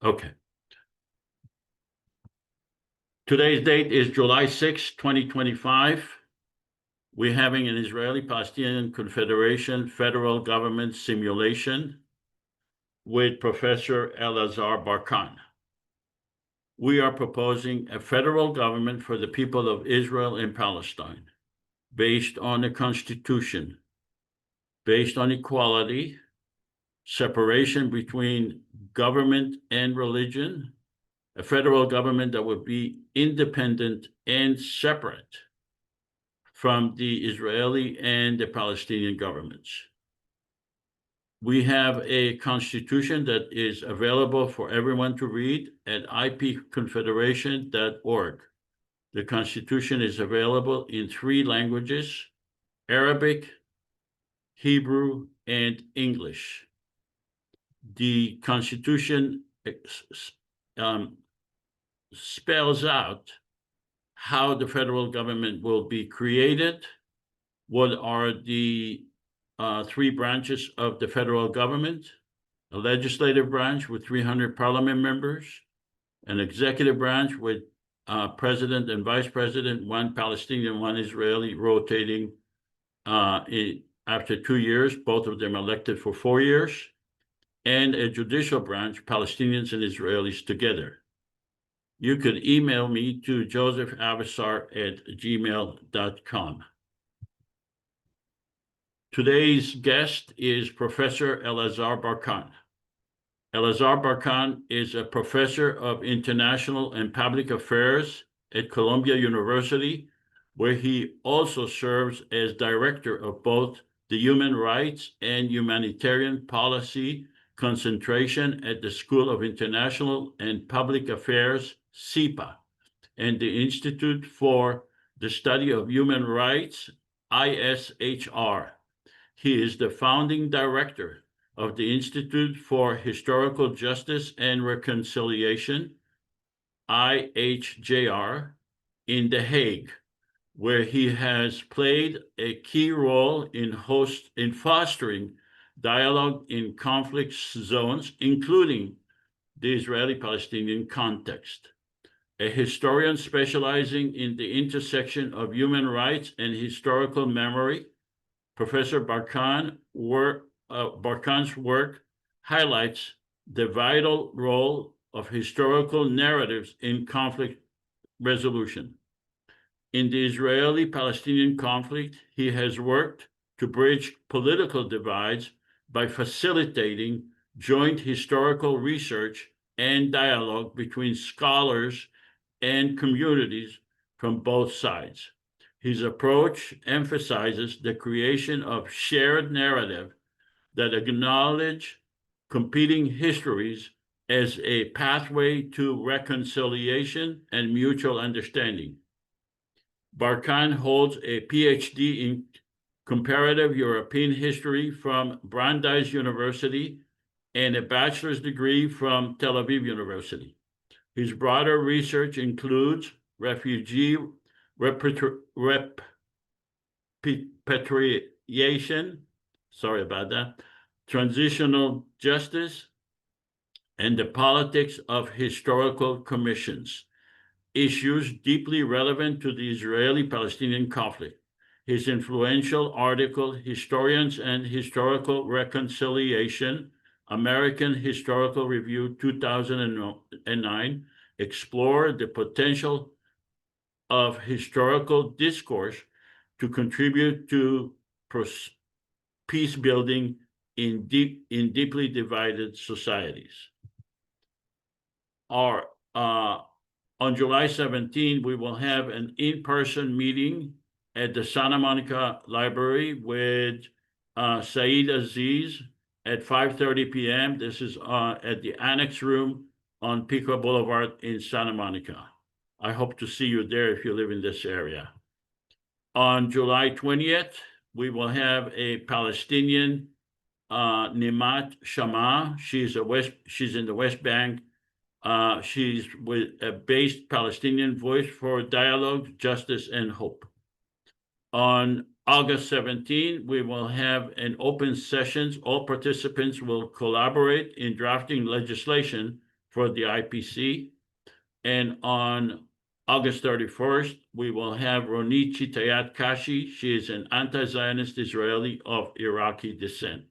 Okay. Today's date is July 6, 2025. We're having an Israeli Palestinian Confederation federal government simulation with Professor Elazar Barkan. We are proposing a federal government for the people of Israel and Palestine, based on the Constitution, based on equality, separation between government and religion, a federal government that would be independent and separate from the Israeli and the Palestinian governments. We have a constitution that is available for everyone to read at ipconfederation.org. The constitution is available in 3 languages: Arabic, Hebrew, and English. The constitution spells out how the federal government will be created, what are the 3 branches of the federal government: a legislative branch with 300 parliament members, an executive branch with president and vice president, 1 Palestinian, 1 Israeli, rotating after 2 years, both of them elected for 4 years, and a judicial branch, Palestinians and Israelis together. You could email me to josephavassar@gmail.com. Today's guest is Professor Elazar Barkan. Elazar Barkan is a professor of international and public affairs at Columbia University, where he also serves as director of both the Human Rights and Humanitarian Policy concentration at the School of International and Public Affairs, SIPA, and the Institute for the Study of Human Rights, ISHR. He is the founding director of the Institute for Historical Justice and Reconciliation, IHJR, in The Hague, where he has played a key role in fostering dialogue in conflict zones, including the Israeli-Palestinian context. A historian specializing in the intersection of human rights and historical memory, Professor Barkan's work highlights the vital role of historical narratives in conflict resolution. In the Israeli-Palestinian conflict, he has worked to bridge political divides by facilitating joint historical research and dialogue between scholars and communities from both sides. His approach emphasizes the creation of shared narrative that acknowledge competing histories as a pathway to reconciliation and mutual understanding. Barkan holds a PhD in comparative European history from Brandeis University and a bachelor's degree from Tel Aviv University. His broader research includes refugee repatriation, transitional justice, and the politics of historical commissions, issues deeply relevant to the Israeli-Palestinian conflict. His influential article, Historians and Historical Reconciliation, American Historical Review 2009, explore the potential of historical discourse to contribute to peace building in deeply divided societies. On July 17, we will have an in-person meeting at the Santa Monica Library with Saeed Aziz at 5:30 p.m. This is at the Annex Room on Pico Boulevard in Santa Monica. I hope to see you there if you live in this area. On July 20th, we will have a Palestinian, Nimat Shama. She's in the West Bank. She's with a based Palestinian voice for dialogue, justice, and hope. On August 17, we will have an open sessions. All participants will collaborate in drafting legislation for the IPC. And on August 31st, we will have Ronit Chitayat Kashi. She is an anti-Zionist Israeli of Iraqi descent.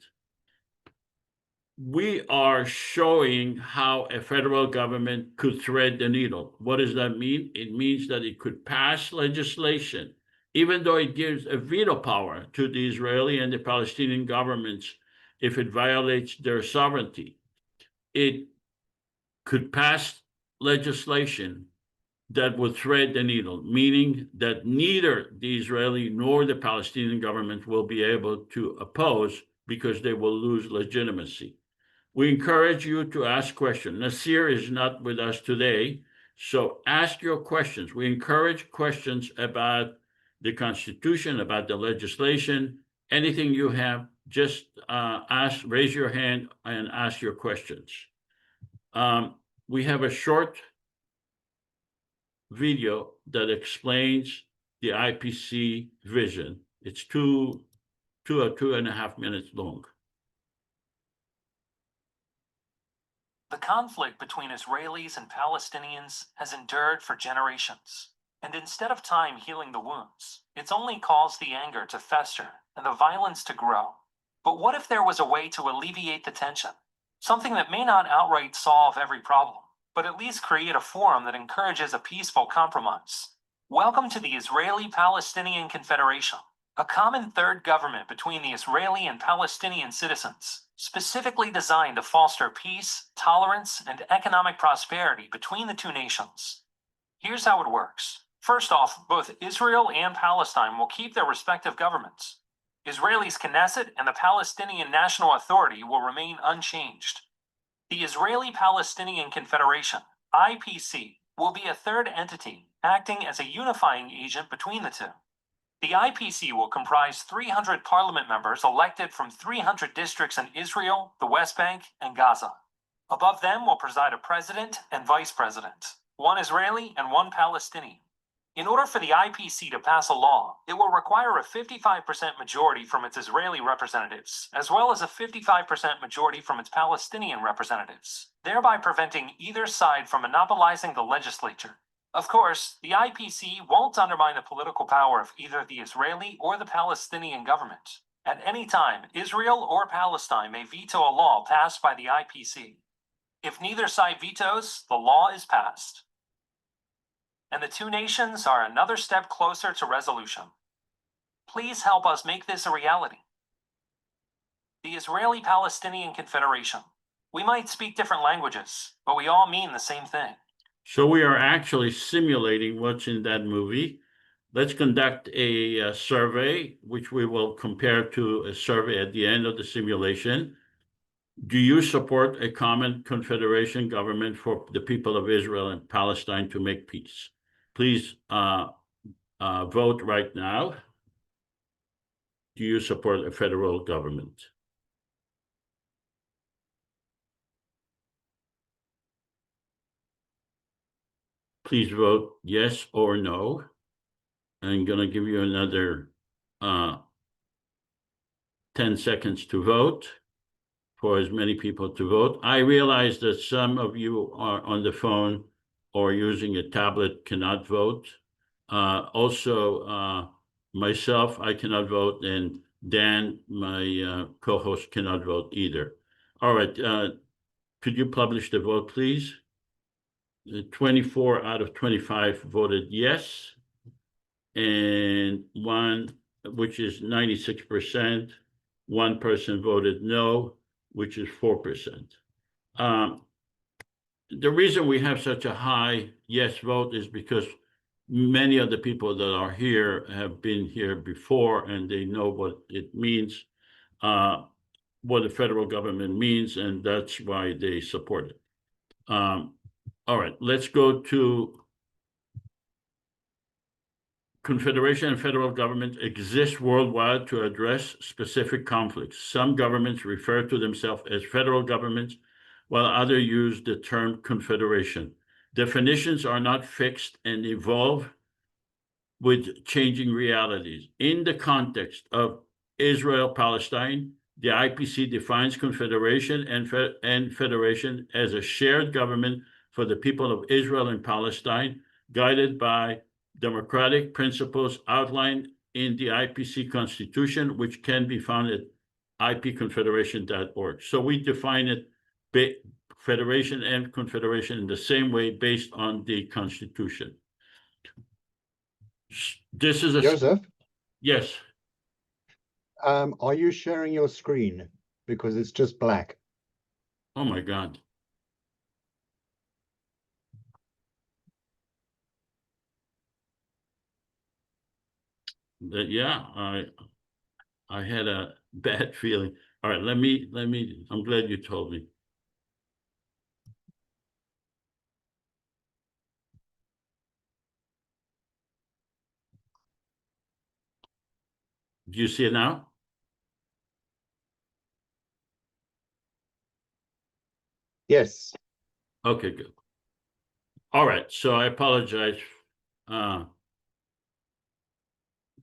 We are showing how a federal government could thread the needle. What does that mean? It means that it could pass legislation, even though it gives a veto power to the Israeli and the Palestinian governments if it violates their sovereignty. It could pass legislation that would thread the needle, meaning that neither the Israeli nor the Palestinian government will be able to oppose because they will lose legitimacy. We encourage you to ask questions. Nasir is not with us today, so ask your questions. We encourage questions about the Constitution, about the legislation, anything you have, just raise your hand and ask your questions. We have a short video that explains the IPC vision. It's two or 2.5 minutes long. The conflict between Israelis and Palestinians has endured for generations, and instead of time healing the wounds, it's only caused the anger to fester and the violence to grow. But what if there was a way to alleviate the tension? Something that may not outright solve every problem, but at least create a forum that encourages a peaceful compromise. Welcome to the Israeli Palestinian Confederation, a common third government between the Israeli and Palestinian citizens, specifically designed to foster peace, tolerance, and economic prosperity between the two nations. Here's how it works. First off, both Israel and Palestine will keep their respective governments. Israel's Knesset and the Palestinian National Authority will remain unchanged. The Israeli Palestinian Confederation, IPC, will be a third entity acting as a unifying agent between the two. The IPC will comprise 300 parliament members elected from 300 districts in Israel, the West Bank, and Gaza. Above them will preside a president and vice president, one Israeli and one Palestinian. In order for the IPC to pass a law, it will require a 55% majority from its Israeli representatives, as well as a 55% majority from its Palestinian representatives, thereby preventing either side from monopolizing the legislature. Of course, the IPC won't undermine the political power of either the Israeli or the Palestinian government. At any time, Israel or Palestine may veto a law passed by the IPC. If neither side vetoes, the law is passed, and the two nations are another step closer to resolution. Please help us make this a reality. The Israeli Palestinian Confederation. We might speak different languages, but we all mean the same thing. So we are actually simulating what's in that movie. Let's conduct a survey, which we will compare to a survey at the end of the simulation. Do you support a common confederation government for the people of Israel and Palestine to make peace? Please vote right now. Do you support a federal government? Please vote yes or no. I'm going to give you another 10 seconds to vote for as many people to vote. I realize that some of you are on the phone or using a tablet, cannot vote. Also, myself, I cannot vote, and Dan, my co-host, cannot vote either. All right, could you publish the vote, please? 24 out of 25 voted yes, and one, which is 96%, one person voted no, which is 4%. The reason we have such a high yes vote is because many of the people that are here have been here before, and they know what it means, what the federal government means, and that's why they support it. All right, let's go to confederation and federal government exist worldwide to address specific conflicts. Some governments refer to themselves as federal governments, while others use the term confederation. Definitions are not fixed and evolve with changing realities. In the context of Israel-Palestine, The IPC defines confederation and federation as a shared government for the people of Israel and Palestine, guided by democratic principles outlined in the IPC Constitution, which can be found at ipconfederation.org. So we define it, federation and confederation, in the same way based on the Constitution. This is a... Joseph, Yes. are you sharing your screen? Because it's just black. Oh my God. Yeah, I had a bad feeling. All right, let me, I'm glad you told me. Do you see it now? Yes. Okay, good. All right, so I apologize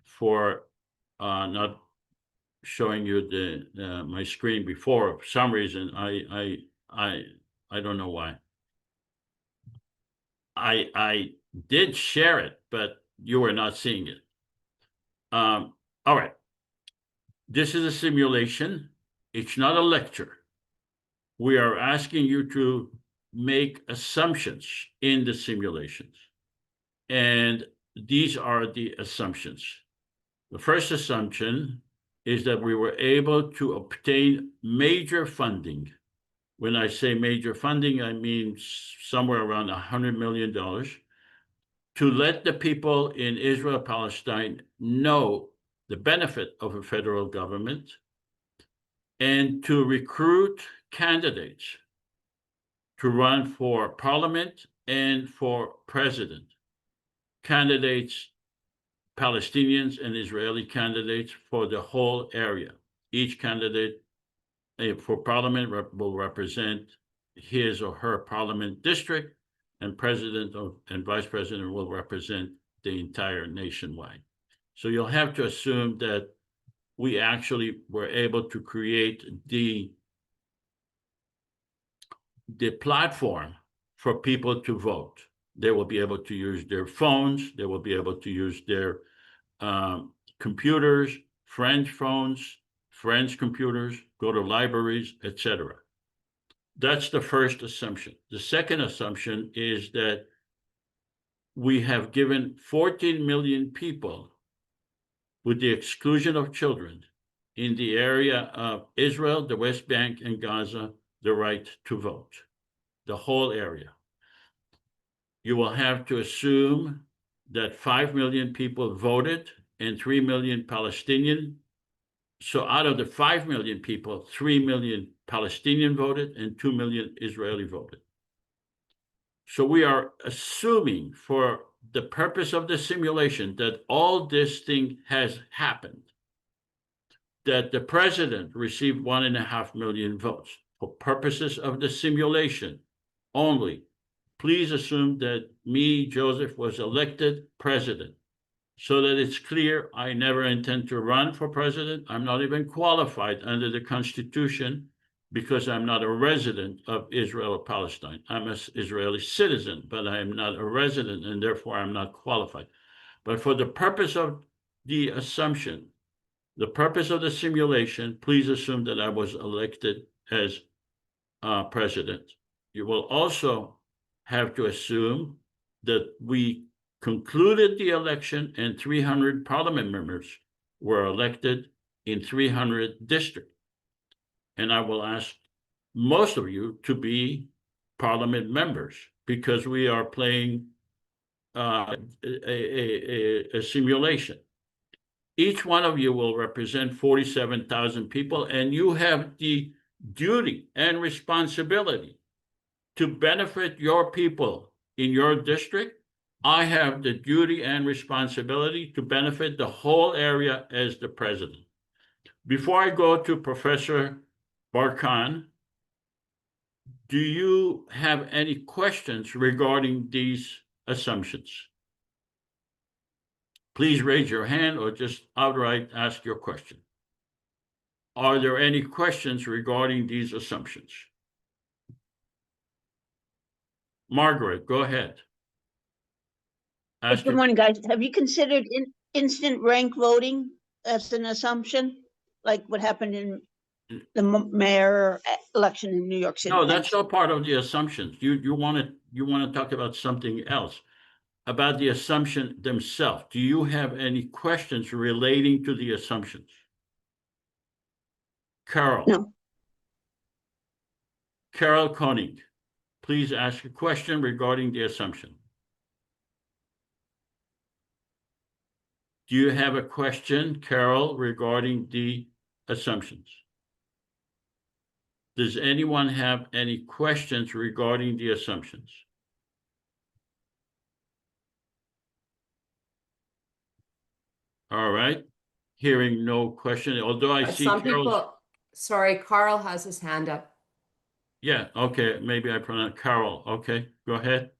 for not showing you the my screen before. For some reason, I don't know why. I did share it, but you were not seeing it. All right. This is a simulation. It's not a lecture. We are asking you to make assumptions in the simulations. And these are the assumptions. The first assumption is that we were able to obtain major funding. When I say major funding, I mean somewhere around $100 million to let the people in Israel, Palestine know the benefit of a federal government and to recruit candidates to run for parliament and for president. Candidates, Palestinians and Israeli candidates for the whole area. Each candidate for parliament will represent his or her parliament district, and president and vice president will represent the entire nationwide. So you'll have to assume that we actually were able to create the platform for people to vote. They will be able to use their phones. They will be able to use their computers, friends' phones, friends' computers, go to libraries, etc. That's the first assumption. The second assumption is that we have given 14 million people, with the exclusion of children, in the area of Israel, the West Bank, and Gaza, the right to vote, the whole area. You will have to assume that 5 million people voted and 3 million Palestinian. So out of the 5 million people, 3 million Palestinian voted and 2 million Israeli voted. So we are assuming, for the purpose of the simulation, that all this thing has happened, that the president received 1.5 million votes. For purposes of the simulation only, please assume that me, Joseph, was elected president, so that it's clear I never intend to run for president. I'm not even qualified under the Constitution because I'm not a resident of Israel or Palestine. I'm an Israeli citizen, but I am not a resident, and therefore I'm not qualified. But for the purpose of the assumption, the purpose of the simulation, please assume that I was elected as president. You will also have to assume that we concluded the election and 300 parliament members were elected in 300 districts. And I will ask most of you to be parliament members, because we are playing a simulation. Each one of you will represent 47,000 people, and you have the duty and responsibility to benefit your people in your district. I have the duty and responsibility to benefit the whole area as the president. Before I go to Professor Barkan, do you have any questions regarding these assumptions? Please raise your hand or just outright ask your question. Are there any questions regarding these assumptions? Margaret, go ahead. Good morning, guys. Have you considered instant rank voting as an assumption, like what happened in the mayor election in New York City? No, that's not part of the assumptions. You want to talk about something else, about the assumption themselves. Do you have any questions relating to the assumptions? Carol. No. Carol Koenig, please ask a question regarding the assumption. Do you have a question, Carol, regarding the assumptions? Does anyone have any questions regarding the assumptions? All right. Hearing no question, although I see Some Carol's... people, sorry, Carl has his hand up. Yeah, okay, maybe I pronounce Carol. Okay, go ahead.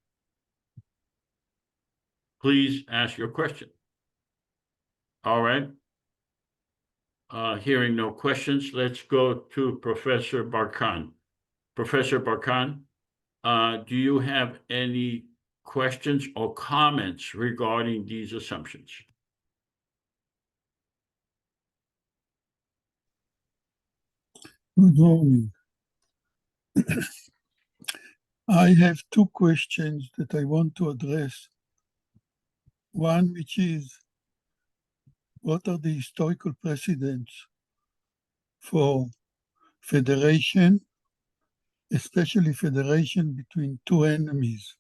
Please ask your question. All right. Hearing no questions, let's go to Professor Barkan. Professor Barkan, do you have any questions or comments regarding these assumptions? Good morning. I have two questions that I want to address. One, which is, what are the historical precedents for federation, especially federation between two enemies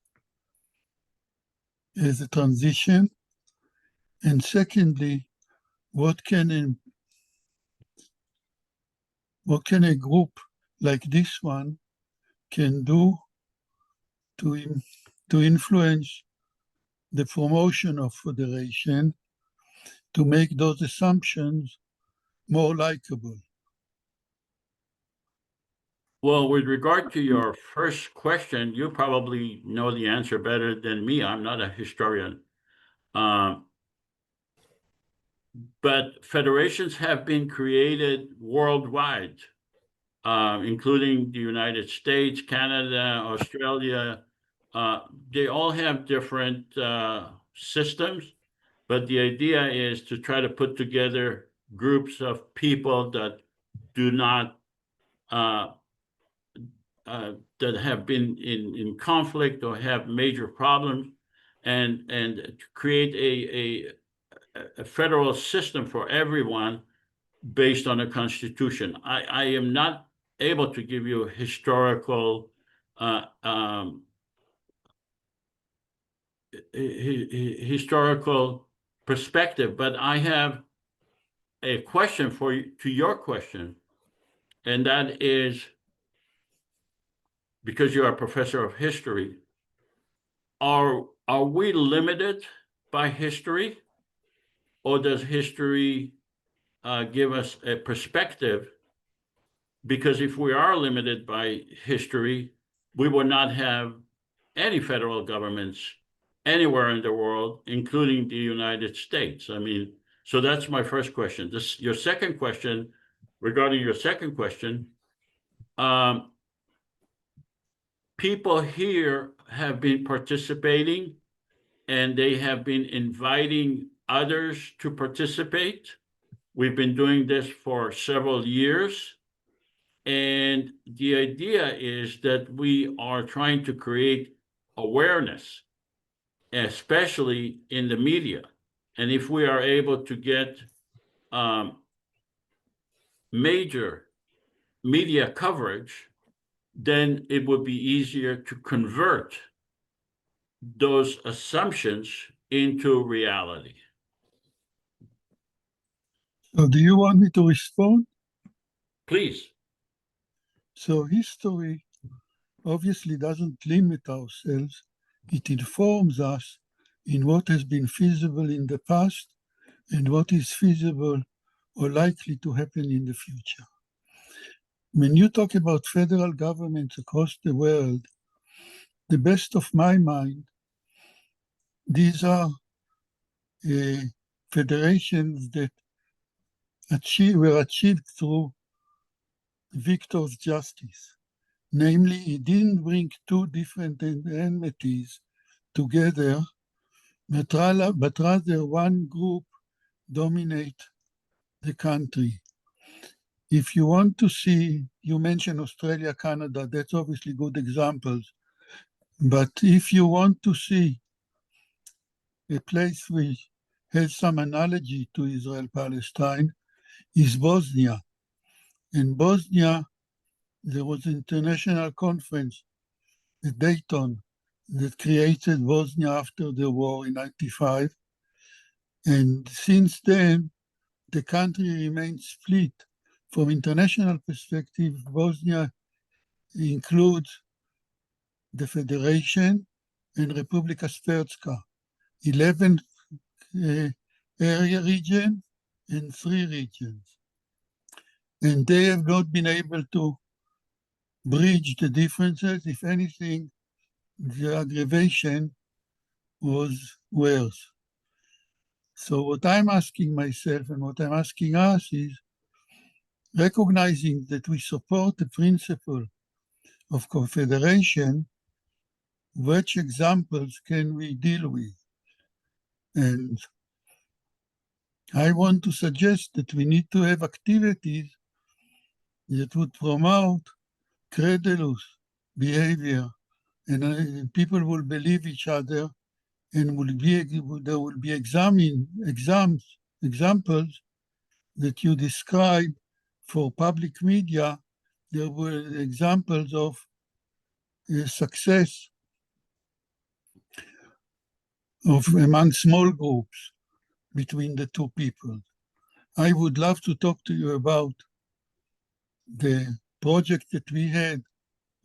as a transition? And secondly, what can a group like this one can do to influence the promotion of federation, to make those assumptions more likable? Well, with regard to your first question, you probably know the answer better than me. I'm not a historian. But federations have been created worldwide, including the United States, Canada, Australia. They all have different systems, but the idea is to try to put together groups of people that do not that have been in conflict or have major problems, and to create a federal system for everyone based on a constitution. I am not able to give you a historical historical perspective, but I have a question for you, to your question, and that is, because you're a professor of history, are we limited by history, or does history give us a perspective? Because if we are limited by history, we would not have any federal governments anywhere in the world, including the United States. I mean, so that's my first question. Your second question, regarding your second question, people here have been participating, and they have been inviting others to participate. We've been doing this for several years. And the idea is that we are trying to create awareness, especially in the media. And if we are able to get major media coverage, then it would be easier to convert those assumptions into reality. So do you want me to respond? Please. So history obviously doesn't limit ourselves. It informs us in what has been feasible in the past and what is feasible or likely to happen in the future. When you talk about federal governments across the world, the best of my mind, these are federations that were achieved through victor's justice. Namely, he didn't bring two different entities together, but rather one group dominate the country. If you want to see, you mentioned Australia, Canada, that's obviously good examples. But if you want to see a place which has some analogy to Israel-Palestine, is Bosnia. In Bosnia, there was an international conference at Dayton that created Bosnia after the war in 1995. And since then, the country remains split. From international perspective, Bosnia includes the Federation and Republika Srpska, 11 area regions and 3 regions. And they have not been able to bridge the differences. If anything, the aggravation was worse. So what I'm asking myself and what I'm asking us is recognizing that we support the principle of confederation, which examples can we deal with? And I want to suggest that we need to have activities that would promote credulous behavior, and people will believe each other, and there will be examples that you describe for public media. There were examples of success among small groups between the two people. I would love to talk to you about the project that we had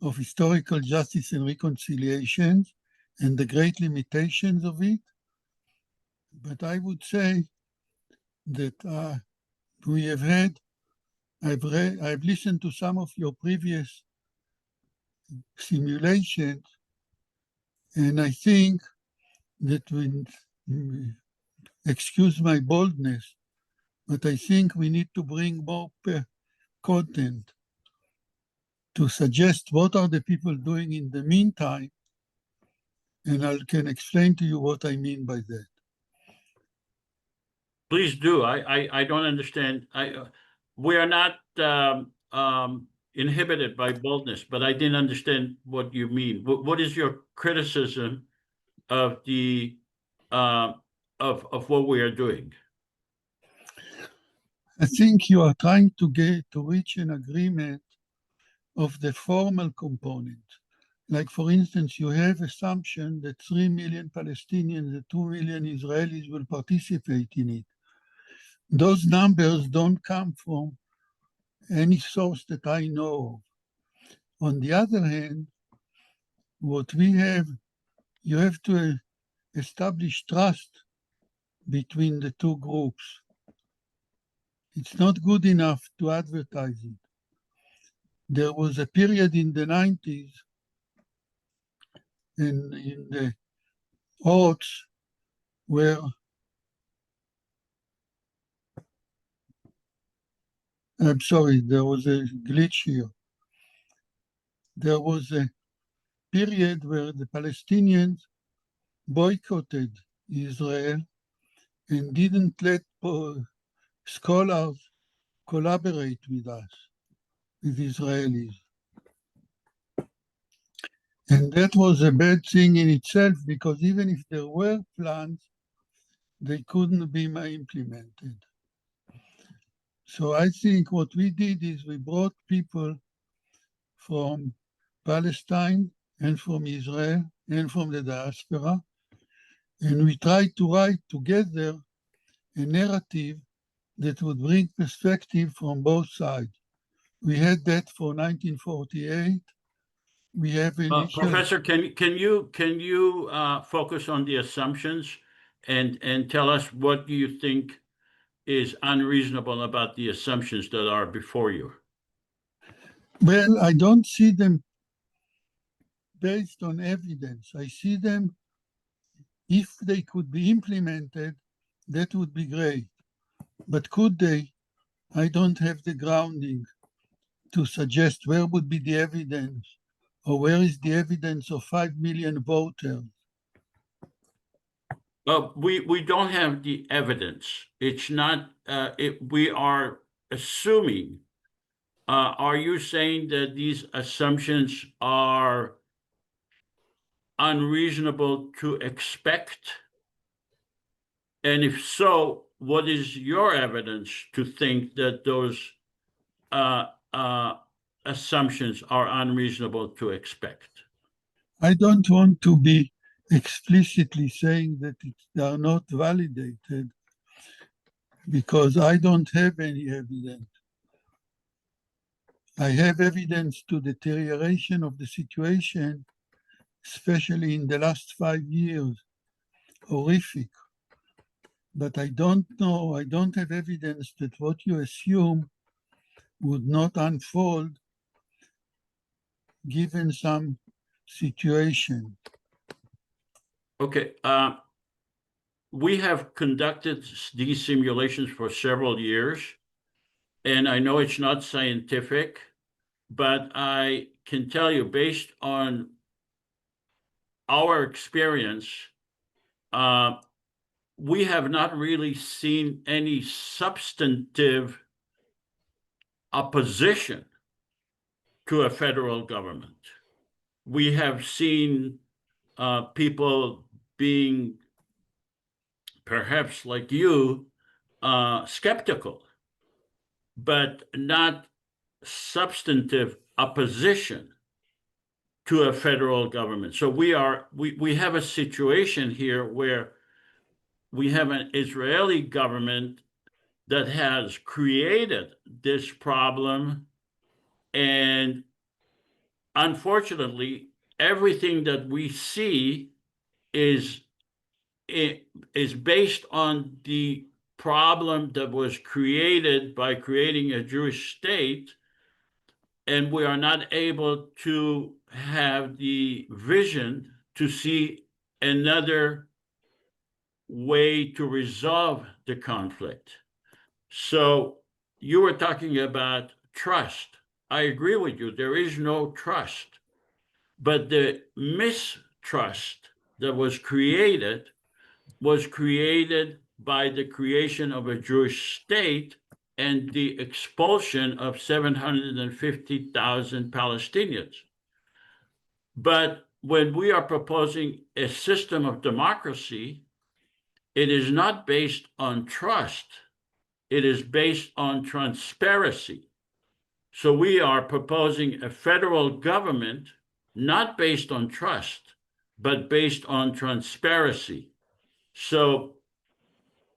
of historical justice and reconciliation and the great limitations of it. But I would say that we have had, I've listened to some of your previous simulations, and I think that excuse my boldness, but I think we need to bring more content to suggest what are the people doing in the meantime, and I can explain to you what I mean by that. Please do. I don't understand. We are not inhibited by boldness, but I didn't understand what you mean. What is your criticism of the of what we are doing? I think you are trying to reach an agreement of the formal component. Like, for instance, you have assumption that 3 million Palestinians and 2 million Israelis will participate in it. Those numbers don't come from any source that I know of. On the other hand, what we have, you have to establish trust between the two groups. It's not good enough to advertise it. There was a period in the 90s and in the aughts where I'm sorry, there was a glitch here. There was a period where the Palestinians boycotted Israel and didn't let scholars collaborate with us, with Israelis. And that was a bad thing in itself, because even if there were plans, they couldn't be implemented. So I think what we did is we brought people from Palestine and from Israel and from the diaspora, and we tried to write together a narrative that would bring perspective from both sides. We had that for 1948. We have initial... Professor, can you focus on the assumptions and tell us what you think is unreasonable about the assumptions that are before you? Well, I don't see them based on evidence. I see them, if they could be implemented, that would be great. But could they? I don't have the grounding to suggest where would be the evidence, or where is the evidence of 5 million voters. We don't have the evidence. It's not, we are assuming. Are you saying that these assumptions are unreasonable to expect? And if so, what is your evidence to think that those assumptions are unreasonable to expect? I don't want to be explicitly saying that they are not validated, because I don't have any evidence. I have evidence to deterioration of the situation, especially in the last 5 years, horrific. But I don't know, I don't have evidence that what you assume would not unfold given some situation. Okay, we have conducted these simulations for several years, and I know it's not scientific, but I can tell you, based on our experience, we have not really seen any substantive opposition to a federal government. We have seen people being, perhaps like you, skeptical, but not substantive opposition to a federal government. So we have a situation here where we have an Israeli government that has created this problem, and unfortunately, everything that we see is based on the problem that was created by creating a Jewish state, and we are not able to have the vision to see another way to resolve the conflict. So you were talking about trust. I agree with you. There is no trust. But the mistrust that was created by the creation of a Jewish state and the expulsion of 750,000 Palestinians. But when we are proposing a system of democracy, it is not based on trust. It is based on transparency. So we are proposing a federal government not based on trust, but based on transparency. So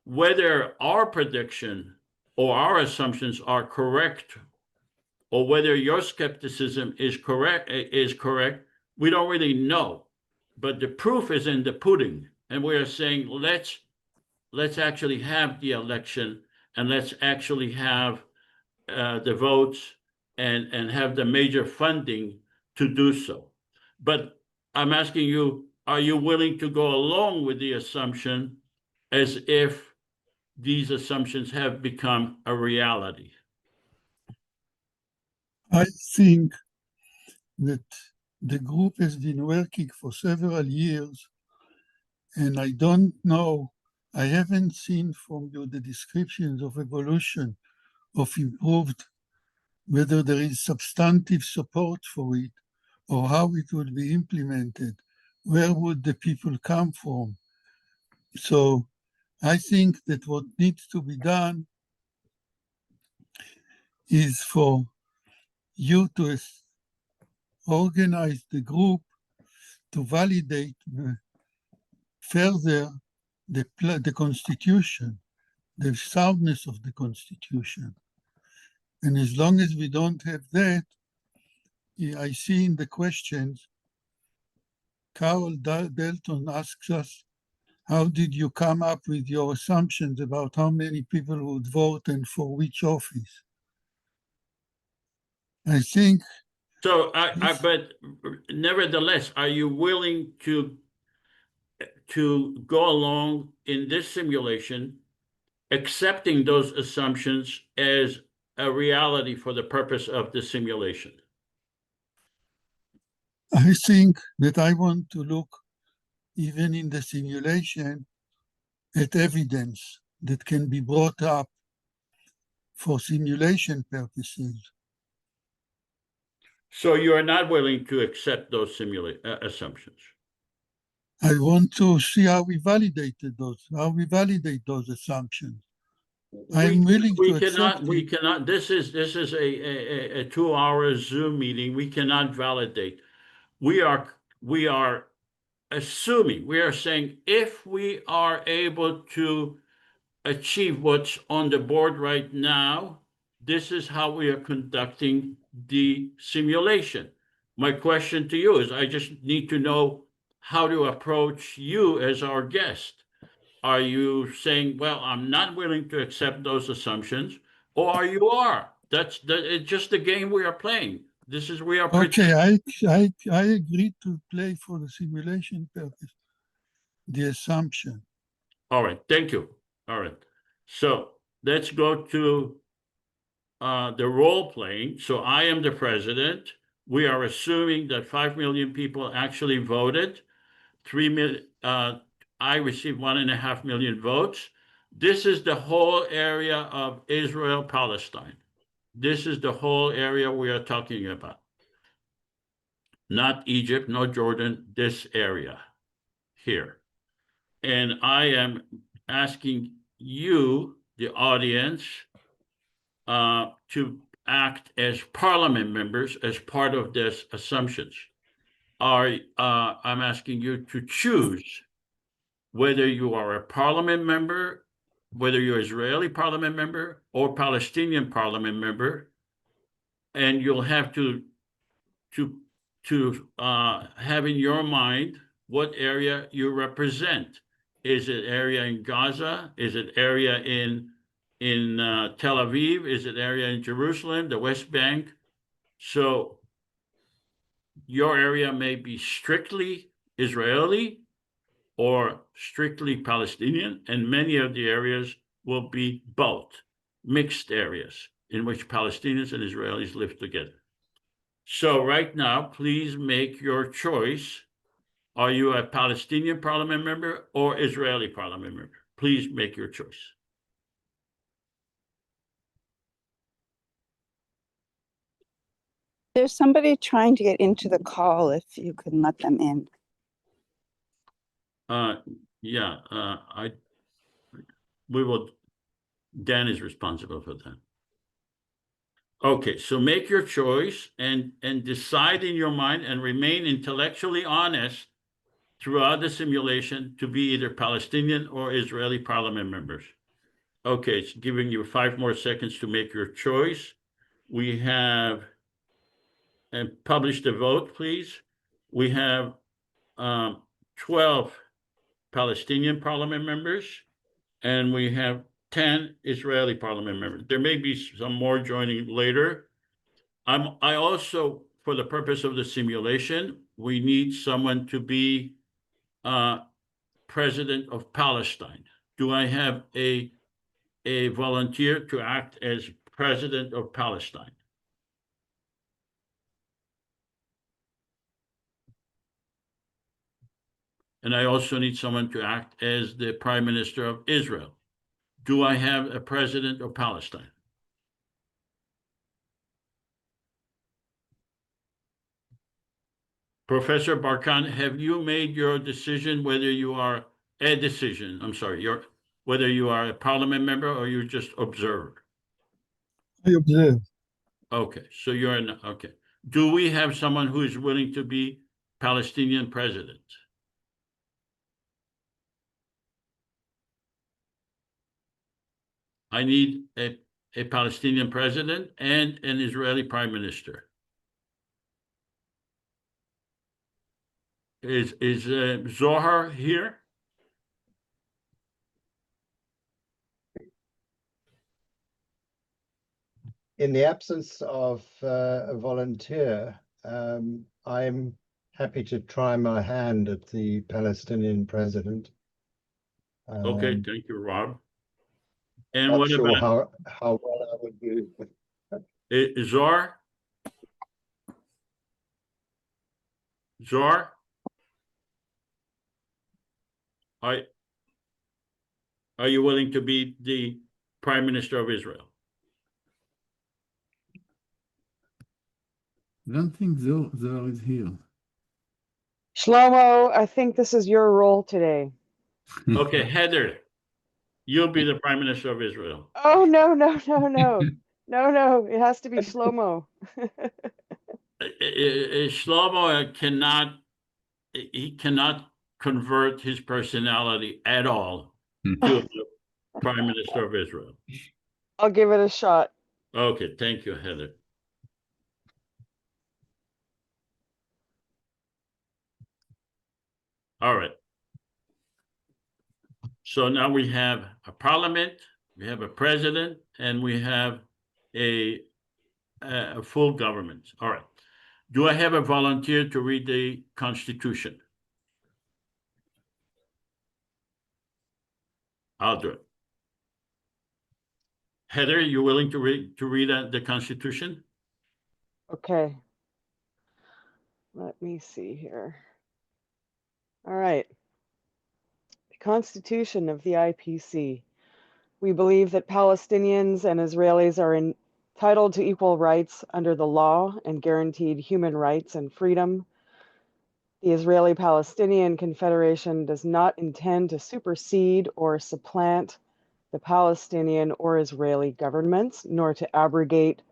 whether our prediction or our assumptions are correct, or whether your skepticism is correct, we don't really know. But the proof is in the pudding. And we are saying, let's actually have the election, and let's actually have the votes and have the major funding to do so. But I'm asking you, are you willing to go along with the assumption as if these assumptions have become a reality? I think that the group has been working for several years, and I don't know, I haven't seen from you the descriptions of evolution, of improved, whether there is substantive support for it, or how it would be implemented. Where would the people come from? So I think that what needs to be done is for you to organize the group to validate further the Constitution, the soundness of the Constitution. And as long as we don't have that, I see in the questions, Carol Dalton asks us, how did you come up with your assumptions about how many people would vote and for which office? I think. So, but nevertheless, are you willing to go along in this simulation, accepting those assumptions as a reality for the purpose of the simulation? I think that I want to look, even in the simulation, at evidence that can be brought up for simulation purposes. So you are not willing to accept those assumptions? I want to see how we validate those assumptions. I'm willing to accept We it. cannot, this is a 2-hour Zoom meeting. We cannot validate. We are assuming, we are saying, if we are able to achieve what's on the board right now, this is how we are conducting the simulation. My question to you is, I just need to know how to approach you as our guest. Are you saying, well, I'm not willing to accept those assumptions, or you are? It's just the game we are playing. This is, we are. Okay, I agree to play for the simulation purpose, the assumption. All right, thank you. All right. So let's go to the role playing. So I am the president. We are assuming that 5 million people actually voted. 3 million, I received 1.5 million votes. This is the whole area of Israel, Palestine. This is the whole area we are talking about. Not Egypt, not Jordan, this area here. And I am asking you, the audience, to act as parliament members as part of this assumptions. I'm asking you to choose whether you are a parliament member, whether you're Israeli parliament member or Palestinian parliament member, and you'll have to have in your mind what area you represent. Is it area in Gaza? Is it area in Tel Aviv? Is it area in Jerusalem, the West Bank? So your area may be strictly Israeli or strictly Palestinian, and many of the areas will be both, mixed areas in which Palestinians and Israelis live together. So right now, please make your choice. Are you a Palestinian parliament member or Israeli parliament member? Please make your choice. There's somebody trying to get into the call, if you can let them in. Dan is responsible for that. Okay, so make your choice and decide in your mind and remain intellectually honest throughout the simulation to be either Palestinian or Israeli parliament members. Okay, it's giving you 5 more seconds to make your choice. We have, and publish the vote, please. We have 12 Palestinian parliament members, and we have 10 Israeli parliament members. There may be some more joining later. I also, for the purpose of the simulation, we need someone to be president of Palestine. Do I have a volunteer to act as president of Palestine? And I also need someone to act as the Prime Minister of Israel. Do I have a president of Palestine? Professor Barkan, have you made your decision whether you are whether you are a parliament member or you just observe? I observe. Okay, so you're okay. Do we have someone who is willing to be Palestinian president? I need a Palestinian president and an Israeli prime minister. Is Zohar here? In the absence of a volunteer, I'm happy to try my hand at the Palestinian president. Okay, thank you, Rob. And Not what sure about how well I would do. Zor? Zor? Are you willing to be the Prime Minister of Israel? I don't think Zohar is here. Shlomo, I think this is your role today. Okay, Heather, you'll be the Prime Minister of Israel. Oh, no, no, no, no. No, no, it has to be Shlomo. Shlomo cannot convert his personality at all to the Prime Minister of Israel. I'll give it a shot. Okay, thank you, Heather. All right. So now we have a parliament, we have a president, and we have a full government. All right. Do I have a volunteer to read the Constitution? I'll do it. Heather, you willing to read the Constitution? Okay. Let me see here. All right. The Constitution of the IPC. We believe that Palestinians and Israelis are entitled to equal rights under the law and guaranteed human rights and freedom. The Israeli Palestinian Confederation does not intend to supersede or supplant the Palestinian or Israeli governments, nor to abrogate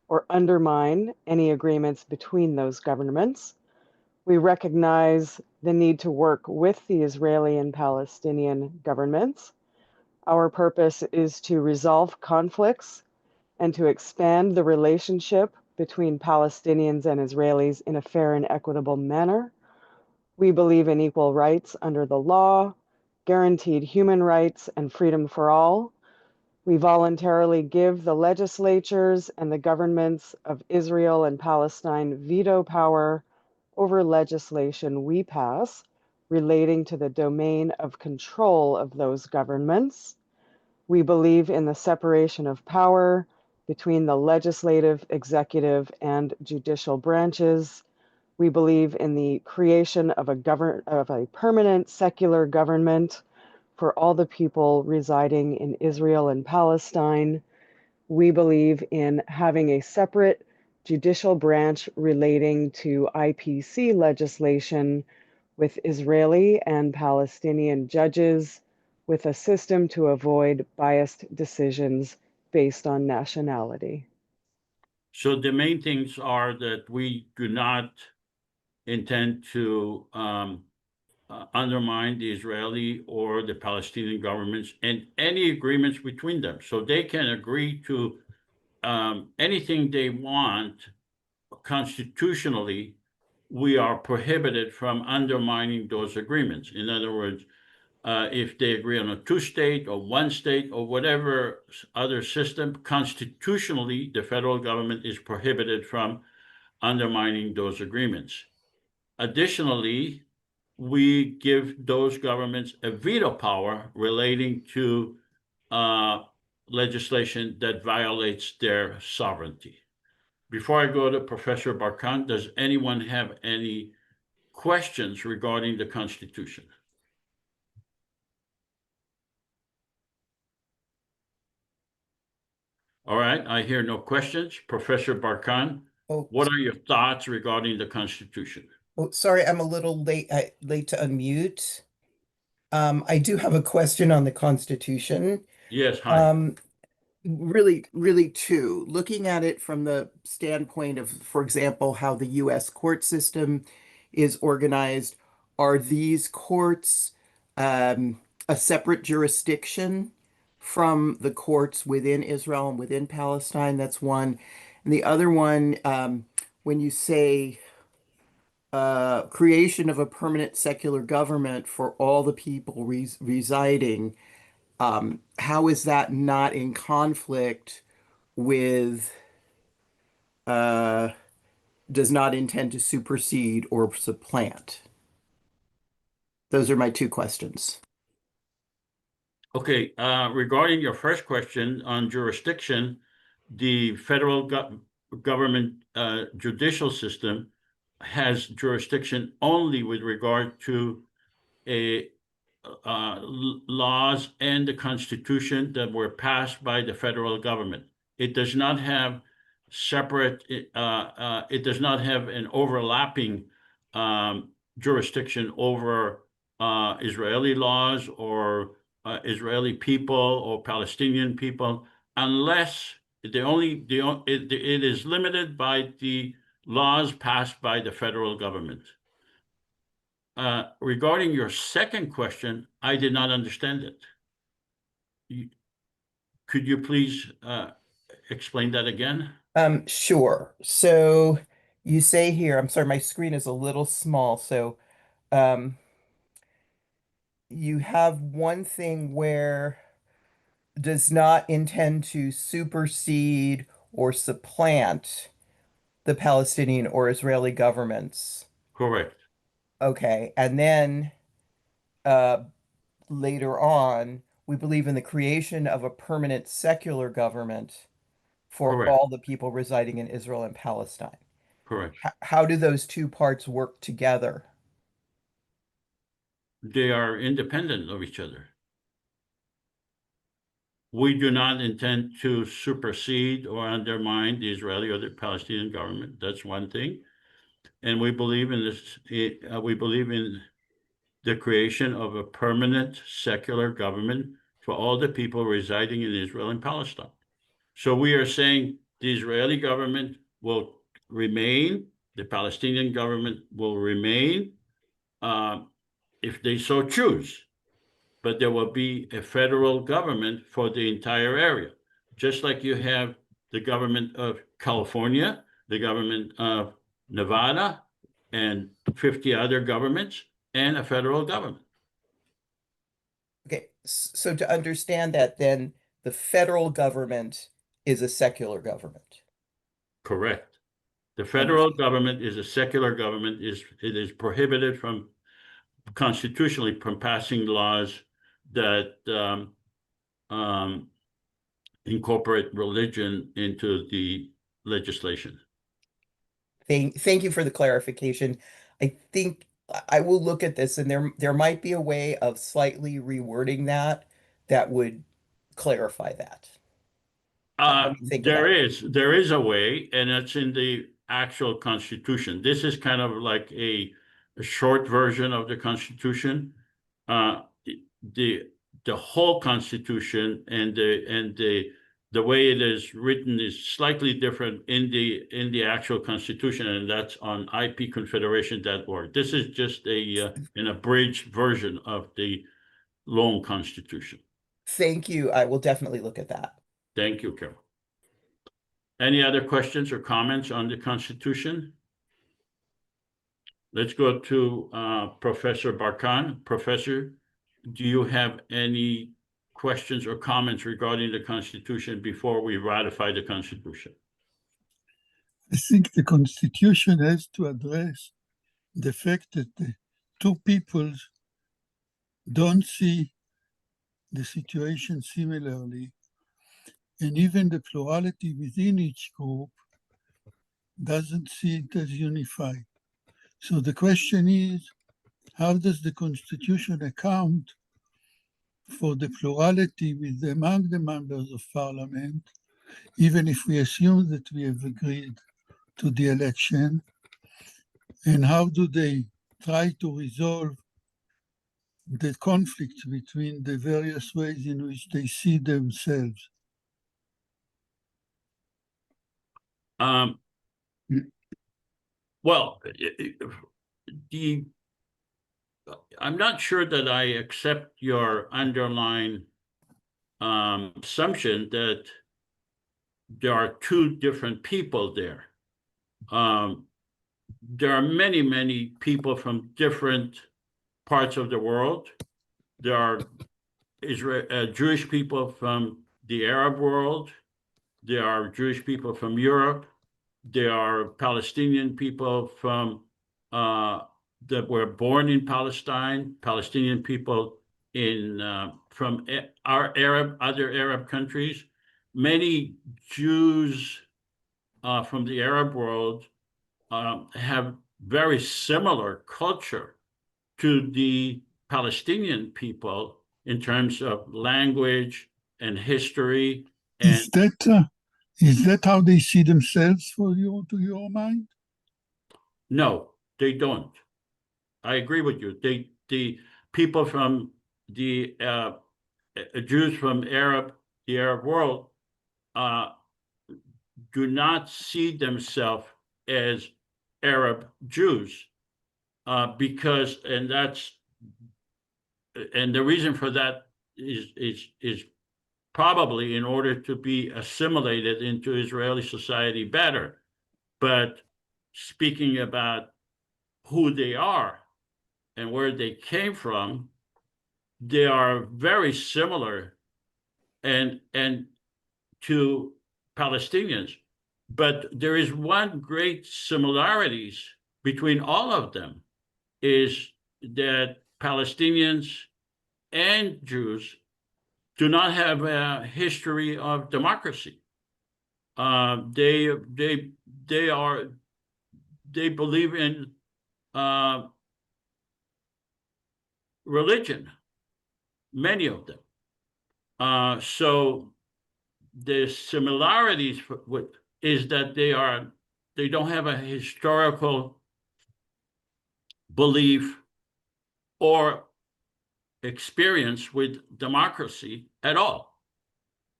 or undermine any agreements between those governments. We recognize the need to work with the Israeli and Palestinian governments. Our purpose is to resolve conflicts and to expand the relationship between Palestinians and Israelis in a fair and equitable manner. We believe in equal rights under the law, guaranteed human rights, and freedom for all. We voluntarily give the legislatures and the governments of Israel and Palestine veto power over legislation we pass relating to the domain of control of those governments. We believe in the separation of power between the legislative, executive, and judicial branches. We believe in the creation of a permanent secular government for all the people residing in Israel and Palestine. We believe in having a separate judicial branch relating to IPC legislation with Israeli and Palestinian judges, with a system to avoid biased decisions based on nationality. So the main things are that we do not intend to undermine the Israeli or the Palestinian governments and any agreements between them. So they can agree to anything they want constitutionally. We are prohibited from undermining those agreements. In other words, if they agree on a two-state or one-state or whatever other system, constitutionally, the federal government is prohibited from undermining those agreements. Additionally, we give those governments a veto power relating to legislation that violates their sovereignty. Before I go to Professor Barkan, does anyone have any questions regarding the Constitution? All right, I hear no questions. Professor Barkan, what are your thoughts regarding the Constitution? Oh, sorry, I'm a little late to unmute. I do have a question on the Constitution. Yes, hi. Really two. Looking at it from the standpoint of, for example, how the U.S. court system is organized, are these courts a separate jurisdiction from the courts within Israel and within Palestine? That's one. And the other one, when you say creation of a permanent secular government for all the people residing, how is that not in conflict with does not intend to supersede or supplant? Those are my two questions. Okay, regarding your first question on jurisdiction, the federal government judicial system has jurisdiction only with regard to laws and the Constitution that were passed by the federal government. It does not have separate, it does not have an overlapping jurisdiction over Israeli laws or Israeli people or Palestinian people, unless it is limited by the laws passed by the federal government. Regarding your second question, I did not understand it. Could you please explain that again? Sure. So you say here, I'm sorry, my screen is a little small. So you have one thing where does not intend to supersede or supplant the Palestinian or Israeli governments. Correct. Okay. And then uh, later on, we believe in the creation of a permanent secular government for Correct. all the people residing in Israel and Palestine. Correct. How do those two parts work together? They are independent of each other. We do not intend to supersede or undermine the Israeli or the Palestinian government. That's one thing. And we believe in this, we believe in the creation of a permanent secular government for all the people residing in Israel and Palestine. So we are saying the Israeli government will remain, the Palestinian government will remain, if they so choose. But there will be a federal government for the entire area, just like you have the government of California, the government of Nevada, and 50 other governments, and a federal government. Okay, so to understand that, then the federal government is a secular government. Correct. The federal government is a secular government. It is prohibited from constitutionally from passing laws that incorporate religion into the legislation. Thank you for the clarification. I think I will look at this, and there might be a way of slightly rewording that would clarify that. Let me think about it. There is a way, and it's in the actual Constitution. This is kind of like a short version of the Constitution. The whole Constitution and the way it is written is slightly different in the actual Constitution, and that's on ipconfederation.org. This is just an abridged version of the long Constitution. Thank you. I will definitely look at that. Thank you, Carol. Any other questions or comments on the Constitution? Let's go to Professor Barkan. Professor, do you have any questions or comments regarding the Constitution before we ratify the Constitution? I think the Constitution has to address the fact that the two peoples don't see the situation similarly, and even the plurality within each group doesn't see it as unified. So the question is, how does the Constitution account for the plurality among the members of Parliament, even if we assume that we have agreed to the election? And how do they try to resolve the conflict between the various ways in which they see themselves? Well, I'm not sure that I accept your underlying assumption that there are two different people there. There are many, many people from different parts of the world. There are Jewish people from the Arab world. There are Jewish people from Europe. There are Palestinian people from that were born in Palestine, Palestinian people from other Arab countries. Many Jews from the Arab world have very similar culture to the Palestinian people in terms of language and history. And Is that how they see themselves to your mind? no, they don't. I agree with you. The people from the Jews from the Arab world do not see themselves as Arab Jews because, and the reason for that is probably in order to be assimilated into Israeli society better. But speaking about who they are and where they came from, they are very similar and to Palestinians. But there is one great similarities between all of them is that Palestinians and Jews do not have a history of democracy. They believe in religion, many of them. So the similarities is that they don't have a historical belief or experience with democracy at all.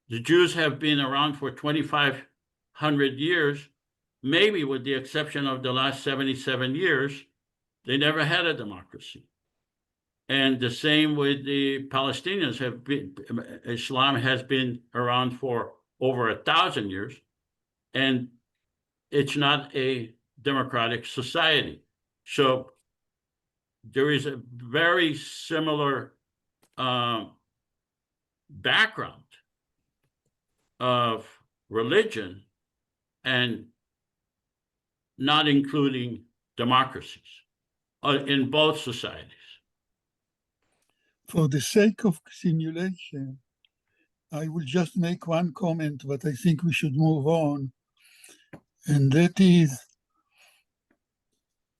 The Jews have been around for 2,500 years, maybe with the exception of the last 77 years, they never had a democracy. And the same with the Palestinians Islam has been around for over 1,000 years, and it's not a democratic society. So there is a very similar background of religion and not including democracies in both societies. For the sake of simulation, I will just make one comment, but I think we should move on. And that is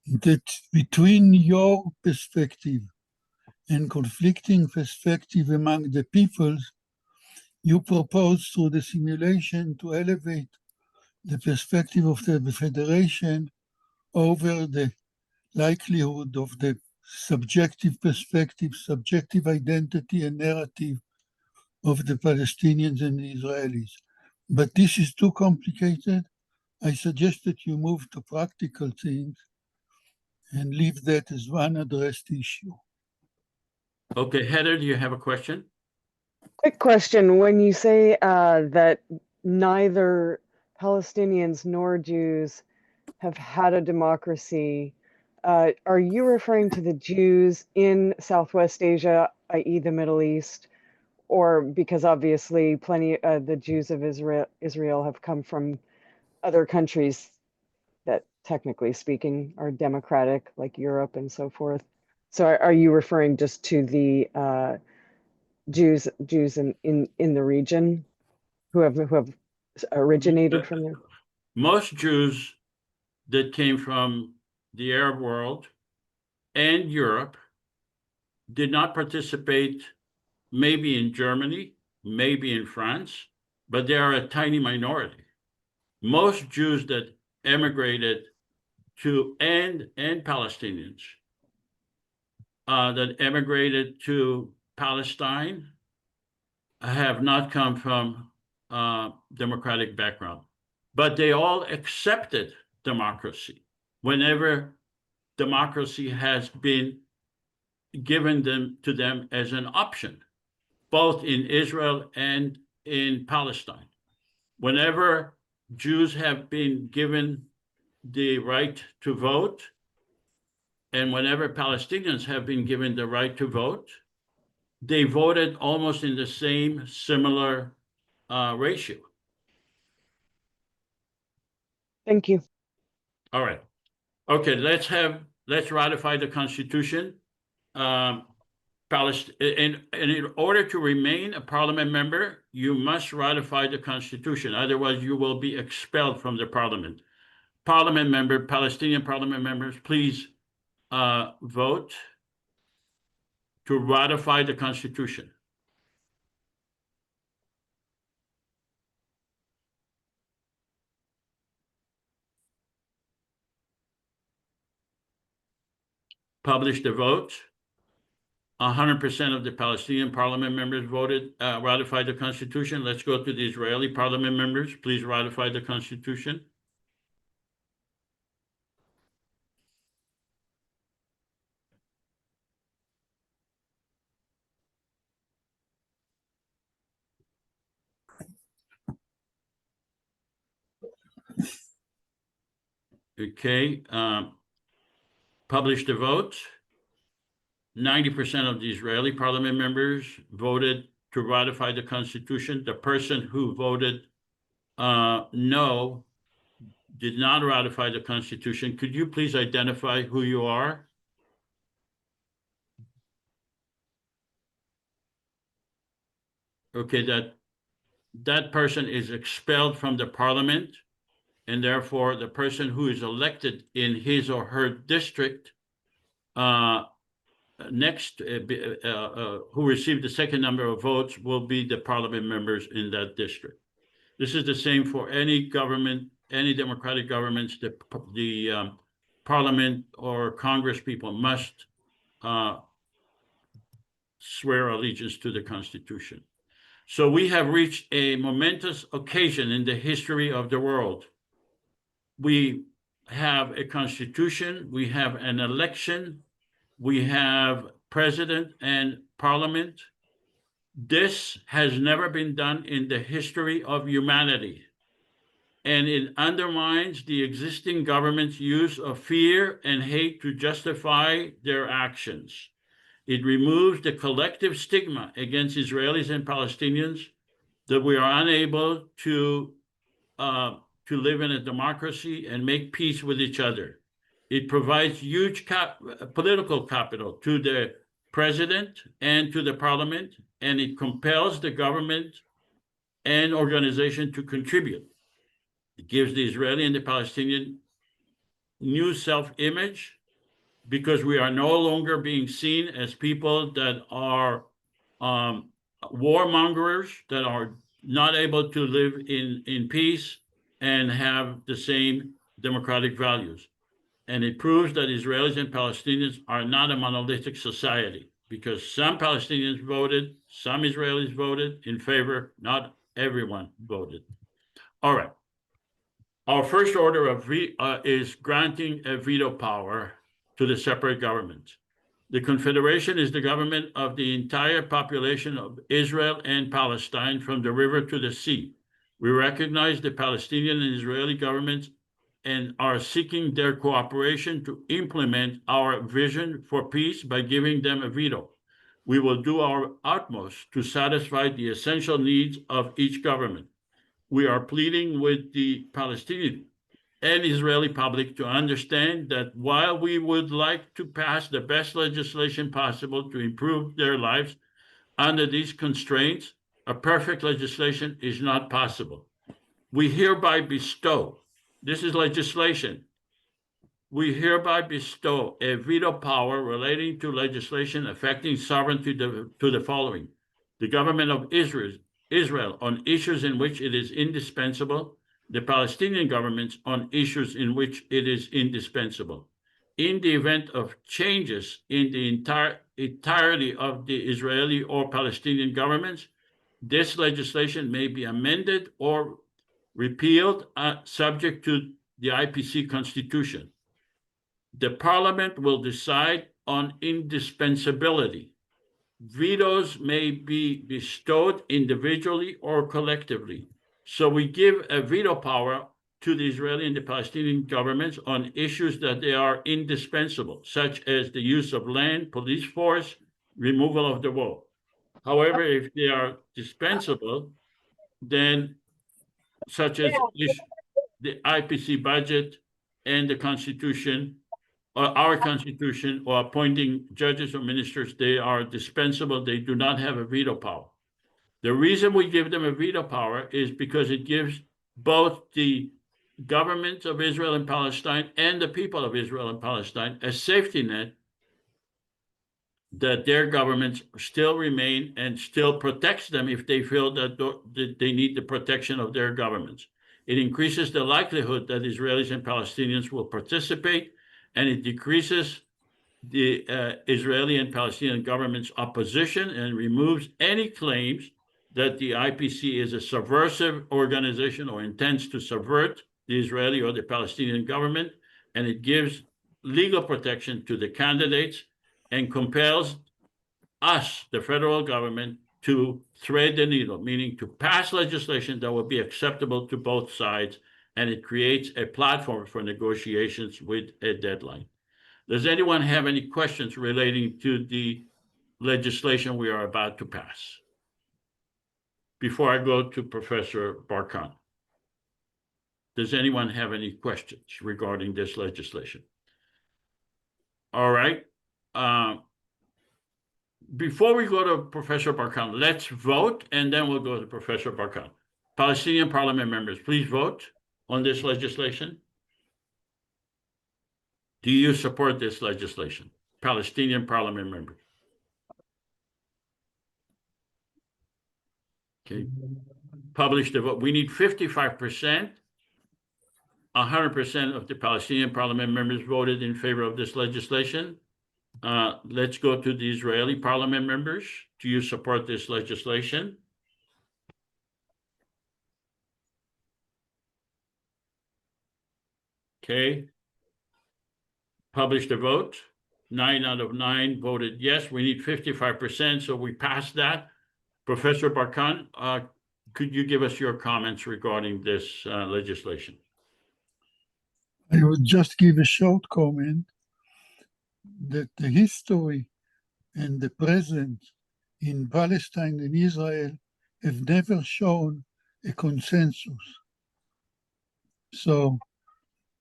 that between your perspective and conflicting perspective among the peoples, you propose through the simulation to elevate the perspective of the Federation over the likelihood of the subjective perspective, subjective identity and narrative of the Palestinians and the Israelis. But this is too complicated. I suggest that you move to practical things and leave that as one addressed issue. Okay, Heather, do you have a question? Quick question. When you say that neither Palestinians nor Jews have had a democracy, are you referring to the Jews in Southwest Asia, i.e. the Middle East, or because obviously plenty the Jews of Israel have come from other countries that technically speaking are democratic, like Europe and so forth? So are you referring just to the Jews in the region who have originated from there? Most Jews that came from the Arab world and Europe did not participate, maybe in Germany, maybe in France, but they are a tiny minority. Most Jews that emigrated and Palestinians that emigrated to Palestine have not come from democratic background, but they all accepted democracy whenever democracy has been given to them as an option, both in Israel and in Palestine. Whenever Jews have been given the right to vote, and whenever Palestinians have been given the right to vote, they voted almost in the same similar ratio. Thank you. All right. Okay, let's ratify the Constitution. in order to remain a parliament member, you must ratify the Constitution. Otherwise, you will be expelled from the parliament. Palestinian parliament members, please vote to ratify the Constitution. Publish the vote. 100% of the Palestinian parliament members voted, ratified the Constitution. Let's go to the Israeli parliament members. Please ratify the Constitution. Okay, publish the vote. 90% of the Israeli parliament members voted to ratify the Constitution. The person who voted no did not ratify the Constitution. Could you please identify who you are? Okay, that person is expelled from the parliament, and therefore the person who is elected in his or her district who received the second number of votes will be the parliament members in that district. This is the same for any government, any democratic governments. The parliament or Congress people must swear allegiance to the Constitution. So we have reached a momentous occasion in the history of the world. We have a constitution, we have an election, we have president and parliament. This has never been done in the history of humanity. And it undermines the existing government's use of fear and hate to justify their actions. It removes the collective stigma against Israelis and Palestinians that we are unable to live in a democracy and make peace with each other. It provides huge political capital to the president and to the parliament, and it compels the government and organization to contribute. It gives the Israeli and the Palestinian new self-image, because we are no longer being seen as people that are warmongers, that are not able to live in peace and have the same democratic values. And it proves that Israelis and Palestinians are not a monolithic society, because some Palestinians voted, some Israelis voted in favor, not everyone voted. All right. Our first order of is granting a veto power to the separate government. The Confederation is the government of the entire population of Israel and Palestine from the river to the sea. We recognize the Palestinian and Israeli governments and are seeking their cooperation to implement our vision for peace by giving them a veto. We will do our utmost to satisfy the essential needs of each government. We are pleading with the Palestinian and Israeli public to understand that while we would like to pass the best legislation possible to improve their lives, under these constraints, a perfect legislation is not possible. We hereby bestow, this is legislation, we hereby bestow a veto power relating to legislation affecting sovereignty to the following: the government of Israel on issues in which it is indispensable, the Palestinian governments on issues in which it is indispensable. In the event of changes in the entirety of the Israeli or Palestinian governments, this legislation may be amended or repealed subject to the IPC Constitution. The Parliament will decide on indispensability. Vetoes may be bestowed individually or collectively. So we give a veto power to the Israeli and the Palestinian governments on issues that they are indispensable, such as the use of land, police force, removal of the wall. However, if they are dispensable, then such as the IPC budget and the Constitution, our Constitution or appointing judges or ministers, they are dispensable. They do not have a veto power. The reason we give them a veto power is because it gives both the government of Israel and Palestine and the people of Israel and Palestine a safety net that their governments still remain and still protects them if they feel that they need the protection of their governments. It increases the likelihood that Israelis and Palestinians will participate, and it decreases the Israeli and Palestinian government's opposition and removes any claims that the IPC is a subversive organization or intends to subvert the Israeli or the Palestinian government, and it gives legal protection to the candidates and compels us, the federal government, to thread the needle, meaning to pass legislation that will be acceptable to both sides, and it creates a platform for negotiations with a deadline. Does anyone have any questions relating to the legislation we are about to pass? Before I go to Professor Barkan, does anyone have any questions regarding this legislation? All right. Before we go to Professor Barkan, let's vote, and then we'll go to Professor Barkan. Palestinian parliament members, please vote on this legislation. Do you support this legislation? Palestinian parliament members. Okay. Publish the vote. We need 55%. 100% of the Palestinian parliament members voted in favor of this legislation. Let's go to the Israeli parliament members. Do you support this legislation? Okay. Publish the vote. 9 out of 9 voted yes. We need 55%, so we passed that. Professor Barkan, could you give us your comments regarding this legislation? I would just give a short comment that the history and the present in Palestine and Israel have never shown a consensus. So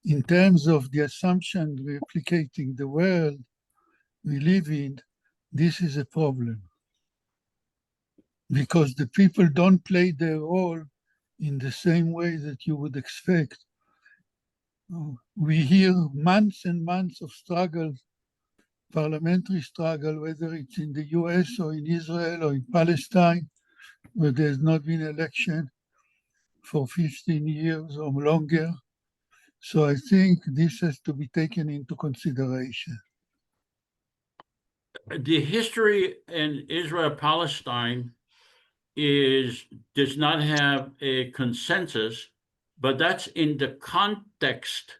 in terms of the assumption replicating the world we live in, this is a problem. Because the people don't play their role in the same way that you would expect. We hear months and months of struggles, parliamentary struggle, whether it's in the US or in Israel or in Palestine, where there's not been election for 15 years or longer. So I think this has to be taken into consideration. The history in Israel-Palestine does not have a consensus, but that's in the context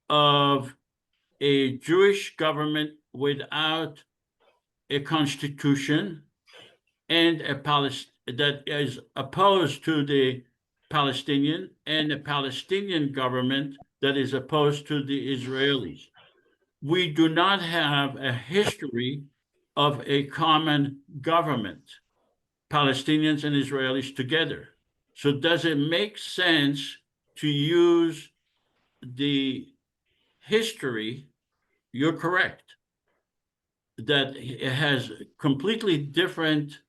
of a Jewish government without a constitution and that is opposed to the Palestinian, and a Palestinian government that is opposed to the Israelis. We do not have a history of a common government, Palestinians and Israelis together. So does it make sense to use the history? You're correct, that it has completely different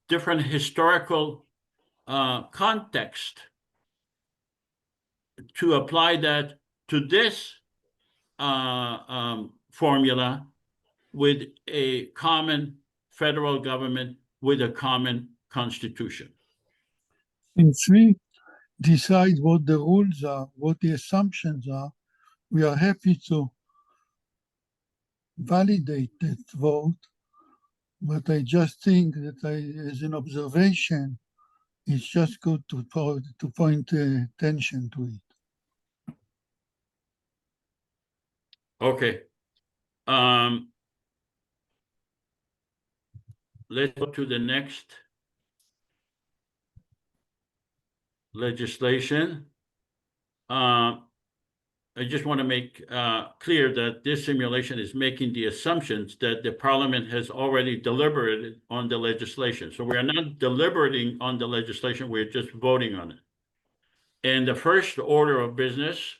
different historical context to apply that to this formula with a common federal government with a common constitution. Since we decide what the rules are, what the assumptions are, we are happy to validate that vote. But I just think that as an observation, it's just good to point attention to it. Okay. Let's go to the next legislation. I just want to make clear that this simulation is making the assumptions that the parliament has already deliberated on the legislation. So we are not deliberating on the legislation, we're just voting on it. And the first order of business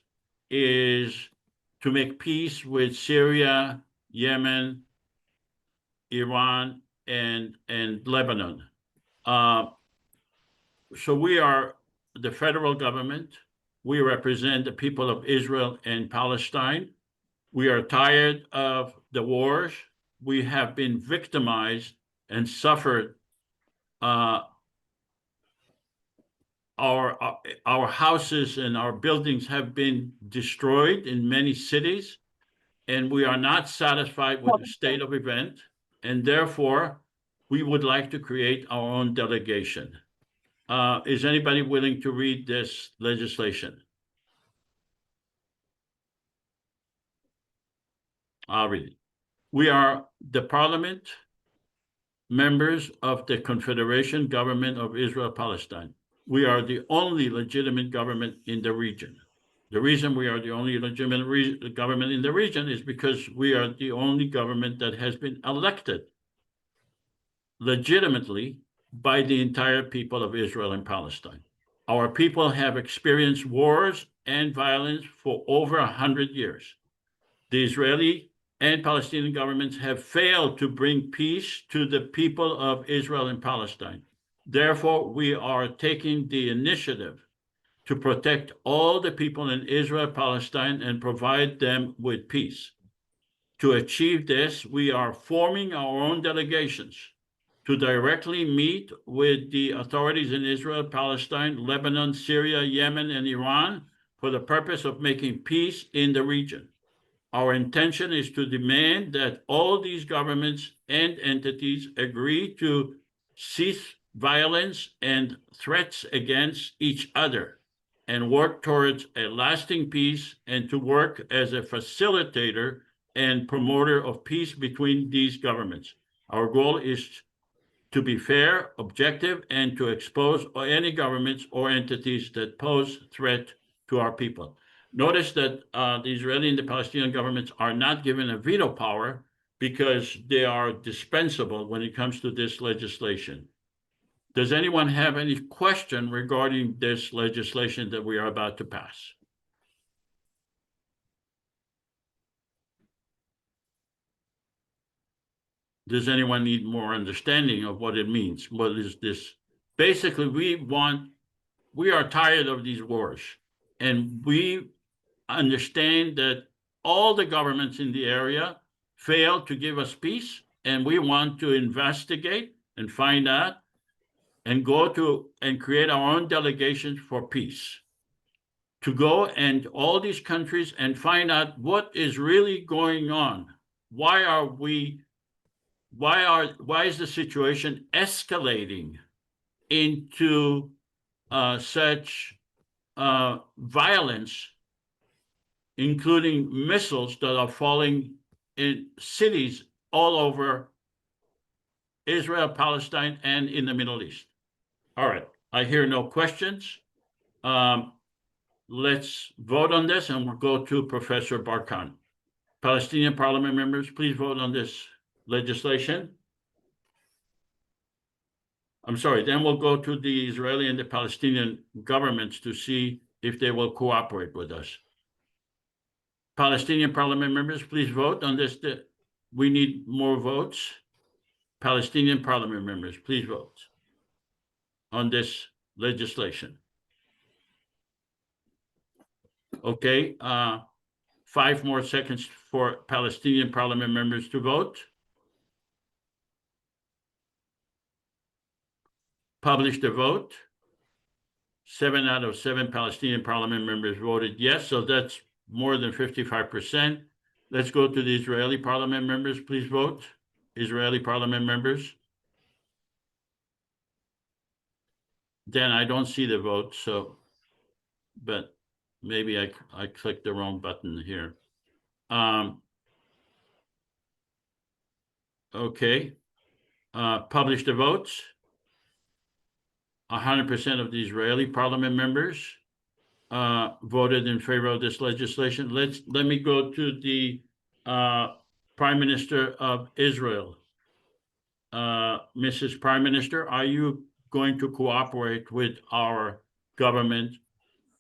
is to make peace with Syria, Yemen, Iran, and Lebanon. So we are the federal government. We represent the people of Israel and Palestine. We are tired of the wars. We have been victimized and suffered. Our houses and our buildings have been destroyed in many cities, and we are not satisfied with the state of event, and therefore we would like to create our own delegation. Is anybody willing to read this legislation? I'll read it. We are the parliament members of the Confederation Government of Israel Palestine. We are the only legitimate government in the region. The reason we are the only legitimate government in the region is because we are the only government that has been elected legitimately by the entire people of Israel and Palestine. Our people have experienced wars and violence for over 100 years. The Israeli and Palestinian governments have failed to bring peace to the people of Israel and Palestine. Therefore, we are taking the initiative to protect all the people in Israel, Palestine, and provide them with peace. To achieve this, we are forming our own delegations to directly meet with the authorities in Israel, Palestine, Lebanon, Syria, Yemen, and Iran for the purpose of making peace in the region. Our intention is to demand that all these governments and entities agree to cease violence and threats against each other and work towards a lasting peace, and to work as a facilitator and promoter of peace between these governments. Our goal is to be fair, objective, and to expose any governments or entities that pose threat to our people. Notice that the Israeli and the Palestinian governments are not given a veto power because they are dispensable when it comes to this legislation. Does anyone have any question regarding this legislation that we are about to pass? Does anyone need more understanding of what it means? What is this? Basically, we are tired of these wars, and we understand that all the governments in the area failed to give us peace, and we want to investigate and find out and go to and create our own delegations for peace, to go and all these countries and find out what is really going on. Why is the situation escalating into such violence, including missiles that are falling in cities all over Israel, Palestine, and in the Middle East? All right, I hear no questions. Let's vote on this, and we'll go to Professor Barkan. Palestinian parliament members, please vote on this legislation. I'm sorry, then we'll go to the Israeli and the Palestinian governments to see if they will cooperate with us. Palestinian parliament members, please vote on this. We need more votes. Palestinian parliament members, please vote on this legislation. Okay, 5 more seconds for Palestinian parliament members to vote. Publish the vote. 7 out of 7 Palestinian parliament members voted yes, so that's more than 55%. Let's go to the Israeli parliament members. Please vote. Israeli parliament members. Then I don't see the vote, so, but maybe I clicked the wrong button here. Okay. Publish the votes. 100% of the Israeli parliament members voted in favor of this legislation. Let me go to the Prime Minister of Israel. Mrs. Prime Minister, are you going to cooperate with our government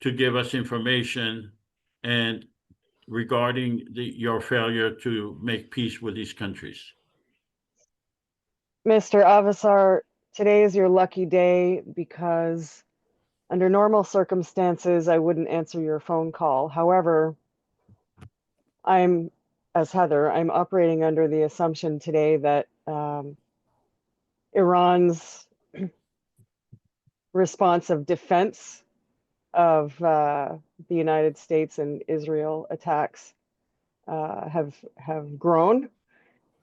to give us information and regarding your failure to make peace with these countries? Mr. Avasar, today is your lucky day because under normal circumstances, I wouldn't answer your phone call. However, as Heather, I'm operating under the assumption today that Iran's response of defense of the United States and Israel attacks have grown,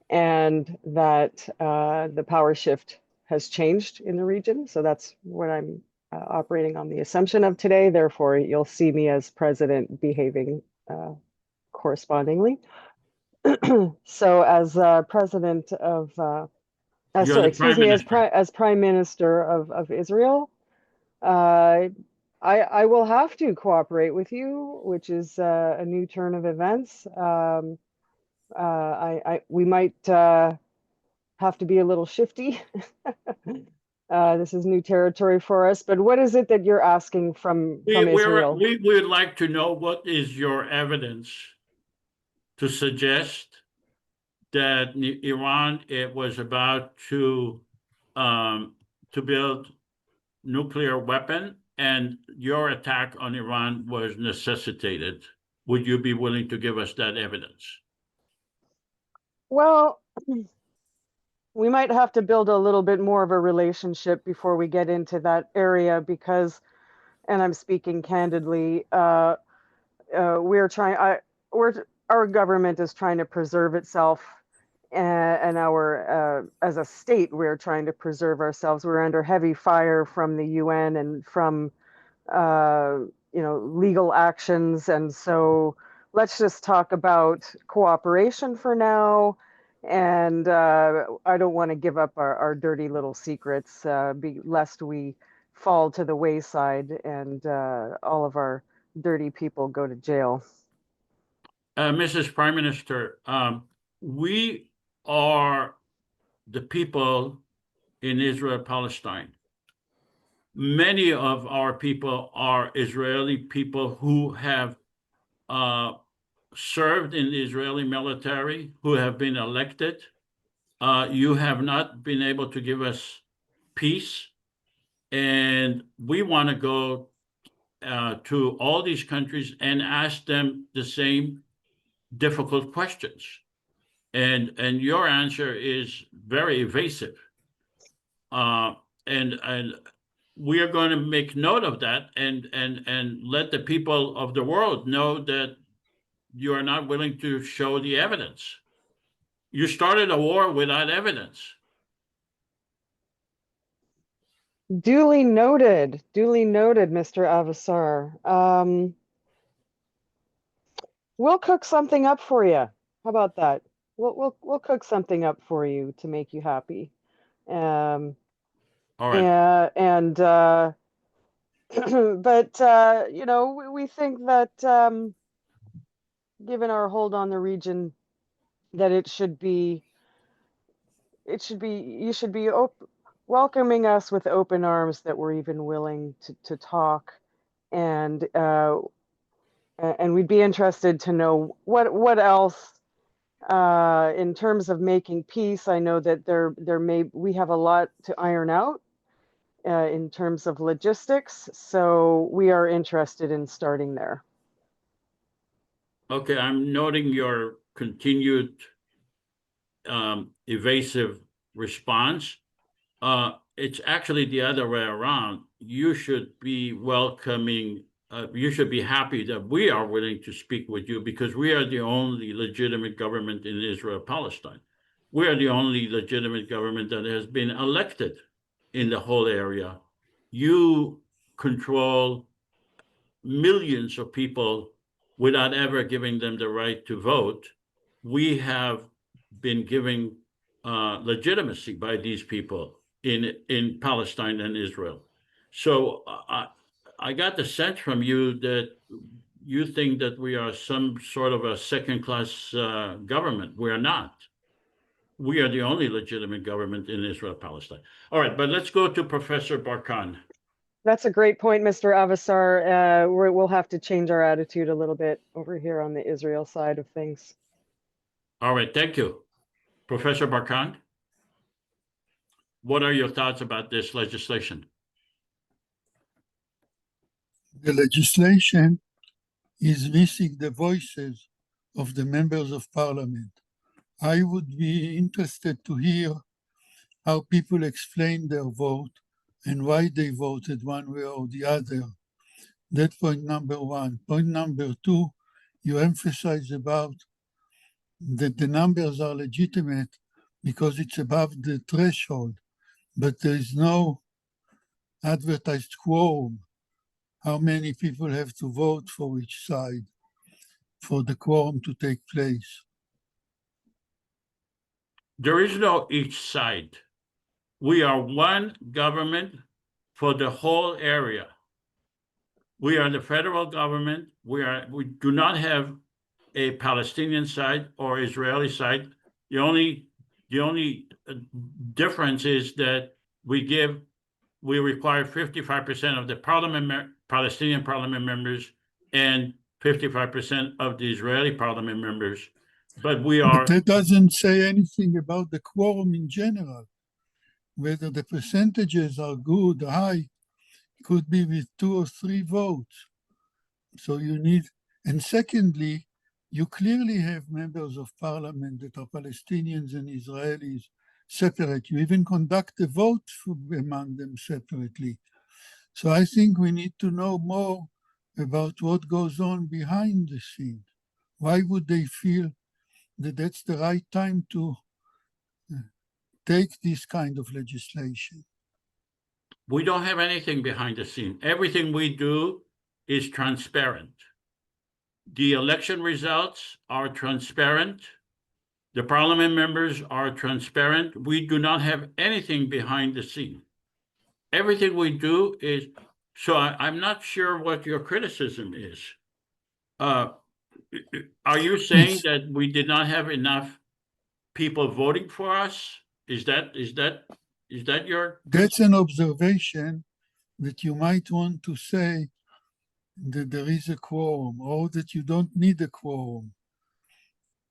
and that the power shift has changed in the region. So that's what I'm operating on the assumption of today. Therefore, you'll see me as president behaving correspondingly. So as president of, sorry, excuse me, as prime minister of Israel, I will have to cooperate with you, which is a new turn of events. We might have to be a little shifty. This is new territory for us, but what is it that you're asking from Israel? We would like to know what is your evidence to suggest that Iran was about to build nuclear weapon and your attack on Iran was necessitated. Would you be willing to give us that evidence? Well, we might have to build a little bit more of a relationship before we get into that area because, and I'm speaking candidly, our government is trying to preserve itself, and as a state, we're trying to preserve ourselves. We're under heavy fire from the UN and from legal actions, and so let's just talk about cooperation for now. And I don't want to give up our dirty little secrets, lest we fall to the wayside and all of our dirty people go to jail. Mrs. Prime Minister, we are the people in Israel, Palestine. Many of our people are Israeli people who have served in the Israeli military, who have been elected. You have not been able to give us peace, and we want to go to all these countries and ask them the same difficult questions. And your answer is very evasive. And we are going to make note of that and let the people of the world know that you are not willing to show the evidence. You started a war without evidence. Duly noted, Mr. Avasar. We'll cook something up for you. How about that? We'll cook something up for you to make you happy. All right. But we think that given our hold on the region, that you should be welcoming us with open arms, that we're even willing to talk, and we'd be interested to know what else in terms of making peace. I know that we have a lot to iron out in terms of logistics, so we are interested in starting there. Okay, I'm noting your continued evasive response. It's actually the other way around. You should be welcoming, you should be happy that we are willing to speak with you, because we are the only legitimate government in Israel, Palestine. We are the only legitimate government that has been elected in the whole area. You control millions of people without ever giving them the right to vote. We have been giving legitimacy by these people in Palestine and Israel. So I got the sense from you that you think that we are some sort of a second-class government. We are not. We are the only legitimate government in Israel, Palestine. All right, but let's go to Professor Barkan. That's a great point, Mr. Avasar. We'll have to change our attitude a little bit over here on the Israel side of things. All right, thank you. Professor Barkan, what are your thoughts about this legislation? The legislation is missing the voices of the members of parliament. I would be interested to hear how people explain their vote and why they voted one way or the other. That's point number one. Point number two, you emphasize about that the numbers are legitimate because it's above the threshold, but there is no advertised quorum. How many people have to vote for each side for the quorum to take place? There is no each side. We are one government for the whole area. We are the federal government. We do not have a Palestinian side or Israeli side. The only difference is that we require 55% of the Palestinian parliament members and 55% of the Israeli parliament members. But we are. But that doesn't say anything about the quorum in general. Whether the percentages are good or high, could be with 2 or 3 votes. So you need, and secondly, you clearly have members of parliament that are Palestinians and Israelis separate. You even conduct a vote among them separately. So I think we need to know more about what goes on behind the scenes. Why would they feel that that's the right time to take this kind of legislation? We don't have anything behind the scene. Everything we do is transparent. The election results are transparent. The parliament members are transparent. We do not have anything behind the scene. Everything we do is, so I'm not sure what your criticism is. Are you saying that we did not have enough people voting for us? Is that your? That's an observation that you might want to say that there is a quorum or that you don't need a quorum.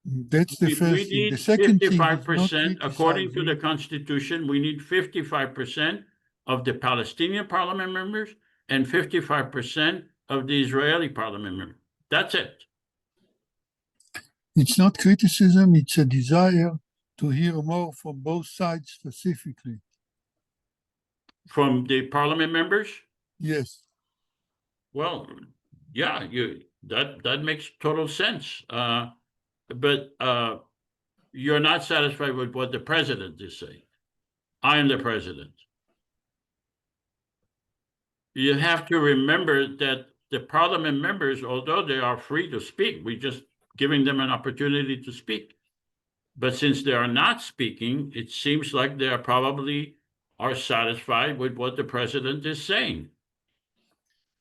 That's the first thing. The second thing is not 55%, according to the criticizing. Constitution, we need 55% of the Palestinian parliament members and 55% of the Israeli parliament members. That's it. It's not criticism, it's a desire to hear more from both sides specifically. From the parliament members? Yes. Well, yeah, that makes total sense. But you're not satisfied with what the president is saying. I am the president. You have to remember that the parliament members, although they are free to speak, we're just giving them an opportunity to speak. But since they are not speaking, it seems like they probably are satisfied with what the president is saying.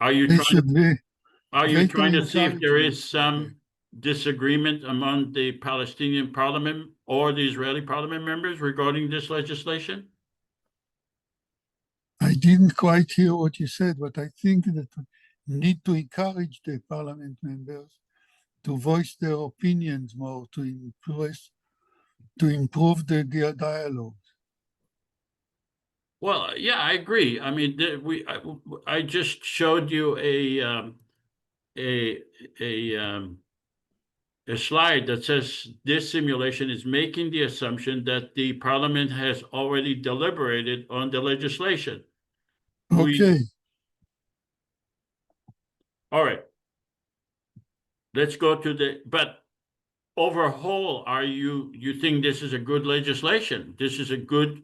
Are you trying to see if there is some disagreement among the Palestinian parliament or the Israeli parliament members regarding this legislation? I didn't quite hear what you said, but I think that we need to encourage the parliament members to voice their opinions more, to improve the dialogue. Well, yeah, I agree. I mean, I just showed you a slide that says this simulation is making the assumption that the parliament has already deliberated on the legislation. Okay. All right. Let's go to but overall, you think this is a good legislation? This is a good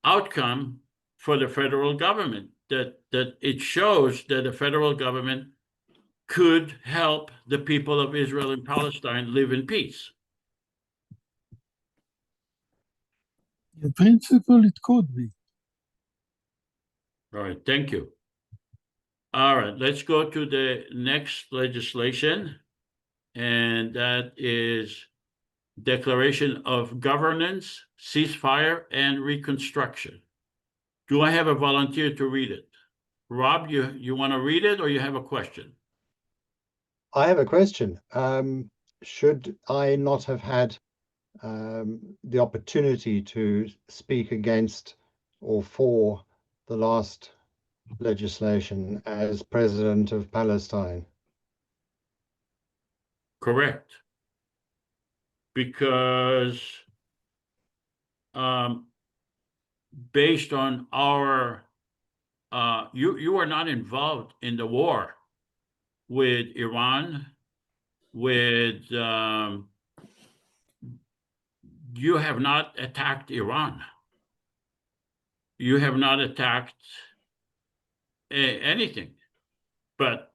outcome for the federal government, that it shows that the federal government could help the people of Israel and Palestine live in peace. In principle, it could be. All right, thank you. All right, let's go to the next legislation, and that is Declaration of Governance, Ceasefire, and Reconstruction. Do I have a volunteer to read it? Rob, you want to read it or you have a question? I have a question. Should I not have had the opportunity to speak against or for the last legislation as president of Palestine? Correct. Because based on our, you are not involved in the war with Iran, with, you have not attacked Iran. You have not attacked anything, but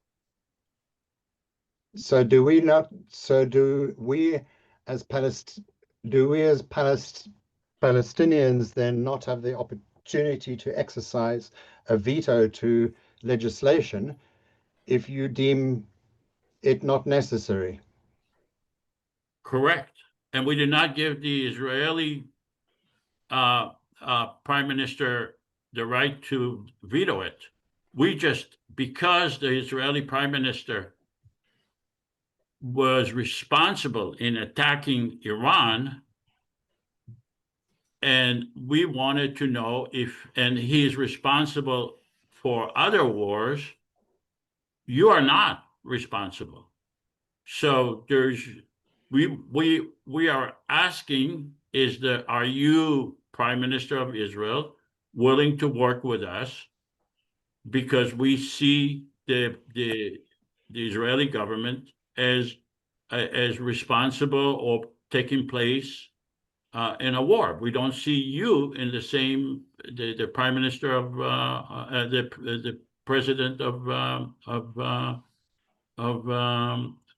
So do we not? So do we as Palestinians then not have the opportunity to exercise a veto to legislation if you deem it not necessary? correct. And we did not give the Israeli prime minister the right to veto it. We just, because the Israeli prime minister was responsible in attacking Iran, and we wanted to know if, and he is responsible for other wars, you are not responsible. So we are asking, are you, Prime Minister of Israel, willing to work with us? Because we see the Israeli government as responsible or taking place in a war. We don't see you in the same, the Prime Minister of the President of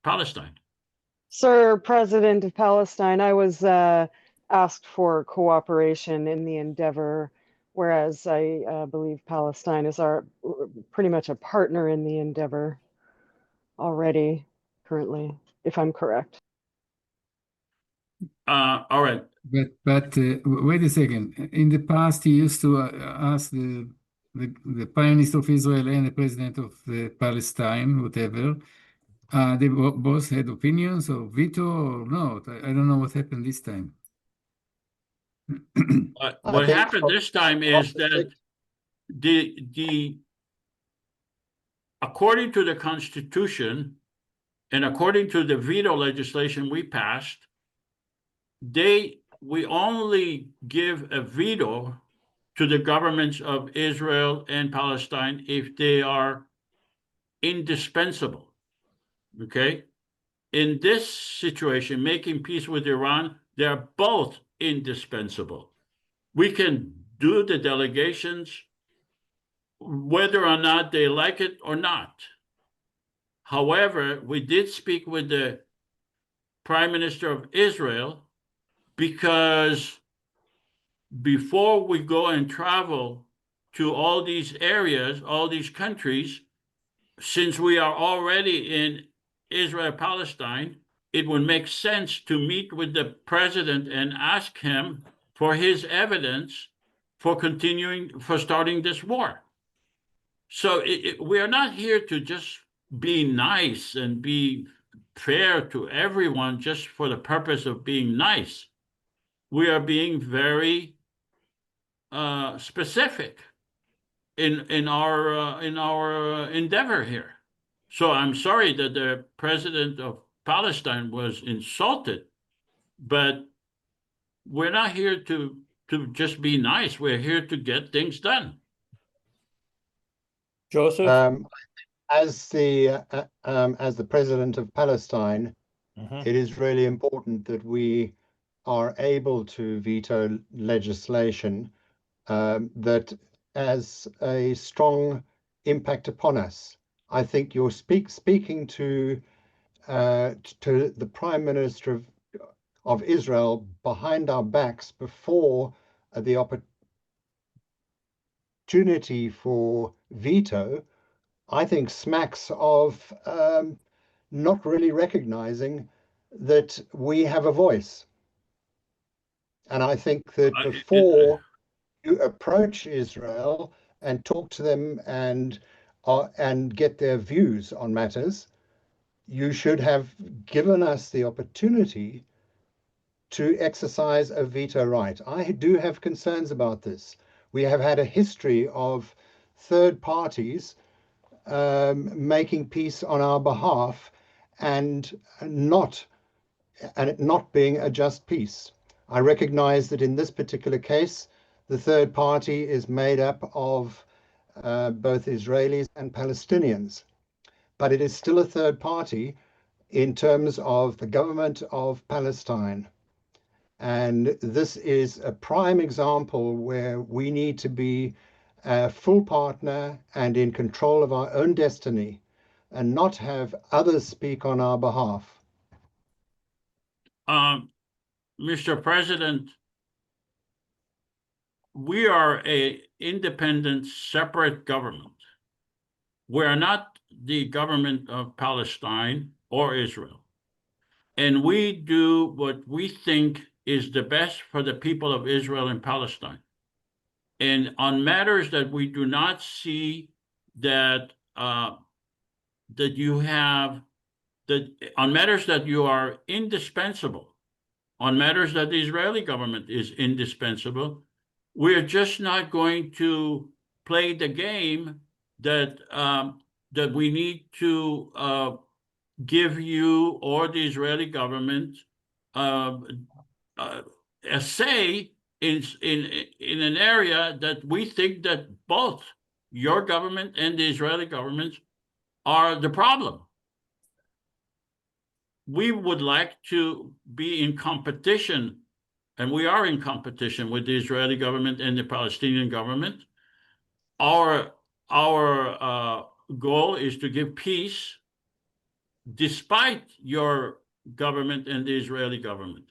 Palestine. Sir President of Palestine, I was asked for cooperation in the endeavor, whereas I believe Palestine is pretty much a partner in the endeavor already, currently, if I'm correct. All right. But wait a second. In the past, he used to ask the Prime Minister of Israel and the President of Palestine, whatever. They both had opinions or veto or not. I don't know what happened this time. What happened this time is that according to the Constitution and according to the veto legislation we passed, we only give a veto to the governments of Israel and Palestine if they are indispensable. Okay? In this situation, making peace with Iran, they're both indispensable. We can do the delegations whether or not they like it or not. However, we did speak with the Prime Minister of Israel because before we go and travel to all these areas, all these countries, since we are already in Israel, Palestine, it would make sense to meet with the president and ask him for his evidence for starting this war. So we are not here to just be nice and be fair to everyone just for the purpose of being nice. We are being very specific in our endeavor here. So I'm sorry that the president of Palestine was insulted, but we're not here to just be nice. We're here to get things done. Joseph? As the president of Palestine, it is really important that we are able to veto legislation that has a strong impact upon us. I think you're speaking to the Prime Minister of Israel behind our backs before the opportunity for veto, I think smacks of not really recognizing that we have a voice. And I think that before you approach Israel and talk to them and get their views on matters. You should have given us the opportunity to exercise a veto right. I do have concerns about this. We have had a history of third parties making peace on our behalf and it not being a just peace. I recognize that in this particular case, the third party is made up of both Israelis and Palestinians, but it is still a third party in terms of the government of Palestine. And this is a prime example where we need to be a full partner and in control of our own destiny and not have others speak on our behalf. Mr. President, we are an independent, separate government. We are not the government of Palestine or Israel. And we do what we think is the best for the people of Israel and Palestine. And on matters that we do not see that you have, on matters that you are indispensable, on matters that the Israeli government is indispensable, we're just not going to play the game that that we need to give you or the Israeli government a say in an area that we think that both your government and the Israeli government are the problem. We would like to be in competition, and we are in competition with the Israeli government and the Palestinian government. Our goal is to give peace despite your government and the Israeli government.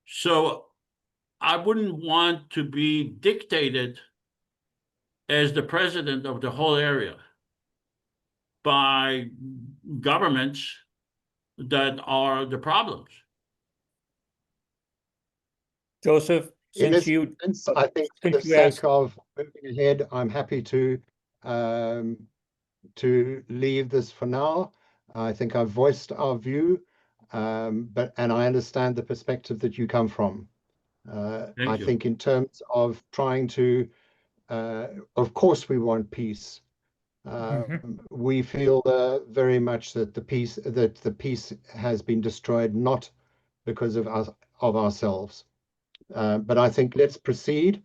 So I wouldn't want to be dictated as the president of the whole area by governments that are the problems. Joseph, In since this you sense, I think for the since you sake asked, of moving ahead, I'm happy to leave this for now. I think I've voiced our view, and I understand the perspective that you come from. I think in terms of trying to, of course, we want peace. We feel very much that the peace has been destroyed not because of us of ourselves. But I think let's proceed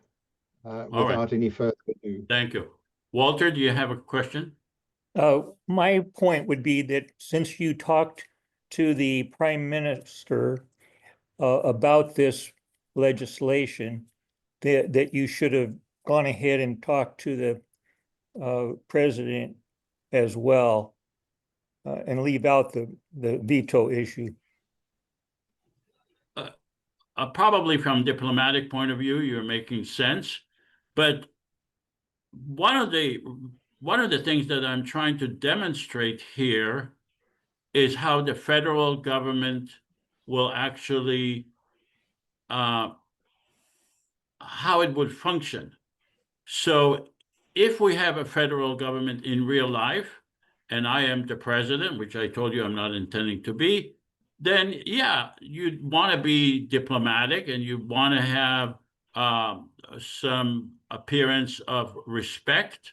without any further ado. Thank you. Walter, do you have a question? my point would be that since you talked to the Prime Minister about this legislation, that you should have gone ahead and talked to the President as well, and leave out the veto issue. Probably from a diplomatic point of view, you're making sense. But one of the things that I'm trying to demonstrate here is how the federal government will actually, how it would function. So if we have a federal government in real life, and I am the president, which I told you I'm not intending to be, then yeah, you'd want to be diplomatic and you want to have some appearance of respect.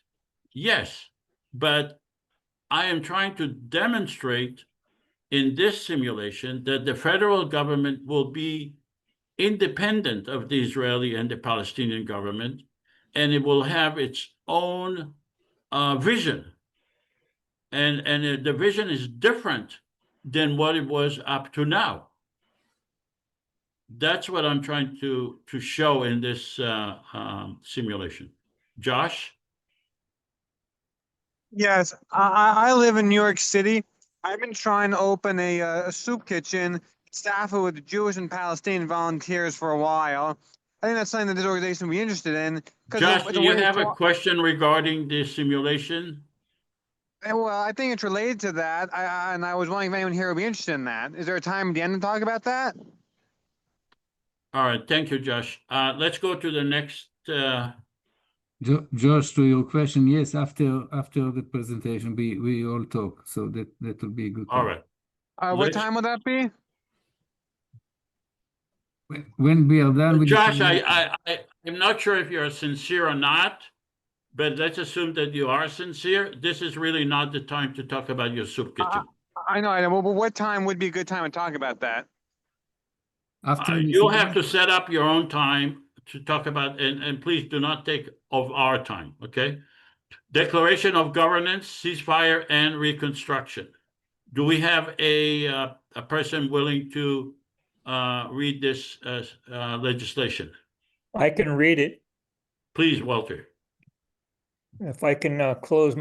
Yes, but I am trying to demonstrate in this simulation that the federal government will be independent of the Israeli and the Palestinian government, and it will have its own vision. And the vision is different than what it was up to now. That's what I'm trying to show in this simulation. Josh? Yes, I live in New York City. I've been trying to open a soup kitchen, staffed with Jewish and Palestinian volunteers for a while. I think that's something that this organization would be interested in. Josh, do you have a question regarding the simulation? Well, I think it's related to that. And I was wondering if anyone here would be interested in that. Is there a time at the end to talk about that? All right, thank you, Josh. Let's go to the next Josh, to your question, yes, after the presentation, we all talk, so that will be a good All time. right. What Let's- time would that be? When we are done with Josh, the I'm not sure if you're sincere or not, but let's assume that you are sincere. This is really not the time to talk about your soup kitchen. I know. But what time would be a good time to talk about that? after You'll have to set up your own time to talk about, and please do not take of our time, okay? Declaration of governance, ceasefire, and reconstruction. Do we have a person willing to read this legislation? I can read it. Please, Walter. If I can close,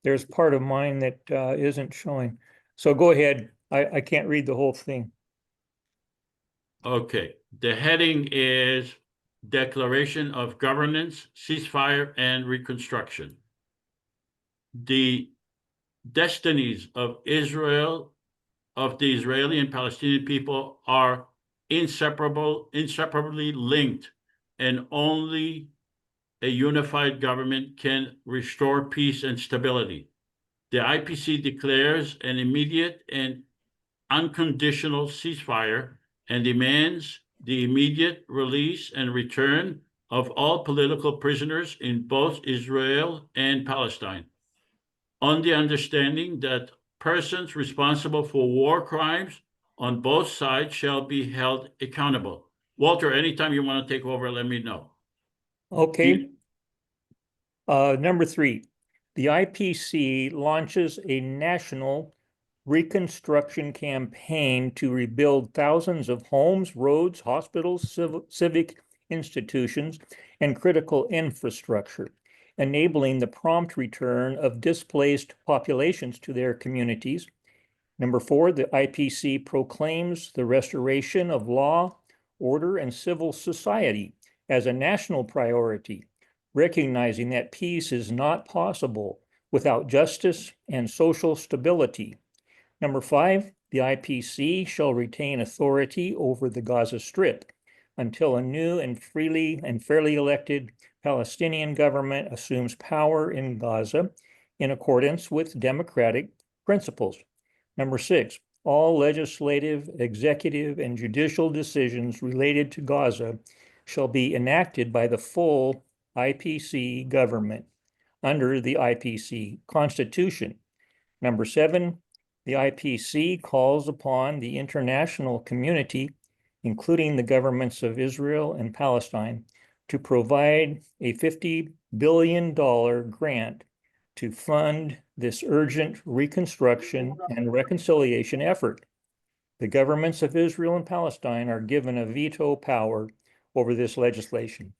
there's part of mine that isn't showing. So go ahead. I can't read the whole thing. Okay, the heading is Declaration of Governance, Ceasefire, and Reconstruction. The destinies of Israel, of the Israeli and Palestinian people are inseparably linked, and only a unified government can restore peace and stability. The IPC declares an immediate and unconditional ceasefire and demands the immediate release and return of all political prisoners in both Israel and Palestine, on the understanding that persons responsible for war crimes on both sides shall be held accountable. Walter, anytime you want to take over, let me know. Okay. Number 3, the IPC launches a national reconstruction campaign to rebuild thousands of homes, roads, hospitals, civic institutions, and critical infrastructure, enabling the prompt return of displaced populations to their communities. Number 4, the IPC proclaims the restoration of law, order, and civil society as a national priority, recognizing that peace is not possible without justice and social stability. Number 5, the IPC shall retain authority over the Gaza Strip until a new and freely and fairly elected Palestinian government assumes power in Gaza in accordance with democratic principles. Number 6, all legislative, executive, and judicial decisions related to Gaza shall be enacted by the full IPC government under the IPC Constitution. Number 7, the IPC calls upon the international community, including the governments of Israel and Palestine, to provide a $50 billion grant to fund this urgent reconstruction and reconciliation effort. The governments of Israel and Palestine are given a veto power over this legislation.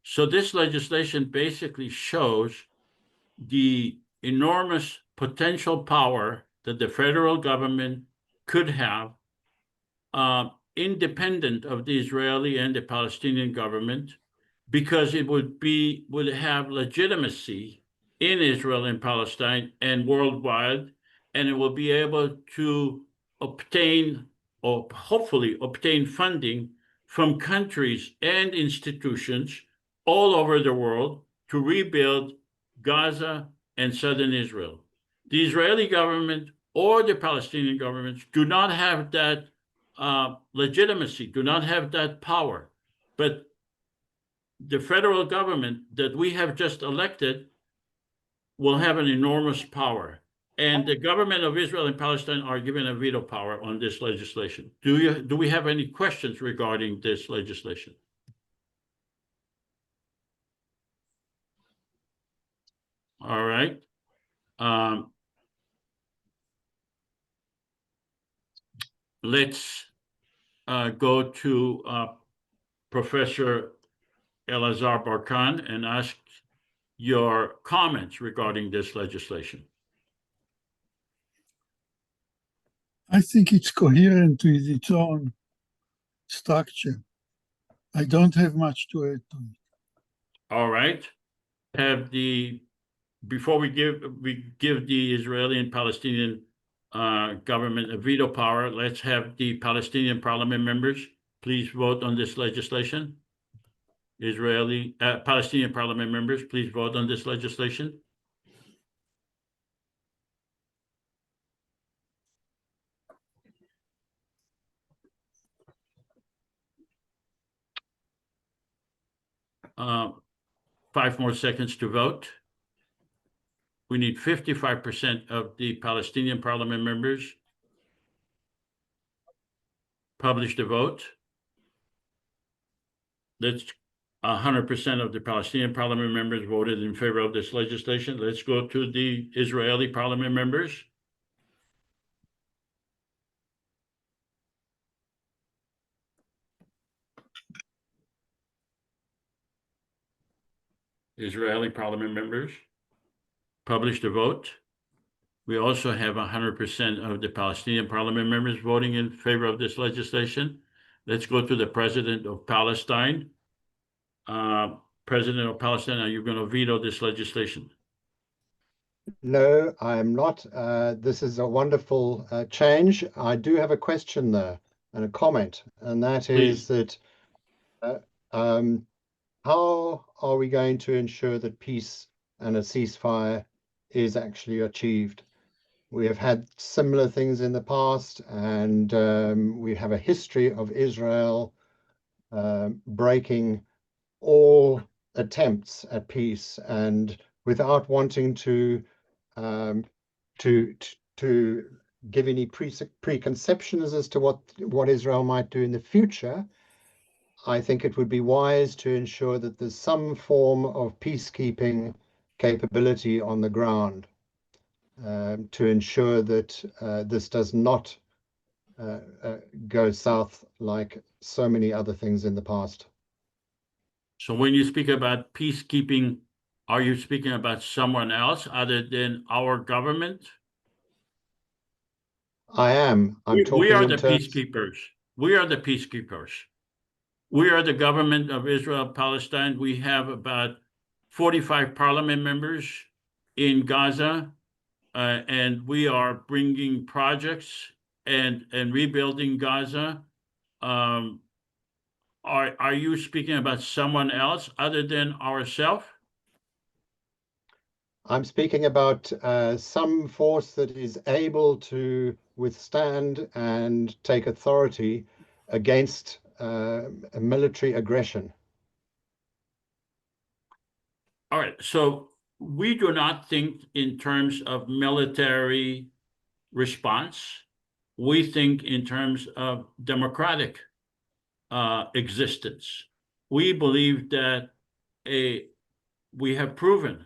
So this legislation basically shows the enormous potential power that the federal government could have, independent of the Israeli and the Palestinian government, because it would have legitimacy in Israel and Palestine and worldwide, and it will be able to obtain, or hopefully obtain, funding from countries and institutions all over the world to rebuild Gaza and southern Israel. The Israeli government or the Palestinian governments do not have that legitimacy, do not have that power. But the federal government that we have just elected will have an enormous power. And the government of Israel and Palestine are given a veto power on this legislation. Do we have any questions regarding this legislation? All right. Let's go to Professor Elazar Barkan and ask your comments regarding this legislation. I think it's coherent with its own structure. I don't have much to add to it. All right. Before we give the Israeli and Palestinian government a veto power, let's have the Palestinian parliament members please vote on this legislation. Palestinian parliament members, please vote on this legislation. Uh, 5 more seconds to vote. We need 55% of the Palestinian parliament members publish the vote. That's 100% of the Palestinian parliament members voted in favor of this legislation. Let's go to the Israeli parliament members. Israeli parliament members publish the vote. We also have 100% of the Palestinian parliament members voting in favor of this legislation. Let's go to the president of Palestine. President of Palestine, are you going to veto this legislation? No, I'm not. This is a wonderful change. I do have a question though, and a comment, and that is that how are we going to ensure that peace and a ceasefire is actually achieved? We have had similar things in the past, and we have a history of Israel breaking all attempts at peace, and without wanting to give any preconceptions as to what Israel might do in the future, I think it would be wise to ensure that there's some form of peacekeeping capability on the ground to ensure that this does not go south like so many other things in the past. So when you speak about peacekeeping, are you speaking about someone else other than our government? I am. I'm talking we are in the terms... peacekeepers. We are the peacekeepers. We are the government of Israel, Palestine. We have about 45 parliament members in Gaza, and we are bringing projects and rebuilding Gaza. Are you speaking about someone else other than ourselves? I'm speaking about some force that is able to withstand and take authority against military aggression. All right, so we do not think in terms of military response. We think in terms of democratic existence. We believe that we have proven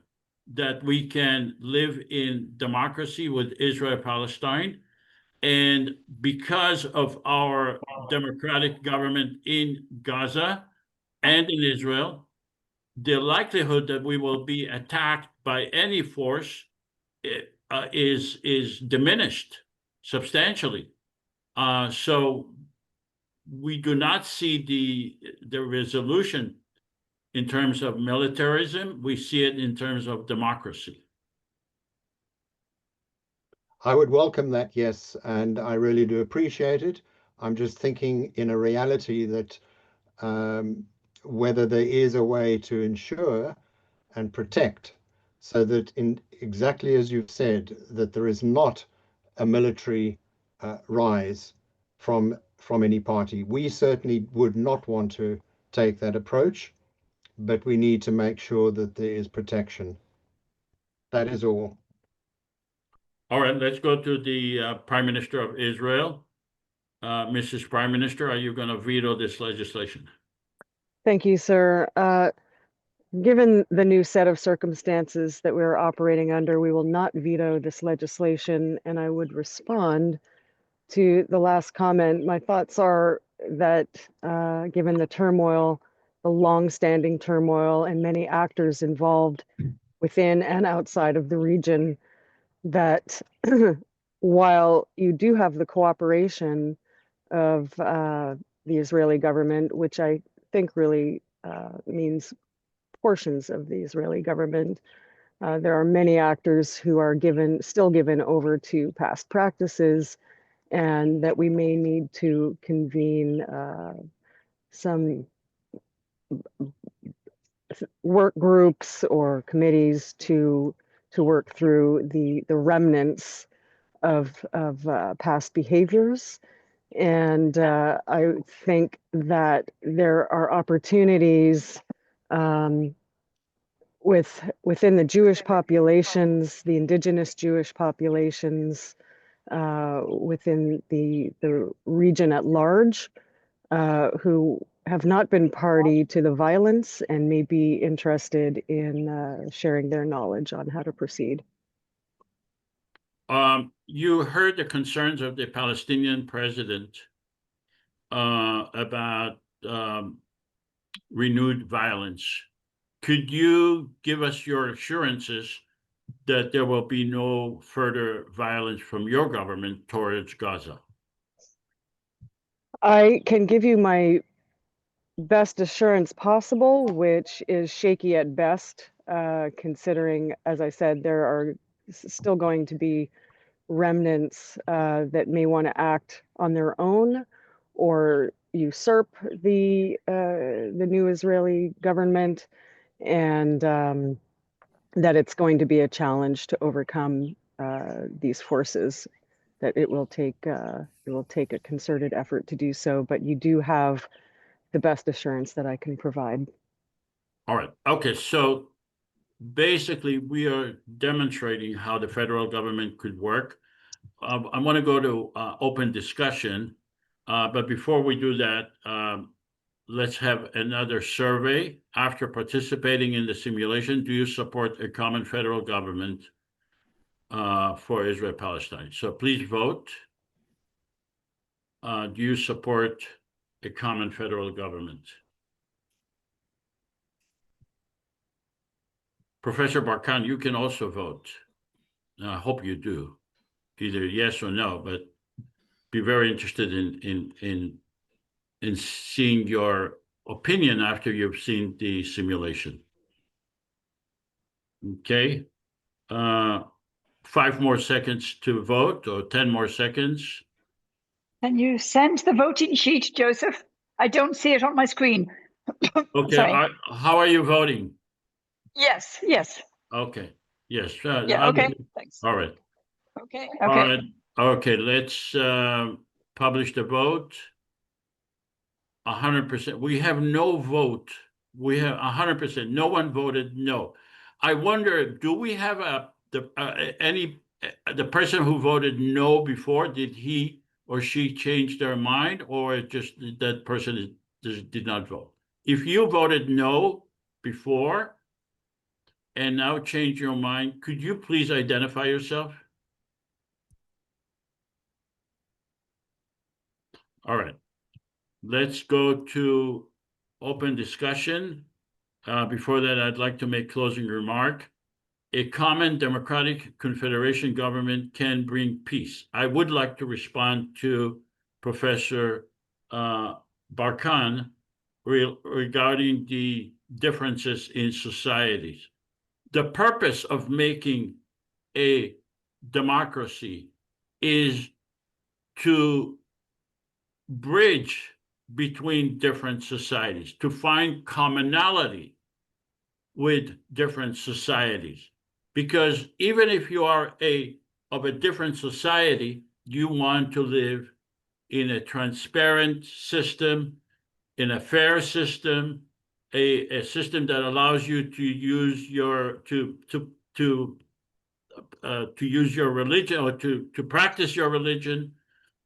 that we can live in democracy with Israel, Palestine, and because of our democratic government in Gaza and in Israel, the likelihood that we will be attacked by any force is diminished substantially. So we do not see the resolution in terms of militarism. We see it in terms of democracy. I would welcome that, yes, and I really do appreciate it. I'm just thinking in a reality that whether there is a way to ensure and protect so that exactly as you've said, that there is not a military rise from any party. We certainly would not want to take that approach, but we need to make sure that there is protection. That is all. All right, let's go to the Prime Minister of Israel. Mrs. Prime Minister, are you going to veto this legislation? Thank you, sir. Given the new set of circumstances that we're operating under, we will not veto this legislation, and I would respond to the last comment. My thoughts are that given the turmoil, the long-standing turmoil, and many actors involved within and outside of the region, that while you do have the cooperation of the Israeli government, which I think really means portions of the Israeli government, there are many actors who are still given over to past practices, and that we may need to convene some work groups or committees to work through the remnants of past behaviors. And I think that there are opportunities within the Jewish populations, the indigenous Jewish populations, within the region at large, who have not been party to the violence and may be interested in sharing their knowledge on how to proceed. You heard the concerns of the Palestinian president about renewed violence. Could you give us your assurances that there will be no further violence from your government towards Gaza? I can give you my best assurance possible, which is shaky at best, considering, as I said, there are still going to be remnants that may want to act on their own or usurp the new Israeli government, and that it's going to be a challenge to overcome these forces. That it will take a concerted effort to do so, but you do have the best assurance that I can provide. All right. Okay. So basically, we are demonstrating how the federal government could work. I want to go to open discussion, but before we do that, let's have another survey. After participating in the simulation, do you support a common federal government for Israel-Palestine? So please vote. Do you support a common federal government? Professor Barkan, you can also vote. I hope you do, either yes or no, but be very interested in seeing your opinion after you've seen the simulation. Okay. 5 more seconds to vote, or 10 more seconds. Can you send the voting sheet, Joseph? I don't see it on my screen. Okay. How are you voting? Yes, yes. Okay. Yes. Yeah, okay, thanks. All right. Okay, All okay. right. Okay, let's publish the vote. 100%. We have no vote. We have 100%. No one voted no. I wonder, do we have the person who voted no before, did he or she change their mind, or just that person did not vote? If you voted no before and now change your mind, could you please identify yourself? All right. Let's go to open discussion. Before that, I'd like to make closing remark. A common democratic confederation government can bring peace. I would like to respond to Professor Barkan regarding the differences in societies. The purpose of making a democracy is to bridge between different societies, to find commonality with different societies. Because even if you are of a different society, you want to live in a transparent system, in a fair system, a system that allows you to use your use your religion, or to practice your religion,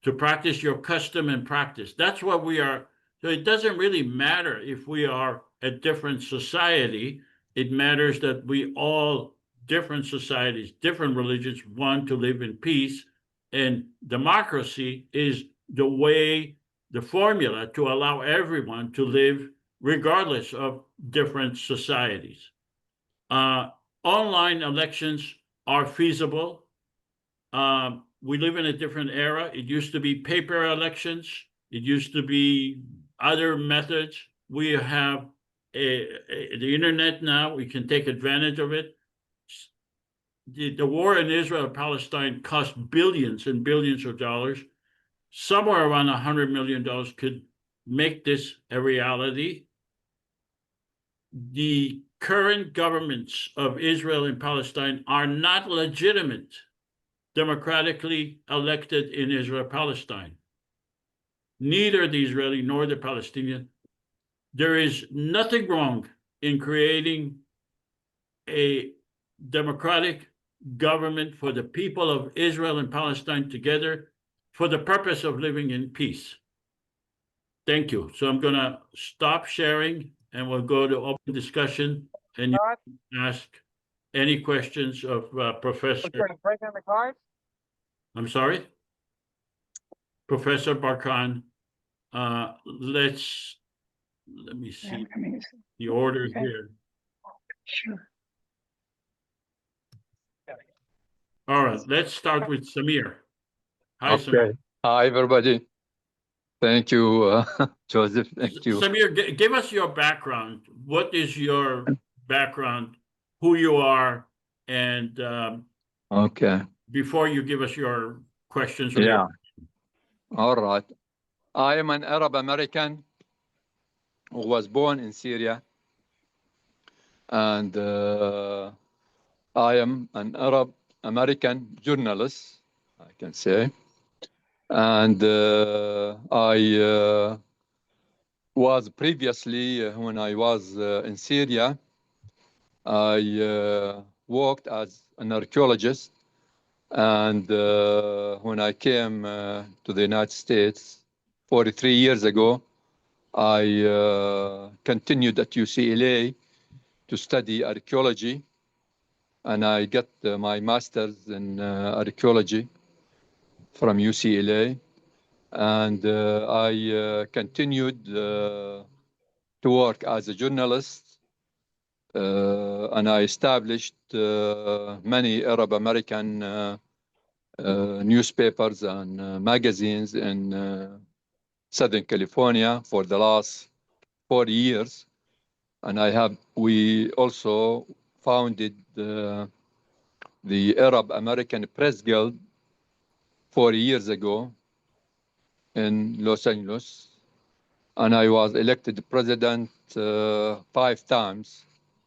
to practice your custom and practice. That's what we are. So it doesn't really matter if we are a different society. It matters that we all, different societies, different religions, want to live in peace. And democracy is the way, the formula to allow everyone to live regardless of different societies. Online elections are feasible. We live in a different era. It used to be paper elections. It used to be other methods. We have the internet now. We can take advantage of it. The war in Israel and Palestine cost billions and billions of dollars. Somewhere around $100 million could make this a reality. the current governments of Israel and Palestine are not legitimate, democratically elected in Israel-Palestine. Neither the Israeli nor the Palestinian. There is nothing wrong in creating a democratic government for the people of Israel and Palestine together for the purpose of living in peace. Thank you. So I'm going to stop sharing and we'll go to open discussion and you can ask any questions of Professor. Break down the cards. I'm sorry? Professor Barkan. Let me see the order here. Sure. All right, let's start with Samir. Hi, Okay. Samir. Hi, everybody. Thank you, Joseph. Thank you. Samir, give us your background. What is your background, who you are, and Okay. before you give us your questions. Yeah. All right. I am an Arab American who was born in Syria, and I am an Arab American journalist, I can say. And I was previously, when I was in Syria, I worked as an archaeologist. And when I came to the United States 43 years ago, I continued at UCLA to study archaeology. And I got my master's in archaeology from UCLA. And I continued to work as a journalist. And I established many Arab American newspapers and magazines in Southern California for the last 40 years. And we also founded the Arab American Press Guild 40 years ago in Los Angeles. And I was elected president 5 times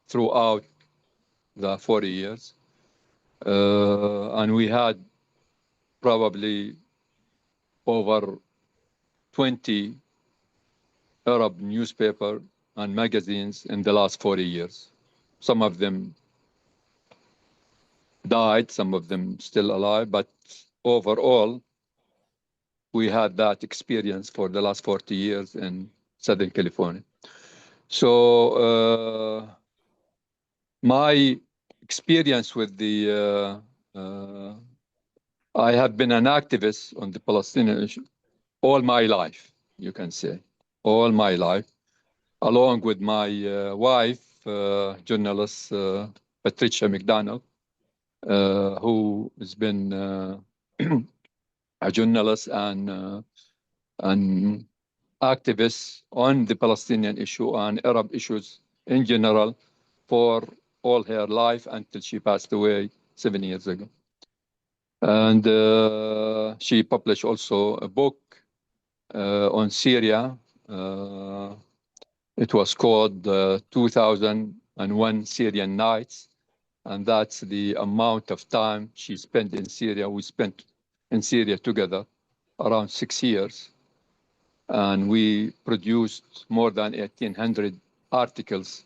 throughout the 40 years. And we had probably over 20 Arab newspapers and magazines in the last 40 years. Some of them died, some of them still alive, but overall, we had that experience for the last 40 years in Southern California. So my experience with I have been an activist on the Palestinian issue all my life, you can say, all my life, along with my wife, journalist Patricia McDonald, who has been a journalist and activist on the Palestinian issue and Arab issues in general for all her life until she passed away 7 years ago. And she published also a book on Syria. It was called 2001 Syrian Nights. And that's the amount of time she spent in Syria. We spent in Syria together around 6 years. And we produced more than 1,800 articles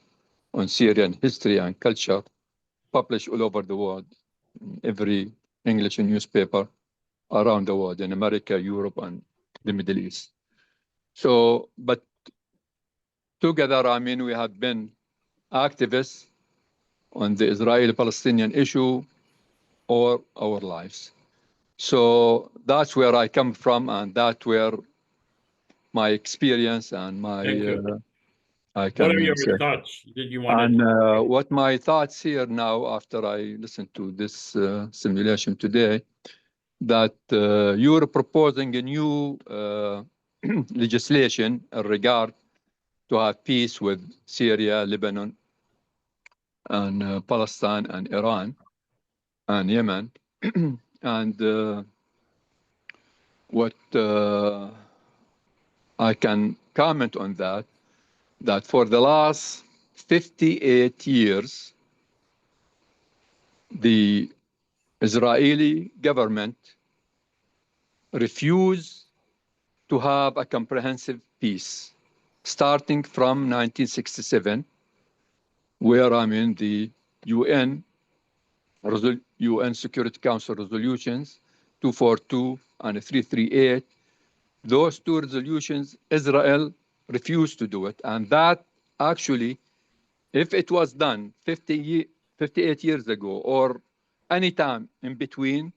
on Syrian history and culture, published all over the world, in every English newspaper around the world, in America, Europe, and the Middle East. So, but together, I mean, we have been activists on the Israeli-Palestinian issue all our lives. So that's where I come from, and that's where my experience and my I can What are your say. thoughts? Did you want And to... what my thoughts here now, after I listened to this simulation today, that you're proposing a new legislation in regard to have peace with Syria, Lebanon, and Palestine, and Iran, and Yemen. And what I can comment on that for the last 58 years, the Israeli government refused to have a comprehensive peace, starting from 1967, where the UN Security Council resolutions 242 and 338. Those two resolutions, Israel refused to do it. And that actually, if it was done 58 years ago or any time in between,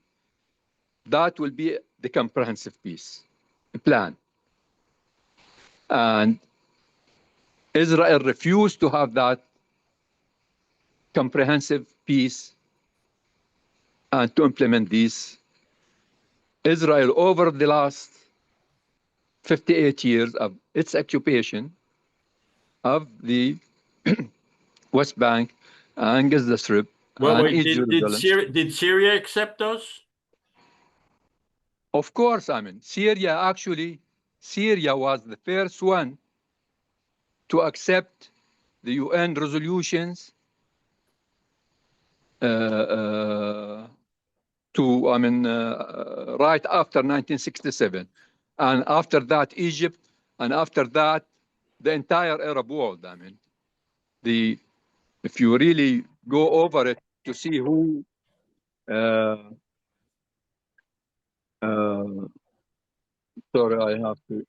that will be the comprehensive peace plan. And Israel refused to have that comprehensive peace and to implement these. Israel, over the last 58 years of its occupation of the West Bank and Gaza Strip and East Jerusalem. Did Syria accept those? Of course, Syria was the first one to accept the UN resolutions right after 1967. And after that, Egypt, and after that, the entire Arab world. If you really go over it to see who sorry, I have to.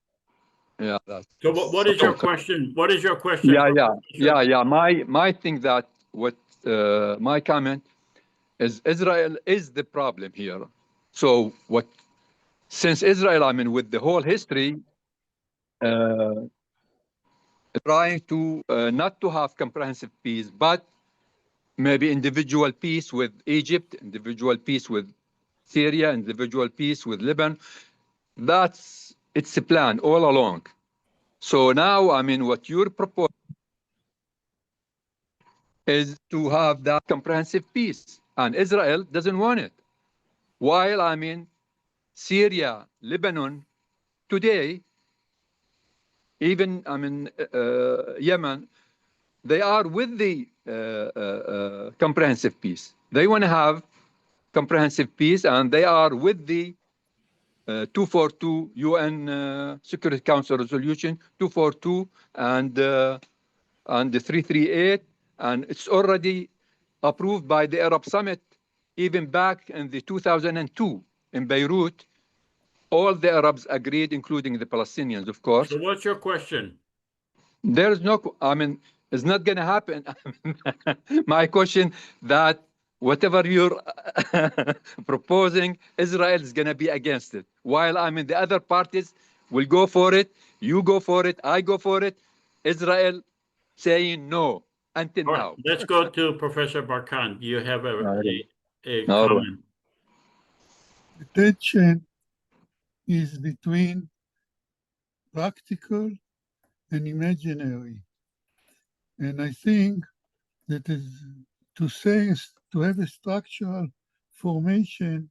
Yeah. So what is your question? What is your question? Yeah. My thing that my comment is Israel is the problem here. So since Israel, with the whole history, trying to not to have comprehensive peace, but maybe individual peace with Egypt, individual peace with Syria, individual peace with Lebanon. It's a plan all along. So now, what you're proposing is to have that comprehensive peace, and Israel doesn't want it. While Syria, Lebanon, today, even Yemen, they are with the comprehensive peace. They want to have comprehensive peace, and they are with the 242 UN Security Council Resolution 242 and the 338, and it's already approved by the Arab Summit, even back in the 2002 in Beirut. All the Arabs agreed, including the Palestinians, of course. So what's your question? There's no, it's not going to happen. My question that whatever you're proposing, Israel is going to be against it. While the other parties will go for it, you go for it, I go for it. Israel saying no until now. Let's go to Professor Barkan. You have a Right. comment. The tension is between practical and imaginary. And I think that is to have a structural formation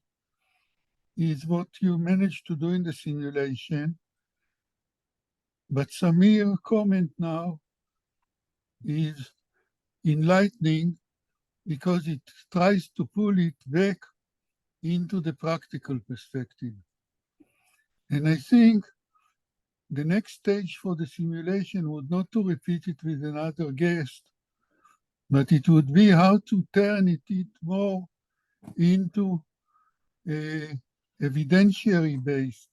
is what you managed to do in the simulation. But Samir's comment now is enlightening because it tries to pull it back into the practical perspective. And I think the next stage for the simulation would not to repeat it with another guest, but it would be how to turn it more into a evidentiary-based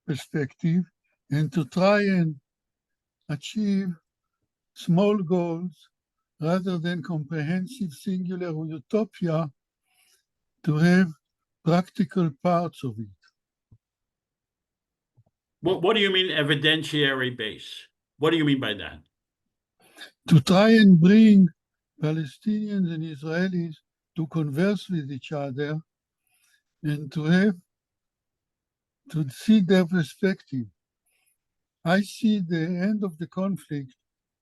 perspective and to try and achieve small goals rather than comprehensive singular utopia to have practical parts of it. What do you mean evidentiary base? What do you mean by that? To try and bring Palestinians and Israelis to converse with each other and to see their perspective. I see the end of the conflict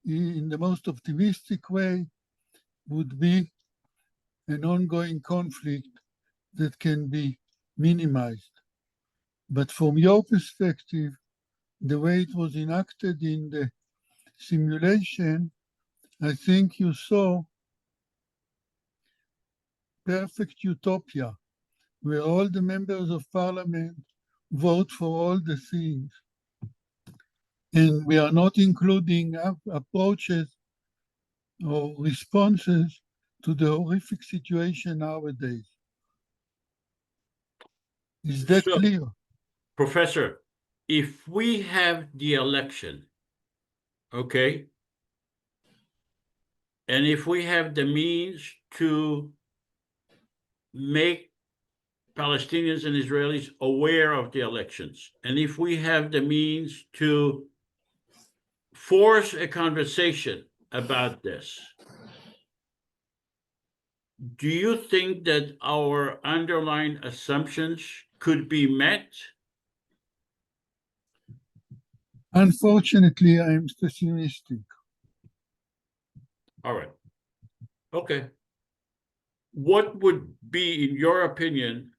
in the most optimistic way would be an ongoing conflict that can be minimized. But from your perspective, the way it was enacted in the simulation, I think you saw perfect utopia, where all the members of parliament vote for all the things. And we are not including approaches or responses to the horrific situation nowadays. Is that So, clear? Professor, if we have the election, okay, and if we have the means to make Palestinians and Israelis aware of the elections, and if we have the means to force a conversation about this, do you think that our underlying assumptions could be met? Unfortunately, I am pessimistic. All right. Okay. What would be, in your opinion,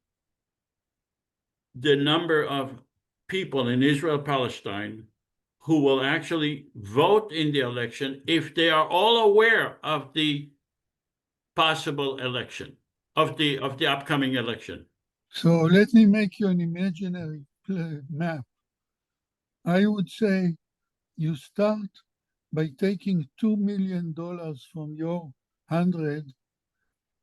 the number of people in Israel, Palestine, who will actually vote in the election if they are all aware of the possible election, of the upcoming election? So let me make you an imaginary map. I would say you start by taking $2 million from your 100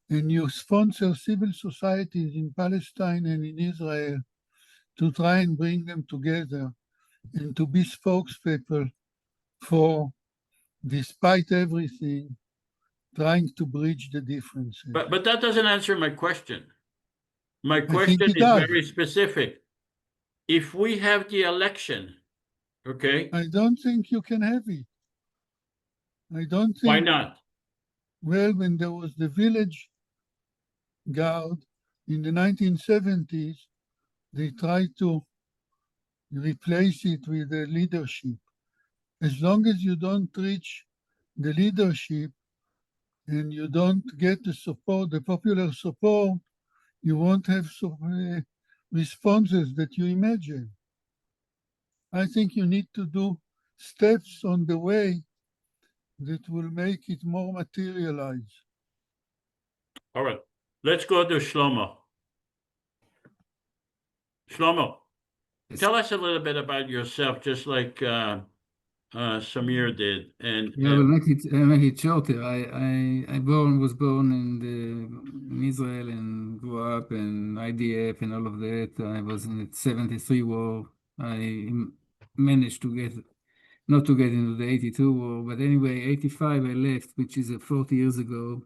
and you sponsor civil societies in Palestine and in Israel to try and bring them together and to be spokespeople for, despite everything, trying to bridge the differences. But that doesn't answer my question. My I think question it is does. very specific. If we have the election, okay, I don't think you can have it. I don't think. why not? Well, when there was the village guard in the 1970s, they tried to replace it with the leadership. As long as you don't reach the leadership and you don't get the support, the popular support, you won't have responses that you imagine. I think you need to do steps on the way that will make it more materialized. All right, let's go to Shlomo. Shlomo, tell us a little bit about yourself, just like Samir did. And Yeah, well, make it shorter. I was born in Israel and grew up in IDF and all of that. I was in the 73 war. I managed to not to get into the 82 war, but anyway, 85 I left, which is 40 years ago,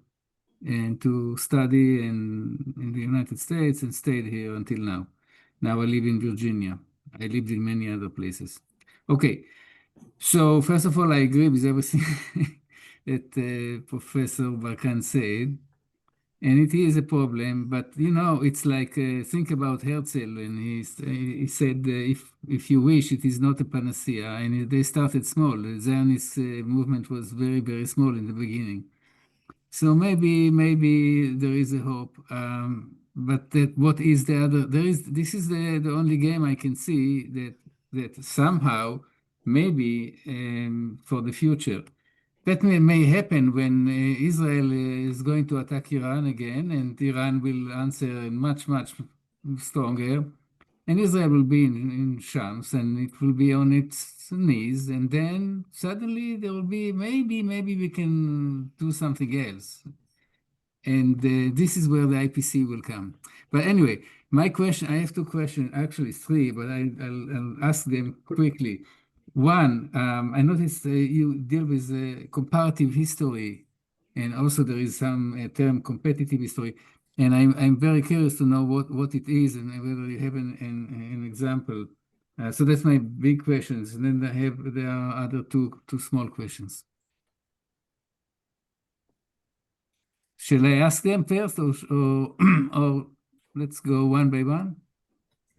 and to study in the United States and stayed here until now. Now I live in Virginia. I lived in many other places. Okay. So first of all, I agree with everything that Professor Barkan said, and it is a problem. But you know, it's like think about Herzl, and he said, if you wish, it is not a panacea. And they started small. The Zionist movement was very, very small in the beginning. So maybe there is a hope. But what is the other? This is the only game I can see that somehow maybe for the future. That may happen when Israel is going to attack Iran again, and Iran will answer much stronger, and Israel will be in Shams, and it will be on its knees, and then suddenly there will be maybe we can do something else. And this is where the IPC will come. But anyway, my question, I have two questions, actually three, but I'll ask them quickly. One, I noticed you deal with comparative history, and also there is some term competitive history. And I'm very curious to know what it is and whether you have an example. So that's my big questions. And then there are other two small questions. Shall I ask them first, or let's go one by one?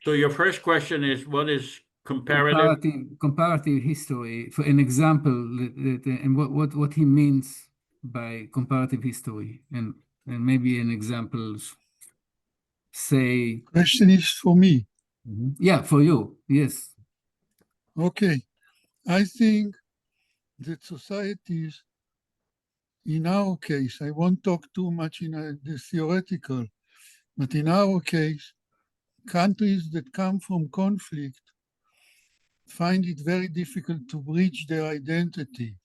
so your first question is, what is comparative? Comparative history, for an example, and what he means by comparative history, and maybe an example, say. Question is for me. Yeah, for you, yes. Okay, I think that societies in our case, I won't talk too much in the theoretical, but in our case, countries that come from conflict find it very difficult to breach their identity,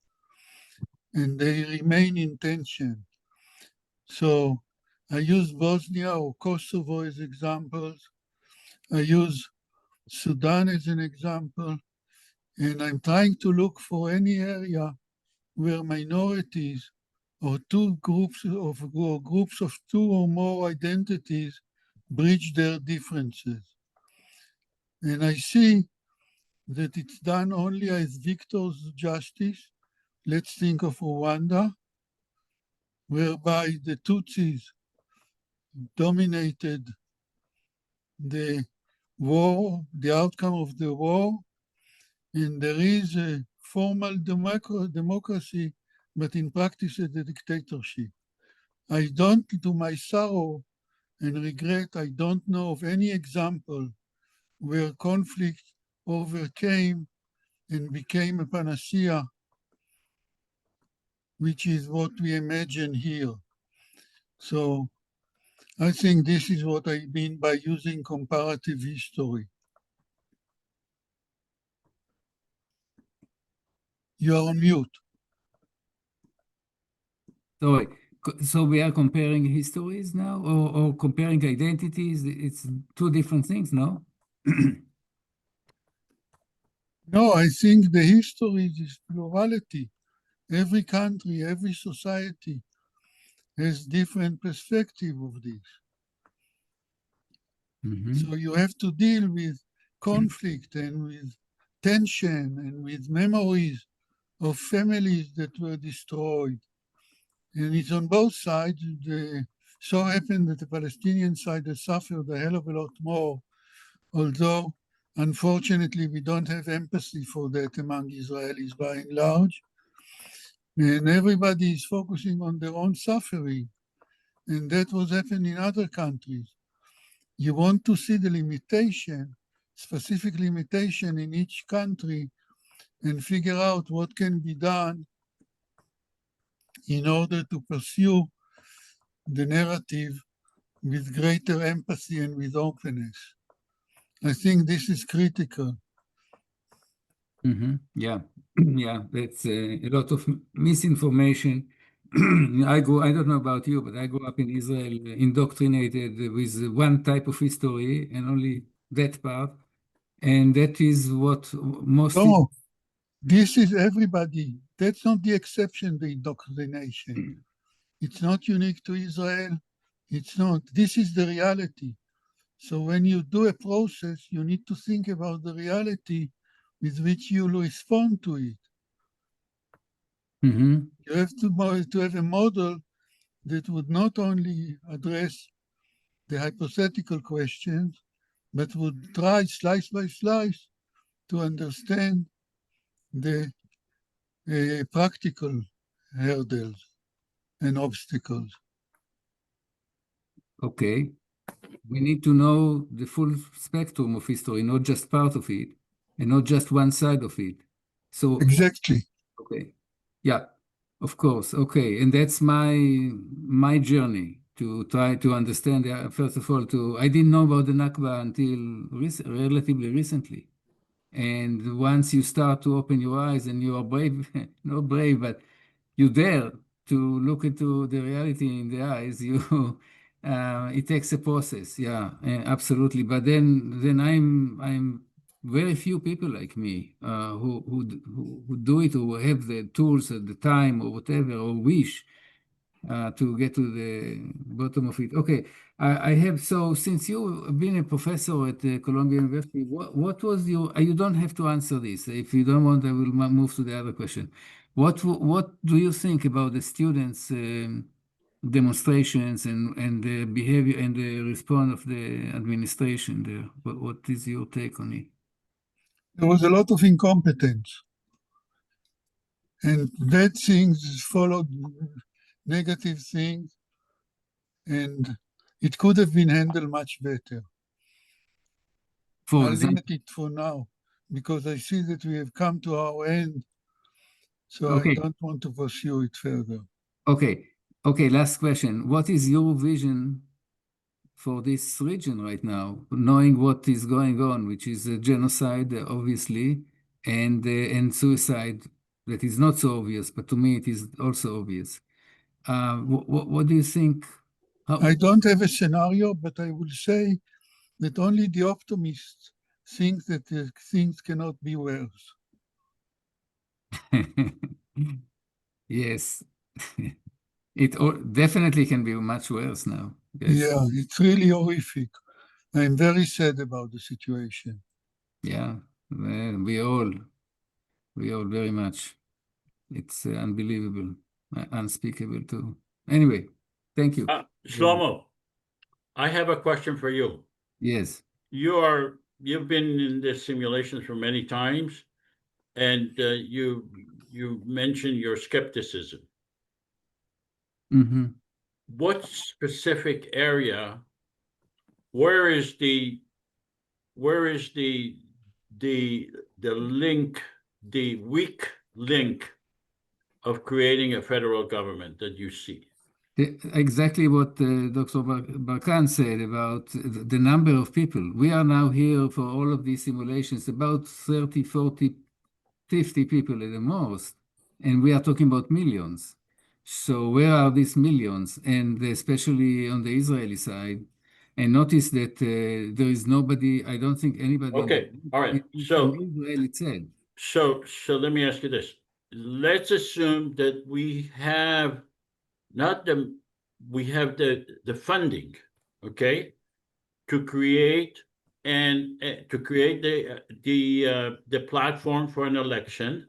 and they remain in tension. So I use Bosnia or Kosovo as examples. I use Sudan as an example, and I'm trying to look for any area where minorities or groups of two or more identities bridge their differences. And I see that it's done only as victor's justice. Let's think of Rwanda, whereby the Tutsis dominated the war, the outcome of the war, and there is a formal democracy, but in practice it's a dictatorship. I don't, to my sorrow and regret, I don't know of any example where conflict overcame and became a panacea, which is what we imagine here. So I think this is what I mean by using comparative history. You're on mute. Sorry. So we are comparing histories now, or comparing identities? It's two different things, no? No, I think the history is plurality. Every country, every society has different perspective of this. So you have to deal with conflict and with tension and with memories of families that were destroyed. And it's on both sides. So happened that the Palestinian side has suffered a hell of a lot more, although unfortunately we don't have empathy for that among Israelis by and large. And everybody is focusing on their own suffering. And that was happening in other countries. You want to see the limitation, specific limitation in each country, and figure out what can be done in order to pursue the narrative with greater empathy and with openness. I think this is critical. Yeah, yeah, that's a lot of misinformation. I don't know about you, but I grew up in Israel, indoctrinated with one type of history and only that part. And that is what mostly... No, this is everybody. That's not the exception, the indoctrination. It's not unique to Israel. It's not. This is the reality. So when you do a process, you need to think about the reality with which you will respond to it. You have to have a model that would not only address the hypothetical questions, but would try slice by slice to understand the practical hurdles and obstacles. Okay. We need to know the full spectrum of history, not just part of it, and not just one side of it. So exactly. Okay. Yeah, of course. Okay. And that's my journey to try to understand, first of all, I didn't know about the Nakba until relatively recently. And once you start to open your eyes and you are brave, not brave, but you dare to look into the reality in the eyes, it takes a process. Yeah, absolutely. But then I'm very few people like me who do it, or have the tools at the time or whatever, or wish to get to the bottom of it. Okay, I have, so since you've been a professor at Columbia University, what was you don't have to answer this. If you don't want, I will move to the other question. What do you think about the students' demonstrations and the behavior and the response of the administration there? What is your take on it? There was a lot of incompetence. And bad things followed negative things, and it could have been handled much better. I'll limit it for now, because I see that we have come to our end, so Okay. I don't want to pursue it further. Okay. Okay, last question. What is your vision for this region right now, knowing what is going on, which is a genocide, obviously, and suicide that is not so obvious, but to me it is also obvious. What do you think? I don't have a scenario, but I will say that only the optimists think that things cannot be worse. Yes, definitely can be much worse now. Yes. Yeah, it's really horrific. I'm very sad about the situation. Yeah, we all very much. It's unbelievable, unspeakable too. Anyway, thank you. Shlomo, I have a question for you. Yes. You've been in this simulation for many times, and you mentioned your skepticism. Mm-hmm. What specific area? Where is the link, the weak link of creating a federal government that you see? Exactly what Dr. Barkan said about the number of people. We are now here for all of these simulations, about 30, 40, 50 people at the most, and we are talking about millions. So where are these millions? And especially on the Israeli side, and notice that there is nobody, I don't think anybody Okay, all right. from Israel itself. So let me ask you this. Let's assume that we have the funding, okay, to create the platform for an election,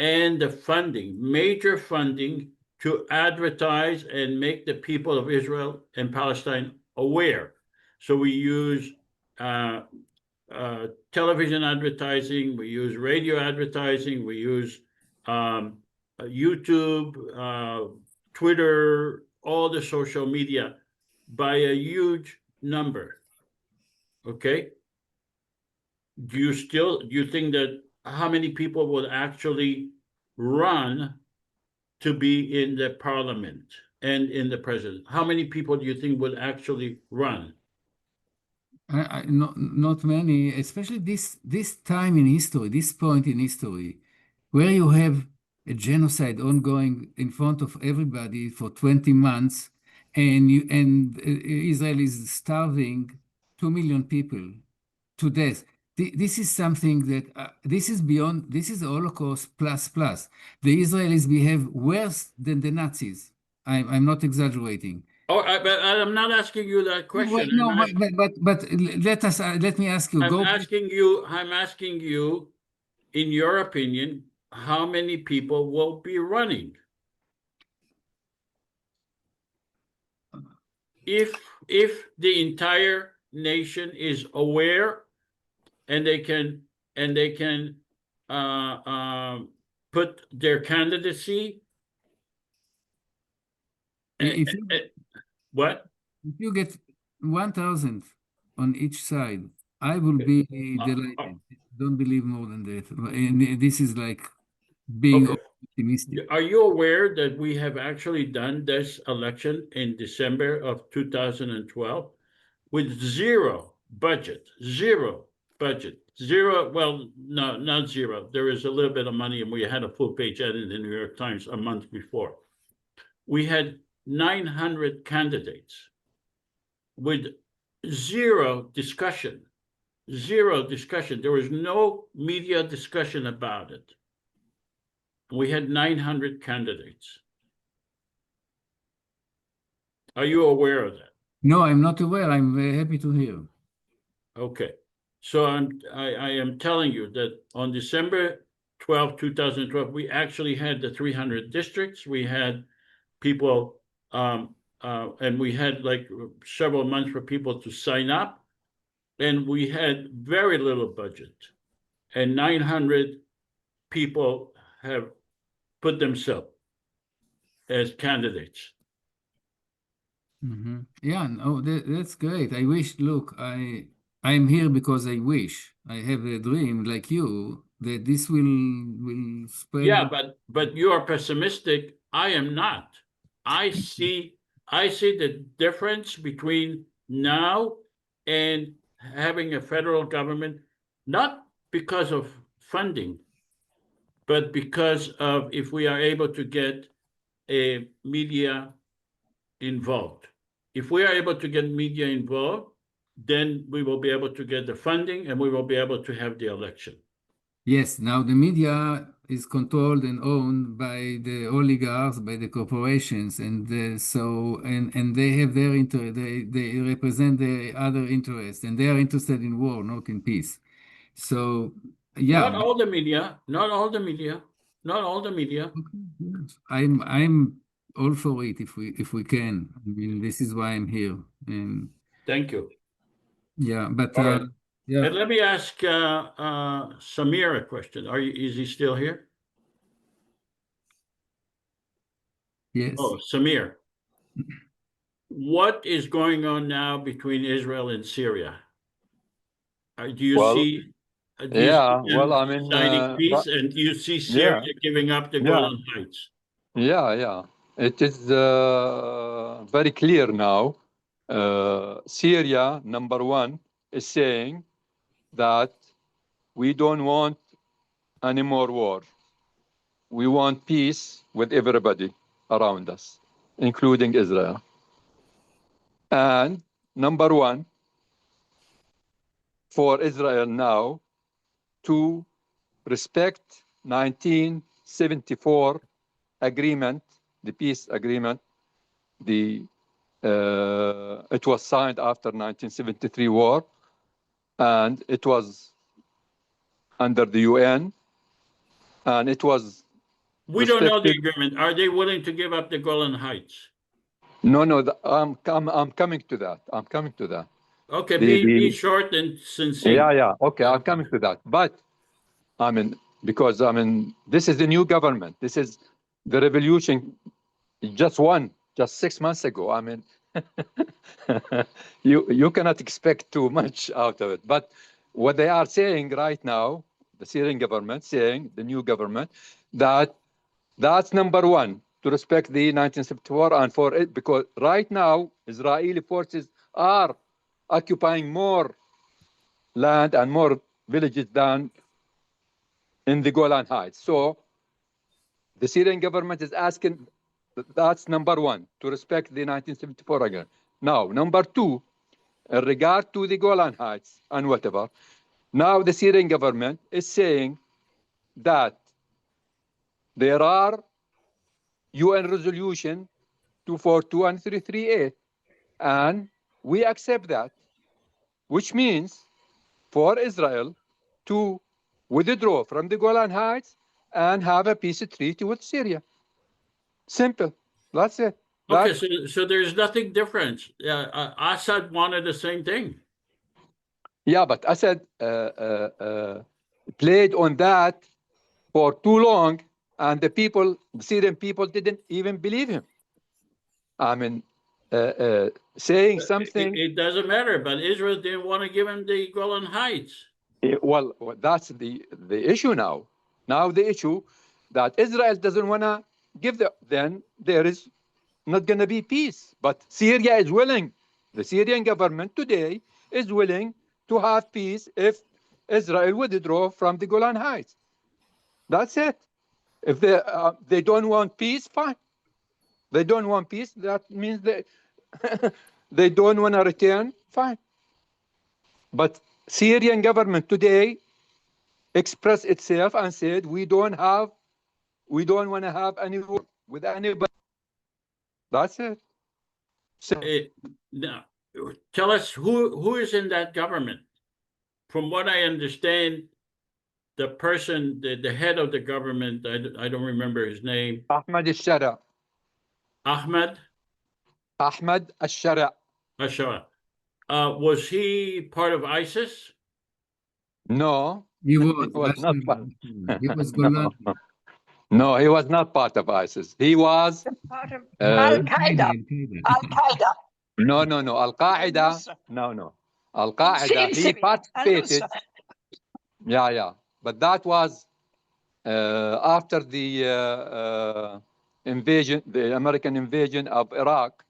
and the funding, major funding, to advertise and make the people of Israel and Palestine aware. So we use television advertising, we use radio advertising, we use YouTube, Twitter, all the social media by a huge number. Okay? Do you think that how many people would actually run to be in the parliament and in the president? How many people do you think would actually run? Not many, especially this time in history, this point in history, where you have a genocide ongoing in front of everybody for 20 months, and Israel is starving 2 million people to death. This is something that this is beyond. This is the Holocaust plus plus. The Israelis behave worse than the Nazis. I'm not exaggerating. Oh, but I'm not asking you that question. No, but let me ask you. I'm asking you, in your opinion, how many people will be running? If the entire nation is aware and they can put their candidacy. What? If you get 1,000 on each side, I will be delighted. Don't believe more than that. And this is like being optimistic. Are you aware that we have actually done this election in December of 2012 with zero budget? Well, no, not zero. There is a little bit of money, and we had a full page ad in the New York Times a month before. We had 900 candidates with zero discussion. There was no media discussion about it. We had 900 candidates. Are you aware of that? No, I'm not aware. I'm very happy to hear. Okay. So I am telling you that on December 12, 2012, we actually had the 300 districts. We had people, and we had like several months for people to sign up, and we had very little budget, and 900 people have put themselves as candidates. Mm-hmm. Yeah, no, that's great. I wish, look, I'm here because I wish. I have a dream like you that this will spread. Yeah, but you are pessimistic. I am not. I see the difference between now and having a federal government, not because of funding, but because of if we are able to get a media involved. If we are able to get media involved, then we will be able to get the funding and we will be able to have the election. Yes, now the media is controlled and owned by the oligarchs, by the corporations, and and they have their interest. They represent their other interests, and they are interested in war, not in peace. So, yeah, Not all the media, not all the media, not all the media. yes. I'm all for it if we can. I mean, this is why I'm here, and Thank you. yeah, but All right. yeah, And let me ask Samir a question. Is he still here? yes. Oh, Samir. What is going on now between Israel and Syria? Do you Well, see? well, I mean, signing peace, and do you see Syria giving up the Golan Heights? yeah. It is very clear now. Syria, number one, is saying that we don't want any more war. We want peace with everybody around us, including Israel. And number one, for Israel now to respect 1974 agreement, the peace agreement. It was signed after 1973 war, and it was under the UN, and it was. We don't know the agreement. Are they willing to give up the Golan Heights? No, I'm coming to that. I'm coming to that. Okay, be short and sincere. Yeah. Okay, I'm coming to that. But I mean, because I mean, this is the new government. This is the revolution. Just 6 months ago. I mean, you cannot expect too much out of it. But what they are saying right now, the Syrian government saying, the new government, that's number one, to respect the 1974, and for it, because right now Israeli forces are occupying more land and more villages than in the Golan Heights. So the Syrian government is asking, that's number one, to respect the 1974 agreement. Now, number two, in regard to the Golan Heights and whatever, now the Syrian government is saying that there are UN resolution 242 and 338, and we accept that, which means for Israel to withdraw from the Golan Heights and have a peace treaty with Syria. Simple. That's it. Okay, so there's nothing different. Assad wanted the same thing. Yeah, but Assad played on that for too long, and the Syrian people didn't even believe him. I mean, saying something. It doesn't matter, but Israel didn't want to give him the Golan Heights. Well, that's the issue now. Now the issue that Israel doesn't want to give then there is not going to be peace. But Syria is willing. The Syrian government today is willing to have peace if Israel withdraw from the Golan Heights. That's it. If they don't want peace, fine. They don't want peace. That means they don't want to return, fine. But Syrian government today expressed itself and said we don't want to have any war with anybody. That's it. Now, tell us who is in that government. From what I understand, the person, the head of the government, I don't remember his name. Ahmed al-Shara. Ahmed al-Shara. Was he part of ISIS? No. He was not part. He was Golan. No, he was not part of ISIS. He was part of Al-Qaeda. Al-Qaeda. No. Al-Qaeda. No. Al-Qaeda. He participated. Yeah. But that was after the the American invasion of Iraq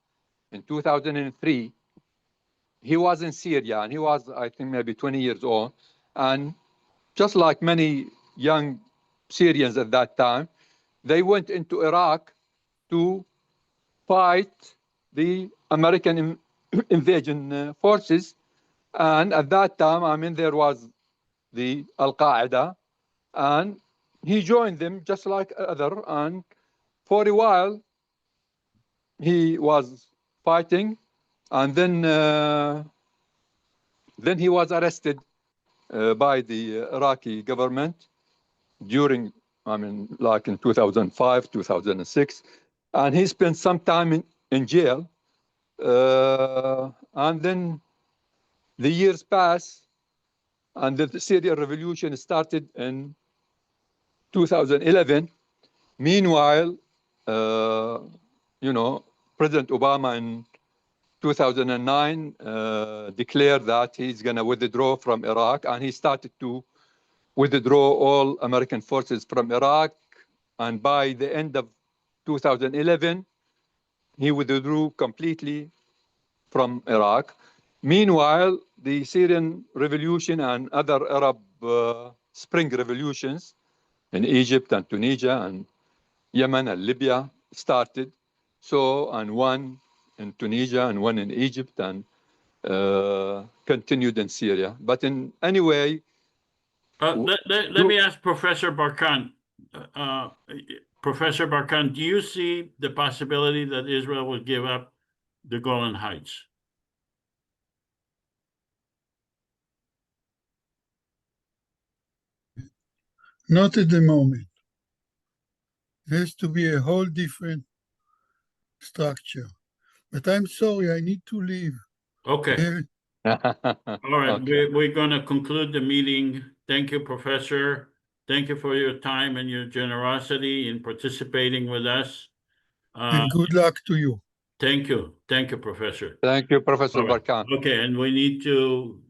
in 2003, he was in Syria, and he was, I think, maybe 20 years old. And just like many young Syrians at that time, they went into Iraq to fight the American invasion forces. And at that time, I mean, there was the Al-Qaeda, and he joined them just like other. And for a while, he was fighting, and then he was arrested by the Iraqi government during, I mean, like in 2005, 2006, and he spent some time in jail. And then the years passed, and the Syrian revolution started in 2011. Meanwhile, you know, President Obama in 2009 declared that he's going to withdraw from Iraq, and he started to withdraw all American forces from Iraq. And by the end of 2011, he withdrew completely from Iraq. Meanwhile, the Syrian revolution and other Arab Spring revolutions in Egypt and Tunisia and Yemen and Libya started. So, and one in Tunisia and one in Egypt, and continued in Syria. But in any way, let me ask Professor Barkan. Professor Barkan, do you see the possibility that Israel will give up the Golan Heights? Not at the moment. There has to be a whole different structure. But I'm sorry, I need to leave. Okay. All right, Okay. we're going to conclude the meeting. Thank you, Professor. Thank you for your time and your generosity in participating with us. And good luck to you. Thank you. Thank you, Professor. Thank you, Professor All right. Barkan. Okay, and we need to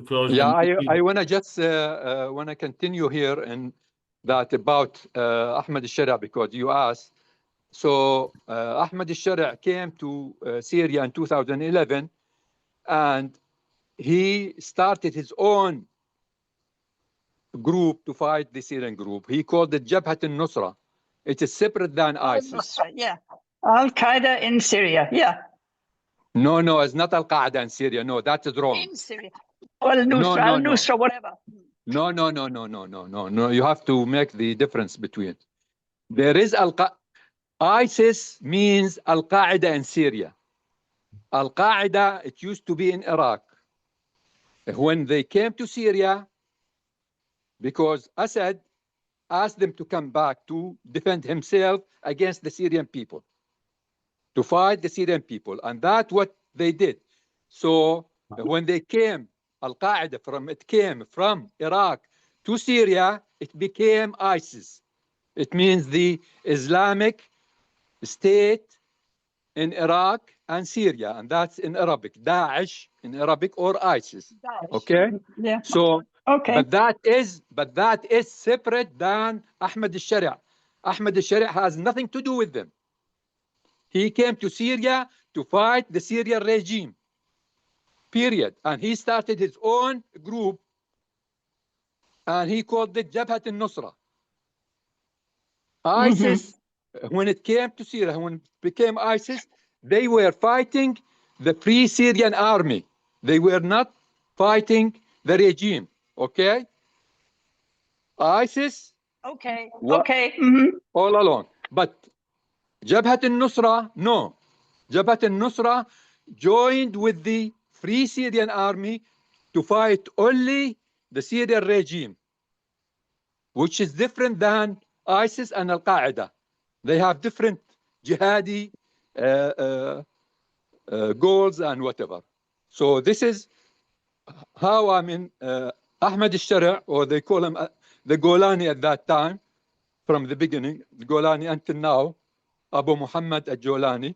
close Yeah, the meeting. I want to just want to continue here and that about Ahmed al-Shara, because you asked. So Ahmed al-Shara came to Syria in 2011, and he started his own group to fight the Syrian group. He called it Jabhat al-Nusra. It is separate than ISIS. Yeah. Al-Qaeda in Syria. Yeah. No, it's not Al-Qaeda in Syria. No, that is wrong. In Syria. Well, Nusra, Al-Nusra, whatever. No. You have to make the difference between. There is ISIS means Al-Qaeda in Syria. Al-Qaeda, it used to be in Iraq. When they came to Syria, because Assad asked them to come back to defend himself against the Syrian people, to fight the Syrian people, and that's what they did. So when they came, Al-Qaeda came from Iraq to Syria, it became ISIS. It means the Islamic State in Iraq and Syria, and that's in Arabic, Daesh in Arabic, or ISIS. Daesh. Okay? Yeah. So, okay. but that is separate than Ahmed al-Shara. Ahmed al-Shara has nothing to do with them. He came to Syria to fight the Syrian regime, period. And he started his own group, and he called it Jabhat al-Nusra. ISIS, when it came to Syria, when it became ISIS, they were fighting the Free Syrian Army. They were not fighting the regime, okay? ISIS. Okay. All along. But Jabhat al-Nusra, no. Jabhat al-Nusra joined with the Free Syrian Army to fight only the Syrian regime, which is different than ISIS and Al-Qaeda. They have different jihadi goals and whatever. So this is how, I mean, Ahmed al-Shara, or they call him the Golani at that time, from the beginning, the Golani until now, Abu Muhammad al-Jolani,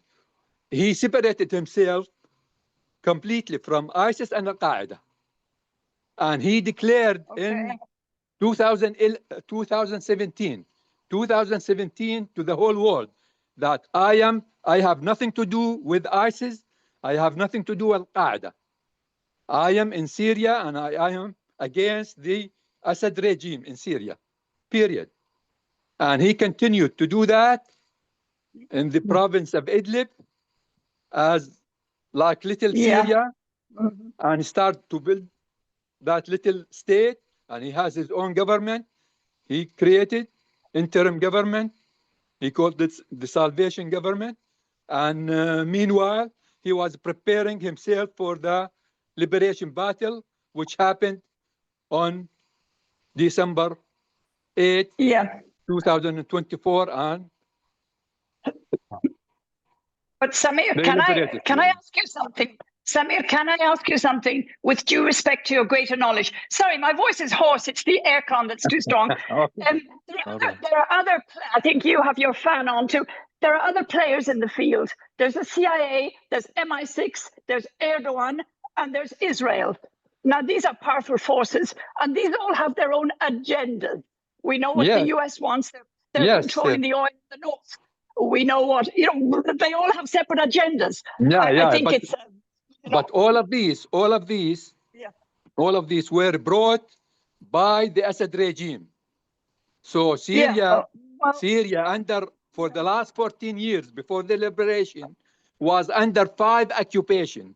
he separated himself completely from ISIS and Al-Qaeda. And he declared in 2017 to the whole world that I have nothing to do with ISIS. I have nothing to do with Al-Qaeda. I am in Syria, and I am against the Assad regime in Syria, period. And he continued to do that in the province of Idlib as like little Syria, and start to build that little state, and he has his own government. He created interim government. He called it the Salvation Government. And meanwhile, he was preparing himself for the liberation battle, which happened on December 8th, 2024. And but Samir, they can liberated I Syria. ask you something? Samir, can I ask you something with due respect to your greater knowledge? Sorry, my voice is hoarse. It's the aircon that's too strong. Okay. There are other, I think you have your fan on too. There are other players in the field. There's the CIA, there's MI6, there's Erdogan, and there's Israel. Now, these are powerful forces, and these all have their own agendas. We know what the US wants. They're controlling the oil in the north. We know what, they all have separate agendas. I think it's... But all of these were brought by the Assad regime. So Syria, for the last 14 years before the liberation, was under five occupations.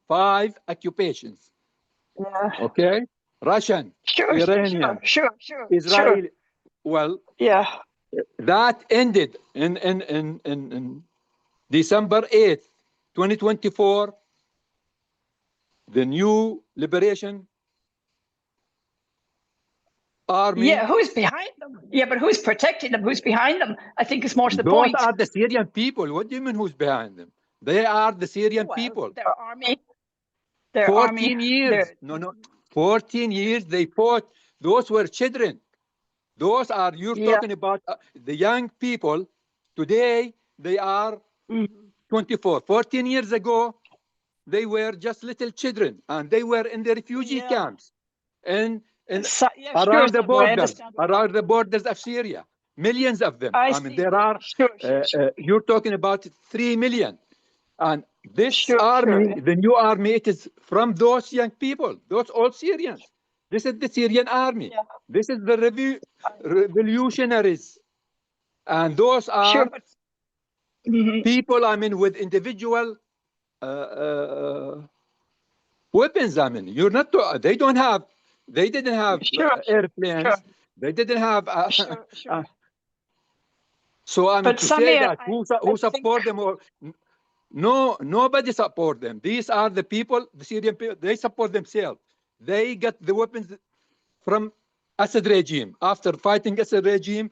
Okay, Russian, Iranian, Israeli. Well, that ended in December 8th, 2024. The new liberation army. Yeah, who's behind them? Yeah, but who's protecting them? Who's behind them? I think is more to the point. Those are the Syrian people. What do you mean who's behind them? They are the Syrian people. Their army. 14 years. No. 14 years they fought. Those were children. Those are, you're talking about the young people. Today, they are 24. 14 years ago, they were just little children, and they were in the refugee camps and around the borders of Syria. Millions of them. I mean, there are, you're talking about 3 million. And this army, the new army, it is from those young people, those old Syrians. This is the Syrian army. This is the revolutionaries. And those are people, I mean, with individual weapons. I mean, you're not, they didn't have airplanes. They didn't have, so I mean, to say that who support them or, no, nobody support them. These are the people, the Syrian people, they support themselves. They got the weapons from Assad regime. After fighting Assad regime,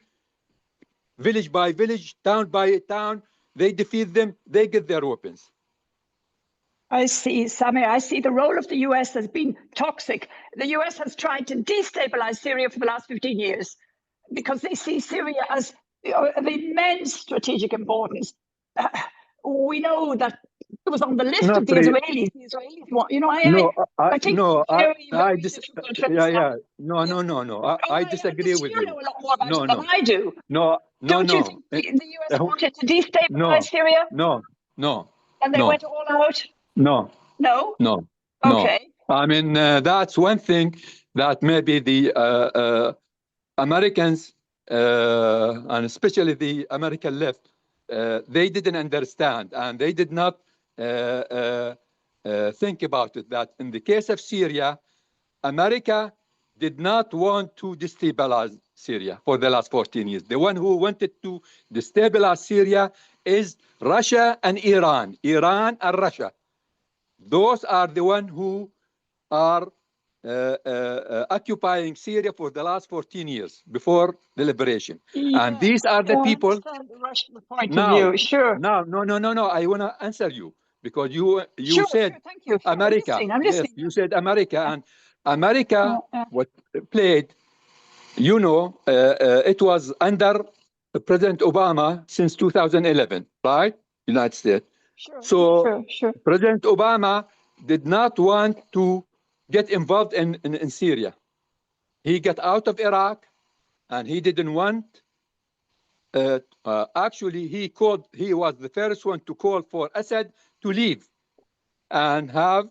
village by village, town by town, they defeat them, they get their weapons. I see, Samir, I see the role of the US has been toxic. The US has tried to destabilize Syria for the last 15 years because they see Syria as of immense strategic importance. We know that it was on the list of the Israelis. The Israelis want, I think very difficult to understand. I disagree with you. You know a lot more about it than I do. Don't you think the US wanted to destabilize Syria? No. And they went all out? No. Okay. I mean, that's one thing that maybe the Americans, and especially the American left, they didn't understand, and they did not think about it, that in the case of Syria, America did not want to destabilize Syria for the last 14 years. The one who wanted to destabilize Syria is Russia and Iran. Iran and Russia. Those are the ones who are occupying Syria for the last 14 years before the liberation. And these are the people. Understand the Russian point of view. Sure. No. I want to answer you because you said thank you. America. I'm listening. Yes, you said America, and America what played. It was under President Obama since 2011, right? United States. Sure. President Obama did not want to get involved in Syria. He got out of Iraq, and he didn't want actually he was the first one to call for Assad to leave and have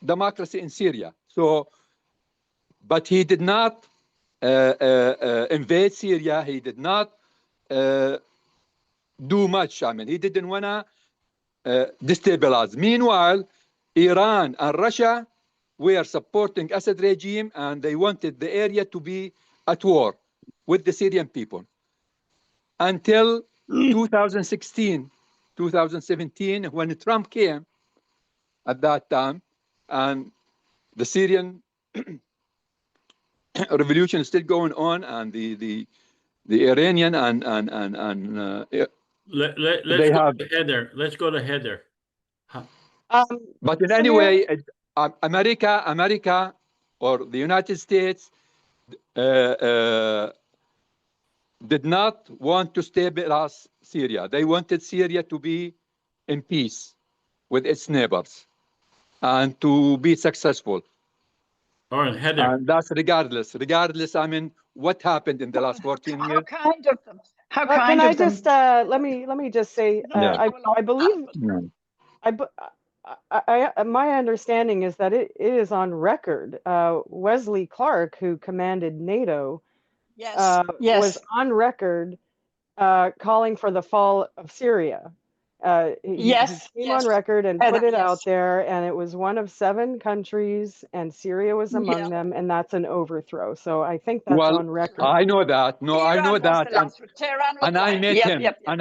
democracy in Syria. So, but he did not invade Syria. He did not do much. I mean, he didn't want to destabilize. Meanwhile, Iran and Russia were supporting Assad regime, and they wanted the area to be at war with the Syrian people until 2016, 2017, when Trump came at that time, and the Syrian revolution is still going on, and the Iranian Let's go to Heather. Let's go to Heather. But in So any here- way, America or the United States did not want to stabilize Syria. They wanted Syria to be in peace with its neighbors and to be successful. All right, Heather. And that's regardless, I mean, what happened in the last 14 How years? kind of them. How kind Can I of them. just let me just say Yeah. I believe No. my understanding is that it is on record. Wesley Clark, who commanded NATO, Yes. was on record calling for the fall of Syria. He came on record and put it out there, and it was one of 7 countries, and Syria was among them, and that's an overthrow. So I think that's Well, on record. I know that. No, I know that. And I met Yep, him. yep, yep. And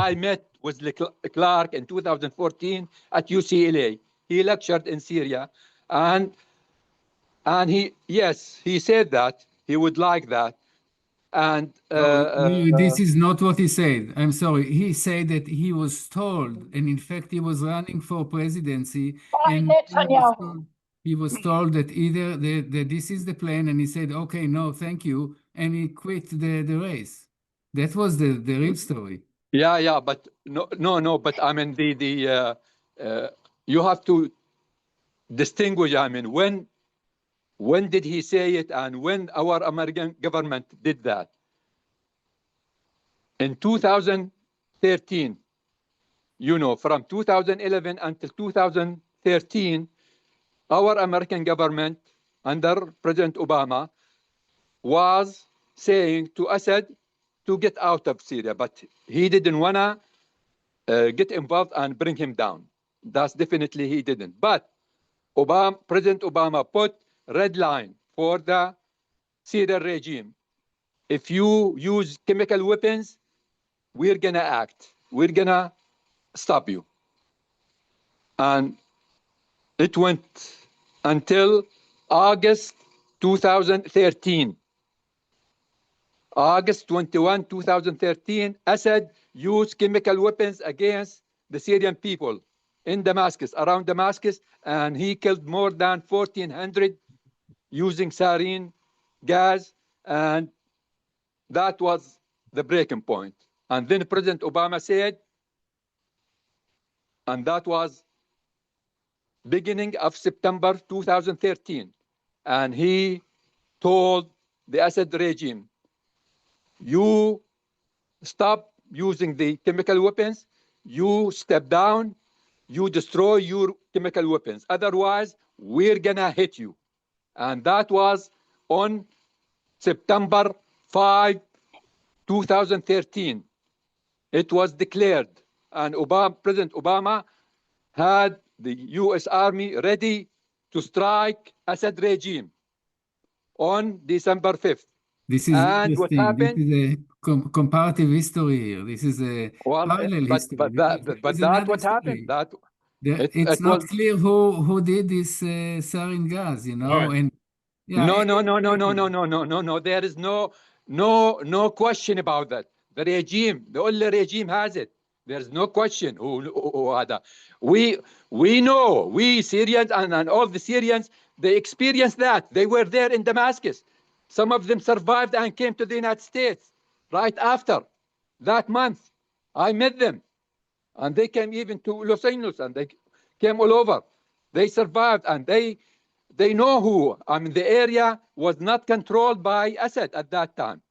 I met Wesley Clark in 2014 at UCLA. He lectured in Syria, and he said that he would like that. And This is not what he said. I'm sorry. He said that he was told, and in fact, he was running for presidency, and he was told that either that this is the plan, and he said, "Okay, no, thank you," and he quit the race. That was the real story. yeah, but no. But I mean, you have to distinguish. I mean, when did he say it, and when our American government did that? In 2013, from 2011 until 2013, our American government under President Obama was saying to Assad to get out of Syria, but he didn't want to get involved and bring him down. That's definitely he didn't. But President Obama put red line for the Syrian regime. If you use chemical weapons, we're gonna act. We're gonna stop you. And it went until August 2013. August 21, 2013, Assad used chemical weapons against the Syrian people in Damascus, around Damascus, and he killed more than 1,400 using sarin gas, and that was the breaking point. And then President Obama said, and that was beginning of September 2013, and he told the Assad regime, you stop using the chemical weapons, you step down, you destroy your chemical weapons. Otherwise, we're gonna hit you. And that was on September 5, 2013. It was declared, and President Obama had the US Army ready to strike Assad regime on December 5th. This is And what interesting. happened? This is a comparative history here. This is a parallel history. But It's that another what happened. story. It's not clear who did this sarin gas, right. and yeah. No. There is no question about that. The regime, the only regime has it. There's no question who had that. We know, we Syrians and all the Syrians, they experienced that. They were there in Damascus. Some of them survived and came to the United States right after that month. I met them, and they came even to Los Angeles, and they came all over. They survived, and they know who. I mean, the area was not controlled by Assad at that time.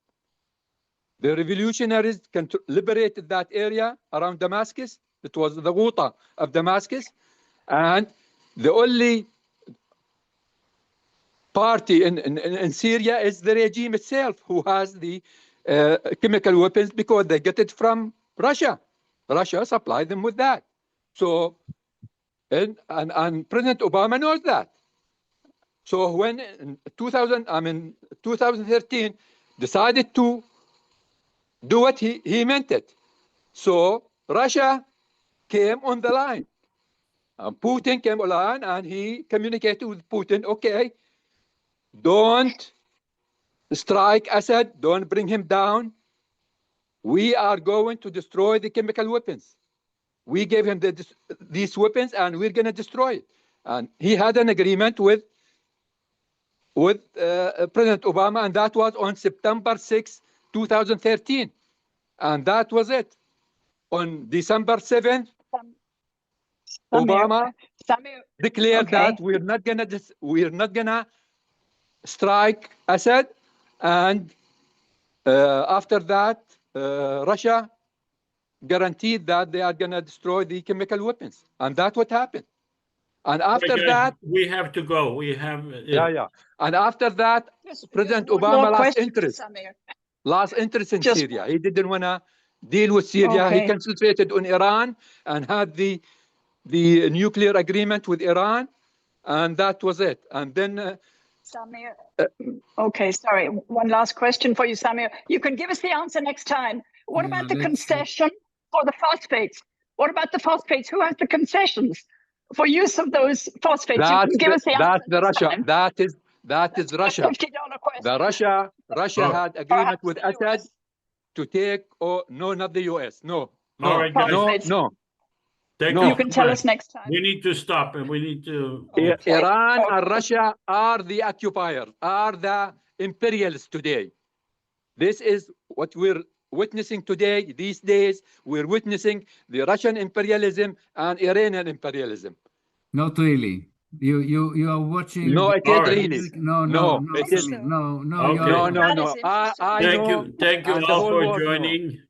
The revolutionaries liberated that area around Damascus. It was the Ghouta of Damascus. And the only party in Syria is the regime itself, who has the chemical weapons because they get it from Russia. Russia supplied them with that. So, and President Obama knows that. So when in 2013 decided to do what he meant it. So Russia came on the line. Putin came on the line and he communicated with Putin, okay, don't strike Assad, don't bring him down. We are going to destroy the chemical weapons. We gave him these weapons and we're going to destroy it. And he had an agreement with President Obama, and that was on September 6, 2013. And that was it. On December 7th, Obama declared that we're not gonna strike Assad, and after that, Russia guaranteed that they are gonna destroy the chemical weapons, and that's what happened. And after that, we have to go. We have yeah. And after that, President Obama lost interest in Syria. He didn't wanna deal with Syria. He concentrated on Iran and had the nuclear agreement with Iran, and that was it. And then Samir, okay, sorry. One last question for you, Samir. You can give us the answer next time. What about the concession for the phosphates? What about the phosphates? Who has the concessions for use of those phosphates? You can give us the answer. That's the Russia. Time. That is Russia. $50 question. Russia had agreement with Assad to take. Oh no, not the U.S. No. All right, guys. No. You can tell us next time. We need to stop and we need to. Iran and Russia are the occupiers, are the imperialists today. This is what we're witnessing today. These days, we're witnessing the Russian imperialism and Iranian imperialism. Not really. You are watching. No, it is really. No. It is. No. Thank you all for joining.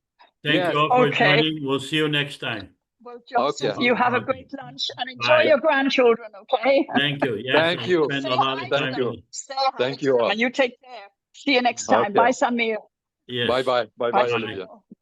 Thank you all for joining. We'll see you next time. Well, Joseph, you have a great lunch and enjoy your grandchildren, okay? Thank you. Yes, Thank you. Thank you. Thank you all. And you take care. See you next time. Bye, Samir. Yes. Bye, Olivia.